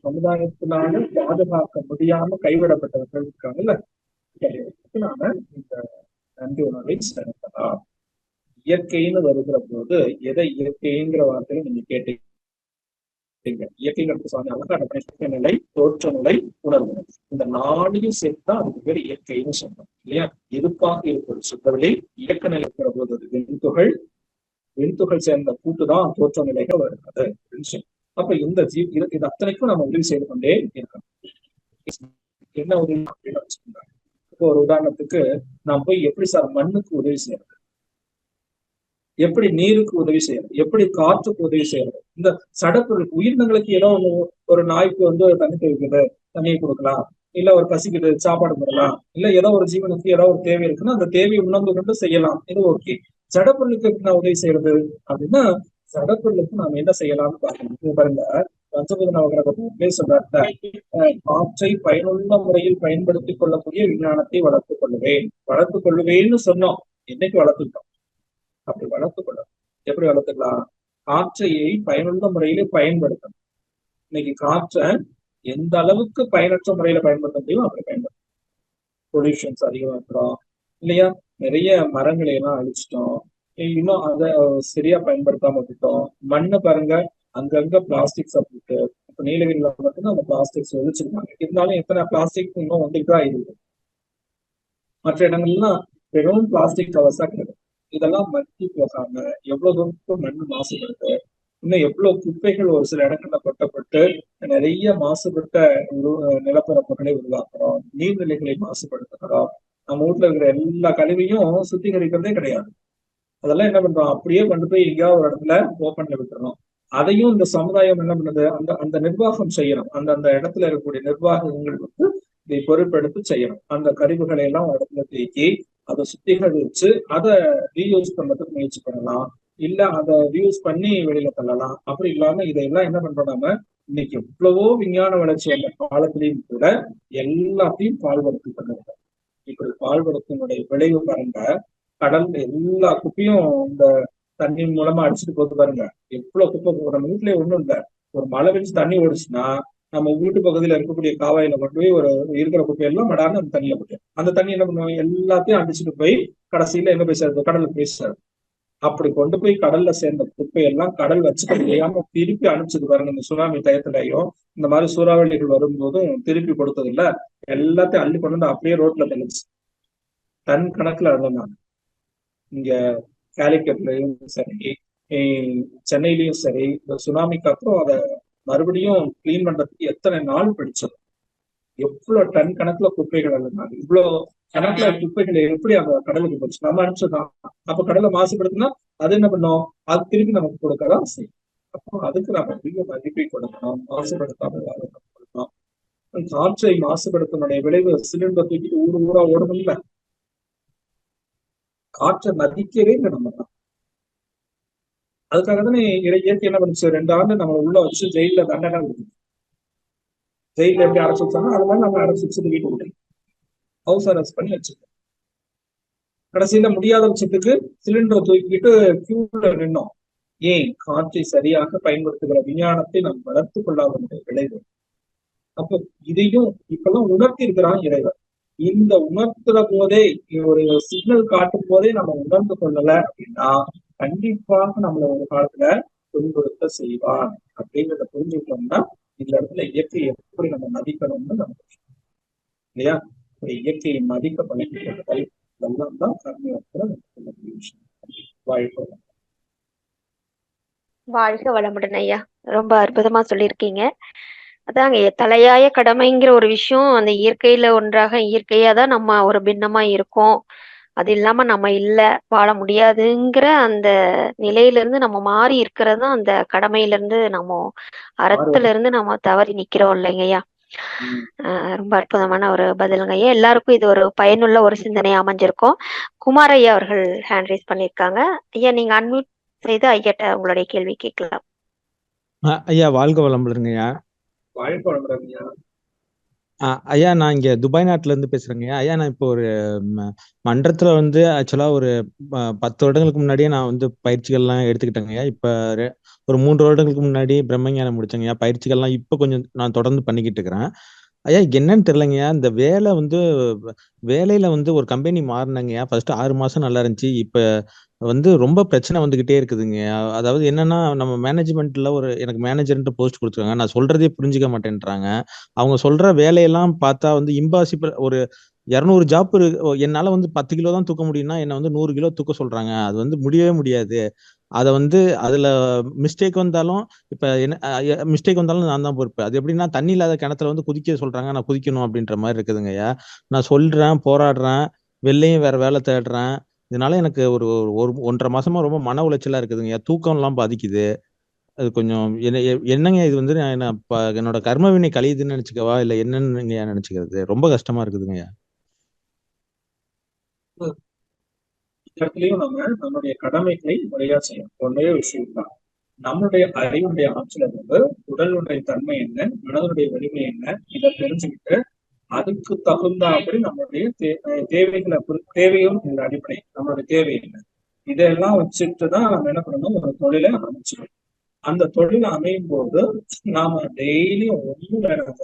S2: சமுதாயத்தினால பாதுகாக்க முடியாம கைவிடப்பட்டவர்கள் இருக்காங்கல்ல. நாம இந்த நன்றி உணர்வை செலுத்தலாம். இயற்கைன்னு வருகிற போது எதை இயற்கைங்கிற வார்த்தையில நீங்க கேட்டீங்க. இயற்கைங்கிறது சாமி அழகான நிலை, தோற்ற நிலை, உணர்வு. இந்த 4ஐயும் சேர்த்துதான் அதுக்கு பேர் இயற்கைன்னு சொல்றோம் இல்லையா? இருப்பாக இருப்பது சுத்தவெளி. இயக்க நிலை இருக்கிற போது அது விண்துகள் சேர்ந்த கூட்டுதான் தோற்ற நிலைகள் வருகிறது. அப்ப இந்த இது அத்தனைக்கும் நம்ம உதவி செய்து கொண்டே இருக்கணும். என்ன உதவி அப்படின்னு வச்சுக்கோங்க. இப்போ ஒரு உதாரணத்துக்கு நான் போய் எப்படி சார் மண்ணுக்கு உதவி செய்யறது, எப்படி நீருக்கு உதவி செய்யறது, எப்படி காற்றுக்கு உதவி செய்யறது, இந்த சடப்பொருளுக்கு உயிரினங்களுக்கு ஏதோ ஒரு நாய்க்கு தண்ணி தேவைக்குது, தண்ணியை கொடுக்கலாம், இல்ல ஒரு பசிக்குது சாப்பாடு போடலாம், இல்ல ஏதோ ஒரு ஜீவனுக்கு ஏதோ ஒரு தேவை இருக்குன்னா அந்த தேவையை உணர்ந்து கொண்டு செய்யலாம். இது ஓகே. சடப்பொருளுக்கு எப்படி நான் உதவி செய்யறது அப்படின்னா, சடப்பொருளுக்கு நாம என்ன செய்யலாம்னு பாக்கணும். பாருங்க, பஞ்சபூத நவகிரகத்தை சொல்றாரு, காற்றை பயனுள்ள முறையில் பயன்படுத்திக் கொள்ளக்கூடிய விஞ்ஞானத்தை வளர்த்துக் கொள்ளுவேன்னு சொன்னோம். என்னைக்கு வளர்த்துட்டோம்? அப்படி வளர்த்துக்கொள்ளணும். எப்படி வளர்த்துக்கலாம்? காற்றையை பயனுள்ள முறையில பயன்படுத்தணும். இன்னைக்கு காற்றை எந்த அளவுக்கு பயனற்ற முறையில பயன்படுத்த முடியும் அப்படி பயன்படுத்தணும். பொல்யூஷன்ஸ் அதிகமா இருக்கிறோம் இல்லையா? நிறைய மரங்களை எல்லாம் அழிச்சிட்டோம். இன்னும் அதை சரியா பயன்படுத்தாம விட்டுட்டோம். மண்ணை பாருங்க, அங்கங்க பிளாஸ்டிக்ஸ் போட்டு, இப்ப நீலகிரியில மட்டும்தான் அந்த பிளாஸ்டிக்ஸ் ஒழிச்சிருக்காங்க. இருந்தாலும் எத்தனை பிளாஸ்டிக் இன்னும் வந்துட்டா இருக்குது. மற்ற இடங்கள்லாம் வெறும் பிளாஸ்டிக் கவர்ஸா கிடையாது. இதெல்லாம் மக்கி போகாம எவ்வளவு தூரத்துக்கு மண் மாசுபடுது. இன்னும் எவ்வளவு குப்பைகள் ஒரு சில இடங்கள்ல கொட்டப்பட்டு நிறைய மாசுபட்ட நிலப்பரப்புகளை உருவாக்குறோம், நீர்நிலைகளை மாசுபடுத்துகிறோம். நம்ம வீட்டுல இருக்கிற எல்லா கழிவையும் சுத்திகரிக்கிறதே கிடையாது. அதெல்லாம் என்ன பண்றோம்? அப்படியே கொண்டு போய் எங்கேயாவது ஒரு இடத்துல ஓப்பன்ல விட்டுறோம். அதையும் இந்த சமுதாயம் என்ன பண்ணுது? அந்த நிர்வாகம் செய்யணும். அந்த இடத்துல இருக்கக்கூடிய நிர்வாகங்கள் இதை பொறுப்பெடுத்து செய்யணும். அந்த கழிவுகளை எல்லாம் ஒரு இடத்துல தேக்கி அதை சுத்திகரிச்சு அதை ரீயூஸ் பண்றதுக்கு முயற்சி பண்ணலாம். இல்ல அதை ரீயூஸ் பண்ணி வெளியில தள்ளலாம். அப்படி இல்லாம இதையெல்லாம் என்ன பண்றோம்? நாம இன்னைக்கு எவ்வளவோ விஞ்ஞான வளர்ச்சி வந்த காலத்திலையும் கூட எல்லாத்தையும் பால்படுத்தி பண்ணிருக்கோம். இப்படி பால்படுத்தினுடைய விளைவு பாருங்க, கடல் எல்லா குப்பையும் இந்த தண்ணி மூலமா அடிச்சுட்டு போது பாருங்க. எவ்வளவு குப்பை நம்ம வீட்டுலயே ஒண்ணும் இல்லை. ஒரு மழை பெஞ்சு தண்ணி ஓடிச்சுன்னா நம்ம வீட்டு பகுதியில இருக்கக்கூடிய காவாயில கொண்டு போய் ஒரு இருக்கிற குப்பையெல்லாம் மடான்னு அந்த தண்ணியில போட்டு அந்த தண்ணி என்ன பண்ணுவோம்? எல்லாத்தையும் அடிச்சுட்டு போய் கடைசியில எங்க போய் சேர்றது? கடலுக்கு போய் சேர்றது. அப்படி கொண்டு போய் கடல்ல சேர்ந்த குப்பையெல்லாம் கடல் வச்சுக்க முடியாம திருப்பி அனுப்பிச்சது பாருங்க. இந்த சுனாமி டயத்துலயும் இந்த மாதிரி சூறாவளிகள் வரும்போதும் திருப்பி கொடுத்தது இல்ல, எல்லாத்தையும் அள்ளி கொண்டு வந்து அப்படியே ரோட்ல தெளிச்சு டன் கணக்குல இருந்தாங்க. இங்க காலிக்கட்லயும் சரி, சென்னையிலயும் சரி, இந்த சுனாமிக்கு அப்புறம் அதை மறுபடியும் கிளீன் பண்றதுக்கு எத்தனை நாள் பிடிச்சது. எவ்வளவு டன் கணக்குல குப்பைகள் இருந்தாங்க. இவ்வளவு கணக்குல குப்பைகளை எப்படி அந்த கடலுக்கு போச்சு? நம்ம அனுப்பிச்சதான். அப்ப கடலை மாசுபடுத்தினா அது என்ன பண்ணும்? அது திருப்பி நமக்கு கொடுக்கதான் செய்யும். அப்போ அதுக்கு நம்ம அதிக மதிப்பை கொடுக்கணும், மாசுபடுத்தாமல் கொடுக்கணும். காற்றை மாசுபடுத்தினுடைய விளைவு சிலிண்டர் தூக்கிட்டு ஊரா ஓடணும் இல்ல. காற்றை மதிக்கவே நம்ம தான். அதுக்காக தானே இயற்கை என்ன பண்ணுச்சு, 2 ஆண்டு நம்மளை உள்ள வச்சு ஜெயில தண்டனை கொடுக்குது. ஜெயில எப்படி அடைச்சு வச்சாங்க அது மாதிரி நம்ம அடைச்சு வச்சுட்டு வீட்டு விட்டு ஹவுஸ் அரெஸ்ட் பண்ணி வச்சுக்கோம். கடைசியில முடியாத பட்சத்துக்கு சிலிண்டரை தூக்கிட்டு கியூல நின்னோம். ஏன்? காற்றை சரியாக பயன்படுத்துகிற விஞ்ஞானத்தை நாம் வளர்த்து கொள்ளாத விளைவு. அப்போ இதையும் இப்பெல்லாம் உணர்த்தி இருக்கிறான் இறைவன். இந்த உணர்த்துற போதே, ஒரு சிக்னல் காட்டும் போதே நம்ம உணர்ந்து கொள்ளல அப்படின்னா கண்டிப்பாக நம்மள ஒரு காலத்துல துன்புறுத்த செய்வான் அப்படிங்கிறத புரிஞ்சுக்கிட்டோம்னா இந்த இடத்துல இயற்கையை எப்படி நம்ம மதிக்கணும்னு நமக்கு இல்லையா? இயற்கையை மதிக்க பழகிக்கொள்ளுதல் இதெல்லாம் தான் கர்மயோகத்துல சொல்லக்கூடிய விஷயம். வாழ்க்கை
S1: வாழ்க வளமுடன் ஐயா. ரொம்ப அற்புதமா சொல்லியிருக்கீங்க. அதாங்க தலையாய கடமைங்கிற ஒரு விஷயம் அந்த இயற்கையில ஒன்றாக இயற்கையா தான் நம்ம ஒரு பின்னமா இருக்கோம். அது இல்லாம நம்ம இல்ல வாழ முடியாதுங்கிற அந்த நிலையில இருந்து நம்ம மாறி இருக்கிறது தான் அந்த கடமையில இருந்து நம்ம அறத்துல இருந்து நம்ம தவறி நிக்கிறோம் இல்லைங்கய்யா. ரொம்ப அற்புதமான ஒரு பதிலுங்க ஐயா. எல்லாருக்கும் இது ஒரு பயனுள்ள ஒரு சிந்தனை அமைஞ்சிருக்கும். குமார் ஐயா அவர்கள் ஹேண்ட் ரைஸ் பண்ணிருக்காங்க. ஐயா நீங்க அன்மியூட் செய்து ஐயாட்ட உங்களுடைய கேள்வி கேட்கலாம்.
S9: ஐயா வாழ்க வளமுடனுங்க ஐயா.
S2: வாழ்க்கை வளமுடன்யா.
S9: ஐயா நான் இங்க துபாய் நாட்டுல இருந்து பேசுறேங்க ஐயா. நான் இப்போ ஒரு மன்றத்துல வந்து ஆக்சுவலா ஒரு 10 வருடங்களுக்கு முன்னாடியே நான் வந்து பயிற்சிகள்லாம் எடுத்துக்கிட்டேங்க ஐயா. இப்ப ஒரு 3 வருடங்களுக்கு முன்னாடி பிரம்மஞானம் முடிச்சேங்க ஐயா. பயிற்சிகள்லாம் இப்ப கொஞ்சம் நான் தொடர்ந்து பண்ணிக்கிட்டு இருக்கிறேன் ஐயா. என்னன்னு தெரியலங்கய்யா, இந்த வேலையில வந்து ஒரு கம்பெனி மாறினங்கய்யா. ஃபர்ஸ்ட் 6 மாசம் நல்லா இருந்துச்சு. இப்ப வந்து ரொம்ப பிரச்சனை வந்துகிட்டே இருக்குதுங்க. அதாவது என்னன்னா, நம்ம மேனேஜ்மெண்ட்ல எனக்கு மேனேஜர்ன்ற போஸ்ட் கொடுத்துருக்காங்க. நான் சொல்றதே புரிஞ்சுக்க மாட்டேன்றாங்க. அவங்க சொல்ற வேலையெல்லாம் பார்த்தா வந்து இம்பாசிபிள். ஒரு 200 ஜாப் என்னால வந்து 10 கிலோ தான் தூக்க முடியும்னா என்ன வந்து 100 கிலோ தூக்க சொல்றாங்க. அது வந்து முடியவே முடியாது. அத வந்து அதுல மிஸ்டேக் வந்தாலும் இப்ப என்ன மிஸ்டேக் வந்தாலும் நான் தான் பொறுப்பு. அது எப்படின்னா தண்ணி இல்லாத கிணத்துல வந்து குதிக்க சொல்றாங்க, நான் குதிக்கணும் அப்படின்ற மாதிரி இருக்குதுங்க ஐயா. நான் சொல்றேன், போராடுறேன், வெளிலையும் வேற வேலை தேடுறேன். இதனால எனக்கு ஒரு 1.5 மாசமா ரொம்ப மன உளைச்சலா இருக்குதுங்க ஐயா. தூக்கம் எல்லாம் பாதிக்குது. அது கொஞ்சம் என்னங்க இது வந்து என்னோட கர்மவினை கழியுதுன்னு நினைச்சுக்கவா இல்ல என்னன்னு நினைச்சுக்கிறது? ரொம்ப கஷ்டமா இருக்குதுங்க ஐயா.
S2: இடத்துலயும் நம்ம நம்மளுடைய கடமைகளை முறையா செய்யணும். ஒரே விஷயம் தான், நம்மளுடைய அறிவுடைய ஆற்றல் வந்து உடலுடைய தன்மை என்ன, மனதுடைய வலிமை என்ன, இதை தெரிஞ்சுக்கிட்டு அதுக்கு தகுந்தாப்படி நம்மளுடைய தேவையும் இந்த அடிப்படை நம்மளுடைய தேவை என்ன, இதெல்லாம் வச்சுட்டுதான் நம்ம என்ன பண்ணணும், ஒரு தொழிலை அமைச்சிடும். அந்த தொழில் அமையும் போது நாம டெய்லியும் ஒன்றும் வேணும்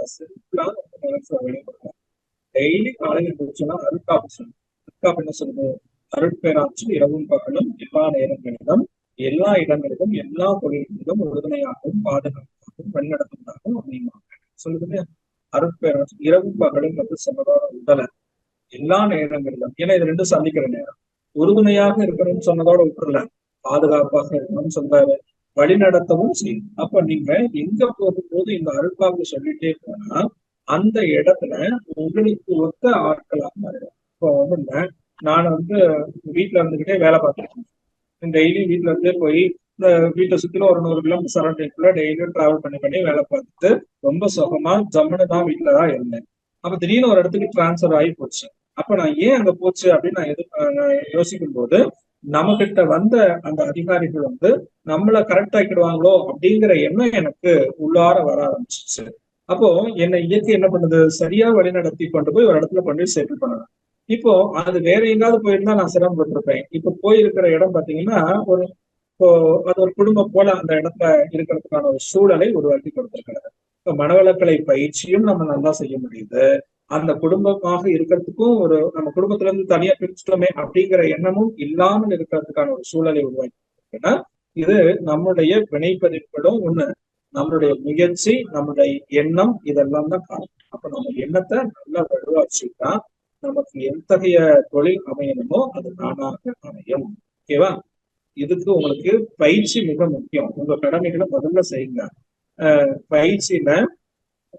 S2: டெய்லி காலையில் போச்சுன்னா அருட்காப்பு சொல்லணும். அருட்காப்பு என்ன சொல்லுது? அருட்பேராட்சி இரவும் பகலும் எல்லா நேரங்களிலும் எல்லா இடங்களிலும் எல்லா தொழில்களிலும் உறுதுணையாகவும் பாதுகாப்பாகவும் வழிநடத்துவதாகவும் அமையுமாக சொல்லுதுங்க. அருட்பேராட்சி இரவும் பகலும் வந்து சொன்னதோட உடலை எல்லா நேரங்களிலும், ஏன்னா இது ரெண்டும் சந்திக்கிற நேரம். உறுதுணையாக இருக்கணும்னு சொன்னதோட விட்டுறல, பாதுகாப்பாக இருக்கணும்னு சொல்றாரு, வழிநடத்தவும் செய்யும். அப்ப நீங்க எங்க போகும்போது இந்த அருட்காப்பு சொல்லிட்டே போனா அந்த இடத்துல உங்களுக்கு ஒத்த ஆட்களாக மாறிடும். இப்போ வந்து நான் வந்து வீட்டுல இருந்துகிட்டே வேலை பார்த்துருக்கேன். டெய்லி வீட்டுல இருந்தே போய் இந்த வீட்டை சுத்தில ஒரு 100 கிலோமீட்டர் சரௌண்டிங்குள்ள டெய்லியும் டிராவல் பண்ணி வேலை பார்த்துட்டு ரொம்ப சுகமா ஜம்முன்னு தான் வீட்டுலதான் இருந்தேன். அப்ப திடீர்னு ஒரு இடத்துக்கு டிரான்ஸ்ஃபர் ஆகி போச்சு. அப்ப நான் ஏன் அங்க போச்சு அப்படின்னு நான் யோசிக்கும் போது நம்ம கிட்ட வந்த அந்த அதிகாரிகள் வந்து நம்மள கரெக்ட் ஆக்கிடுவாங்களோ அப்படிங்கிற எண்ணம் எனக்கு உள்ளார வர ஆரம்பிச்சிச்சு. அப்போ என்னை இயற்கை என்ன பண்ணுது, சரியா வழிநடத்தி கொண்டு போய் ஒரு இடத்துல கொண்டு போய் செட்டில் பண்ணணும். இப்போ அது வேற எங்காவது போயிருந்தா நான் சிரமப்பட்டிருப்பேன். இப்ப போயிருக்கிற இடம் பாத்தீங்கன்னா இப்போ அது ஒரு குடும்பம் போல அந்த இடத்துல இருக்கிறதுக்கான ஒரு சூழலை உருவாக்கி கொடுத்திருக்கிறது. இப்ப மனவளக்கலை பயிற்சியும் நம்ம நல்லா செய்ய முடியுது. அந்த குடும்பமாக இருக்கிறதுக்கும் நம்ம குடும்பத்துல இருந்து தனியா பிரிச்சுட்டோமே அப்படிங்கிற எண்ணமும் இல்லாமல் இருக்கிறதுக்கான ஒரு சூழலை உருவாக்கி இது நம்முடைய வினைப்பதிவுகளும் ஒண்ணு, நம்மளுடைய முயற்சி, நம்மளுடைய எண்ணம், இதெல்லாம் தான் காரணம். அப்ப நம்ம எண்ணத்தை நல்லா வலுவாச்சுட்டா நமக்கு எத்தகைய தொழில் அமையணுமோ அது தானாக அமையும். ஓகேவா? இதுக்கு உங்களுக்கு பயிற்சி மிக முக்கியம். உங்க கடமைகளை முதல்ல செய்யுங்க. பயிற்சியில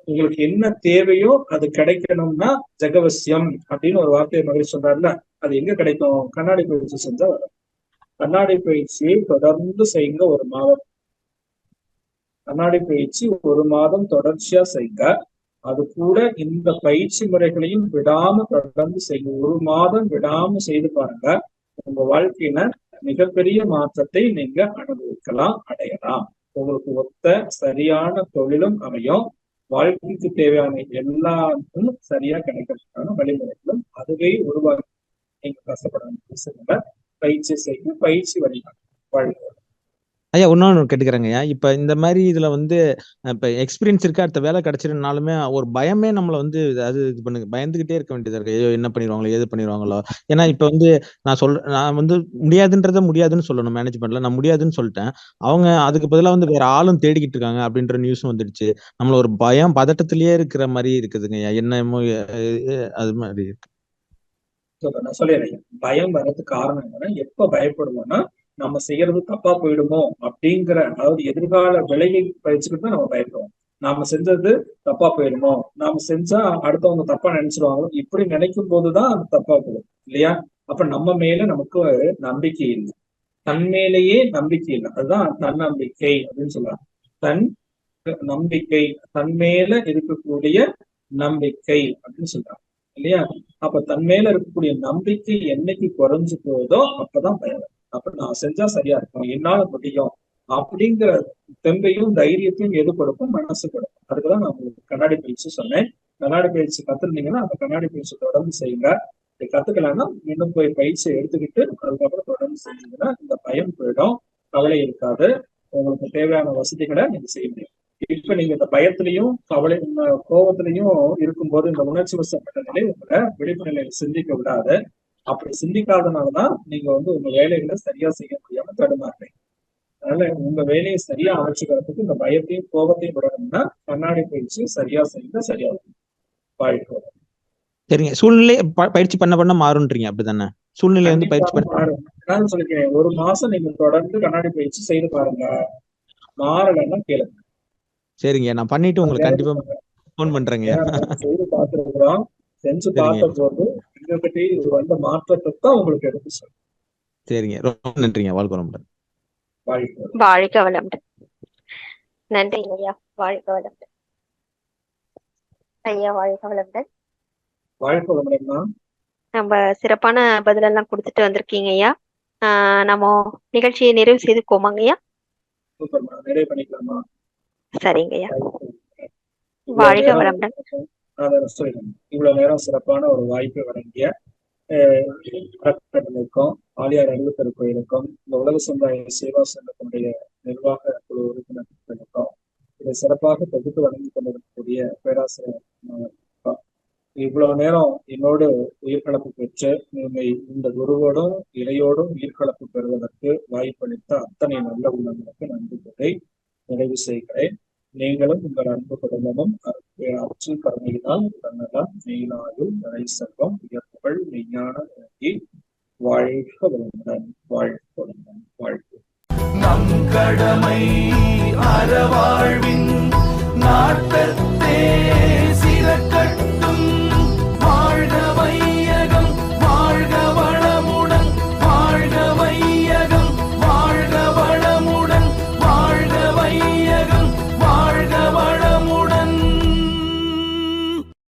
S2: உங்களுக்கு என்ன தேவையோ அது கிடைக்கணும்னா ஜெகவசியம் அப்படின்னு ஒரு வார்த்தையை மகிழ்ச்சி சொல்றாருல, அது எங்க கிடைக்கும்? கண்ணாடி பயிற்சி செஞ்சா வரும். கண்ணாடி பயிற்சியை தொடர்ந்து செய்யுங்க. 1 மாதம் கண்ணாடி பயிற்சி 1 மாதம் தொடர்ச்சியா செய்யுங்க. அது கூட இந்த பயிற்சி முறைகளையும் விடாம தொடர்ந்து செய்யுங்க. 1 மாதம் விடாம செய்து பாருங்க. உங்க வாழ்க்கையில மிகப்பெரிய மாற்றத்தை நீங்க அனுபவிக்கலாம், அடையலாம். உங்களுக்கு ஒத்த சரியான தொழிலும் அமையும். வாழ்க்கைக்கு தேவையான எல்லாருக்கும் சரியா கிடைக்கிறதுக்கான வழிமுறைகளும் அதுவே உருவாக்கி நீங்க கஷ்டப்பட பயிற்சி செய்து பயிற்சி வழிகாட்டு வாழ்க்கை.
S9: ஐயா இன்னொன்னு கேட்டுக்கிறேங்க ஐயா. இப்ப இந்த மாதிரி இதுல வந்து இப்ப எக்ஸ்பீரியன்ஸ் இருக்கா, அடுத்த வேலை கிடைச்சிருந்தாலுமே ஒரு பயமே நம்மள வந்து அது இது பண்ணுங்க, பயந்துகிட்டே இருக்க வேண்டியதா இருக்கு. ஐயோ என்ன பண்ணிடுவாங்களோ, ஏது பண்ணிடுவாங்களோ. ஏன்னா இப்ப வந்து நான் வந்து முடியாதுன்றத முடியாதுன்னு சொல்லணும் மேனேஜ்மெண்ட்ல. நான் முடியாதுன்னு சொல்லிட்டேன். அவங்க அதுக்கு பதிலா வந்து வேற ஆளும் தேடிக்கிட்டு இருக்காங்க அப்படின்ற நியூஸும் வந்துடுச்சு. நம்மள ஒரு பயம் பதட்டத்திலேயே இருக்கிற மாதிரி இருக்குதுங்க ஐயா. என்னமோ அது மாதிரி இருக்கு.
S2: நான் சொல்லிடுறேன். பயம் வர்றதுக்கு காரணம் என்னன்னா, எப்ப பயப்படுவோம்னா நம்ம செய்யறது தப்பா போயிடுமோ அப்படிங்கிற, அதாவது எதிர்கால விலையை பயிற்சிக்கிட்டு தான் நம்ம பயப்படுவோம். நாம செஞ்சது தப்பா போயிடுமோ, நாம செஞ்சா அடுத்தவங்க தப்பா நினைச்சிருவாங்க, இப்படி நினைக்கும் போதுதான் அது தப்பா போகும் இல்லையா? அப்ப நம்ம மேல நமக்கு நம்பிக்கை இல்லை, தன் மேலேயே நம்பிக்கை இல்லை. அதுதான் தன்னம்பிக்கை அப்படின்னு சொல்றாங்க. தன் நம்பிக்கை, தன் மேல இருக்கக்கூடிய நம்பிக்கை அப்படின்னு சொல்றாங்க இல்லையா? அப்ப தன் மேல இருக்கக்கூடிய நம்பிக்கை என்னைக்கு குறைஞ்சு போகுதோ அப்பதான் பயம். அப்ப நான் செஞ்சா சரியா இருக்கும், என்னால முடியும் அப்படிங்கிற தெம்பையும் தைரியத்தையும் எது கொடுக்கும்? மனசு கொடுக்கும். அதுக்குதான் நான் உங்களுக்கு கண்ணாடி பயிற்சி சொன்னேன். கண்ணாடி பயிற்சி கத்துருந்தீங்கன்னா அந்த கண்ணாடி பயிற்சி தொடர்ந்து செய்யுங்க. கத்துக்கலாம்னா இன்னும் போய் பயிற்சி எடுத்துக்கிட்டு அதுக்கப்புறம் தொடர்ந்து செஞ்சீங்கன்னா இந்த பயம் போயிடும், கவலை இருக்காது, உங்களுக்கு தேவையான வசதிகளை நீங்க செய்ய முடியும். இப்ப நீங்க இந்த பயத்திலையும் கவலை கோபத்திலையும் இருக்கும்போது இந்த உணர்ச்சி வசப்பட்ட நிலை உங்களை விழிப்பு நிலையில சிந்திக்க விடாது. அப்படி சிந்திக்காதனாலதான் நீங்க வந்து உங்க வேலைகளை சரியா செய்ய முடியாம தடுமாறுறீங்க. அதனால உங்க வேலையை சரியா அமைச்சுக்கிறதுக்கு இந்த பயத்தையும் கோபத்தையும் விடணும்னா கண்ணாடி பயிற்சி சரியா செய்ய சரியா வாழ்க்கை.
S9: சரிங்க. சூழ்நிலை பயிற்சி பண்ண மாறுன்றீங்க அப்படித்தானே? சூழ்நிலை வந்து பயிற்சி
S2: மாறும். நான் சொல்லிக்கிறேன், ஒரு மாசம் நீங்க தொடர்ந்து கண்ணாடி பயிற்சி செய்து பாருங்க, மாறலன்னா கேளுங்க.
S9: சரிங்க, நான் பண்ணிட்டு உங்களுக்கு கண்டிப்பா போன் பண்றேங்க.
S2: செய்து பார்த்துருக்கிறோம், செஞ்சு பார்த்த போது எங்ககிட்ட இது வந்த மாற்றத்தை தான் உங்களுக்கு எடுத்து சொல்றேன்.
S9: சரிங்க, ரொம்ப நன்றிங்க. வாழ்க வளமுடன்.
S1: வாழ்க வளமுடன். நன்றி ஐயா. வாழ்க வளமுடன் ஐயா. வாழ்க வளமுடன்.
S2: வாழ்க வளமுடன்.
S1: நம்ம சிறப்பான பதிலெல்லாம் கொடுத்துட்டு வந்திருக்கீங்க ஐயா. நம்ம நிகழ்ச்சியை நிறைவு செய்துக்கோமாங்க ஐயா.
S2: நிறைவு பண்ணிக்கலாமா?
S1: சரிங்க ஐயா. வாழ்க வளமுடன்.
S2: இவ்வளவு நேரம் சிறப்பான ஒரு வாய்ப்பை வழங்கிய அறக்கட்டளைக்கும் ஆலியார் அறிவுத்திருக்கோயிலுக்கும் இந்த உலக சமுதாய சேவா சங்கத்தினுடைய நிர்வாக குழு உறுப்பினர்களுக்கும் இதை சிறப்பாக தொகுத்து வழங்கி கொண்டிருக்கக்கூடிய பேராசிரியர் இவ்வளவு நேரம் என்னோடு உயிர்கலப்பு பெற்று இந்த குருவோடும் இறையோடும் உயிர்கலப்பு பெறுவதற்கு வாய்ப்பளித்த அத்தனை நல்ல உள்ளங்களுக்கு நன்றி கூறி நிறைவு செய்கிறேன். நீங்களும் உங்கள் அன்பு குடும்பமும் ஆற்றல் கருணையினால் தன்னதான் மெயினாயும் நிறை செல்வம் உயர்வுகள் மெய்ஞான நோக்கி வாழ்க வளமுடன். வாழ்க வளமுடன். வாழ்க்கை நம் கடமை அறவாழ்வு.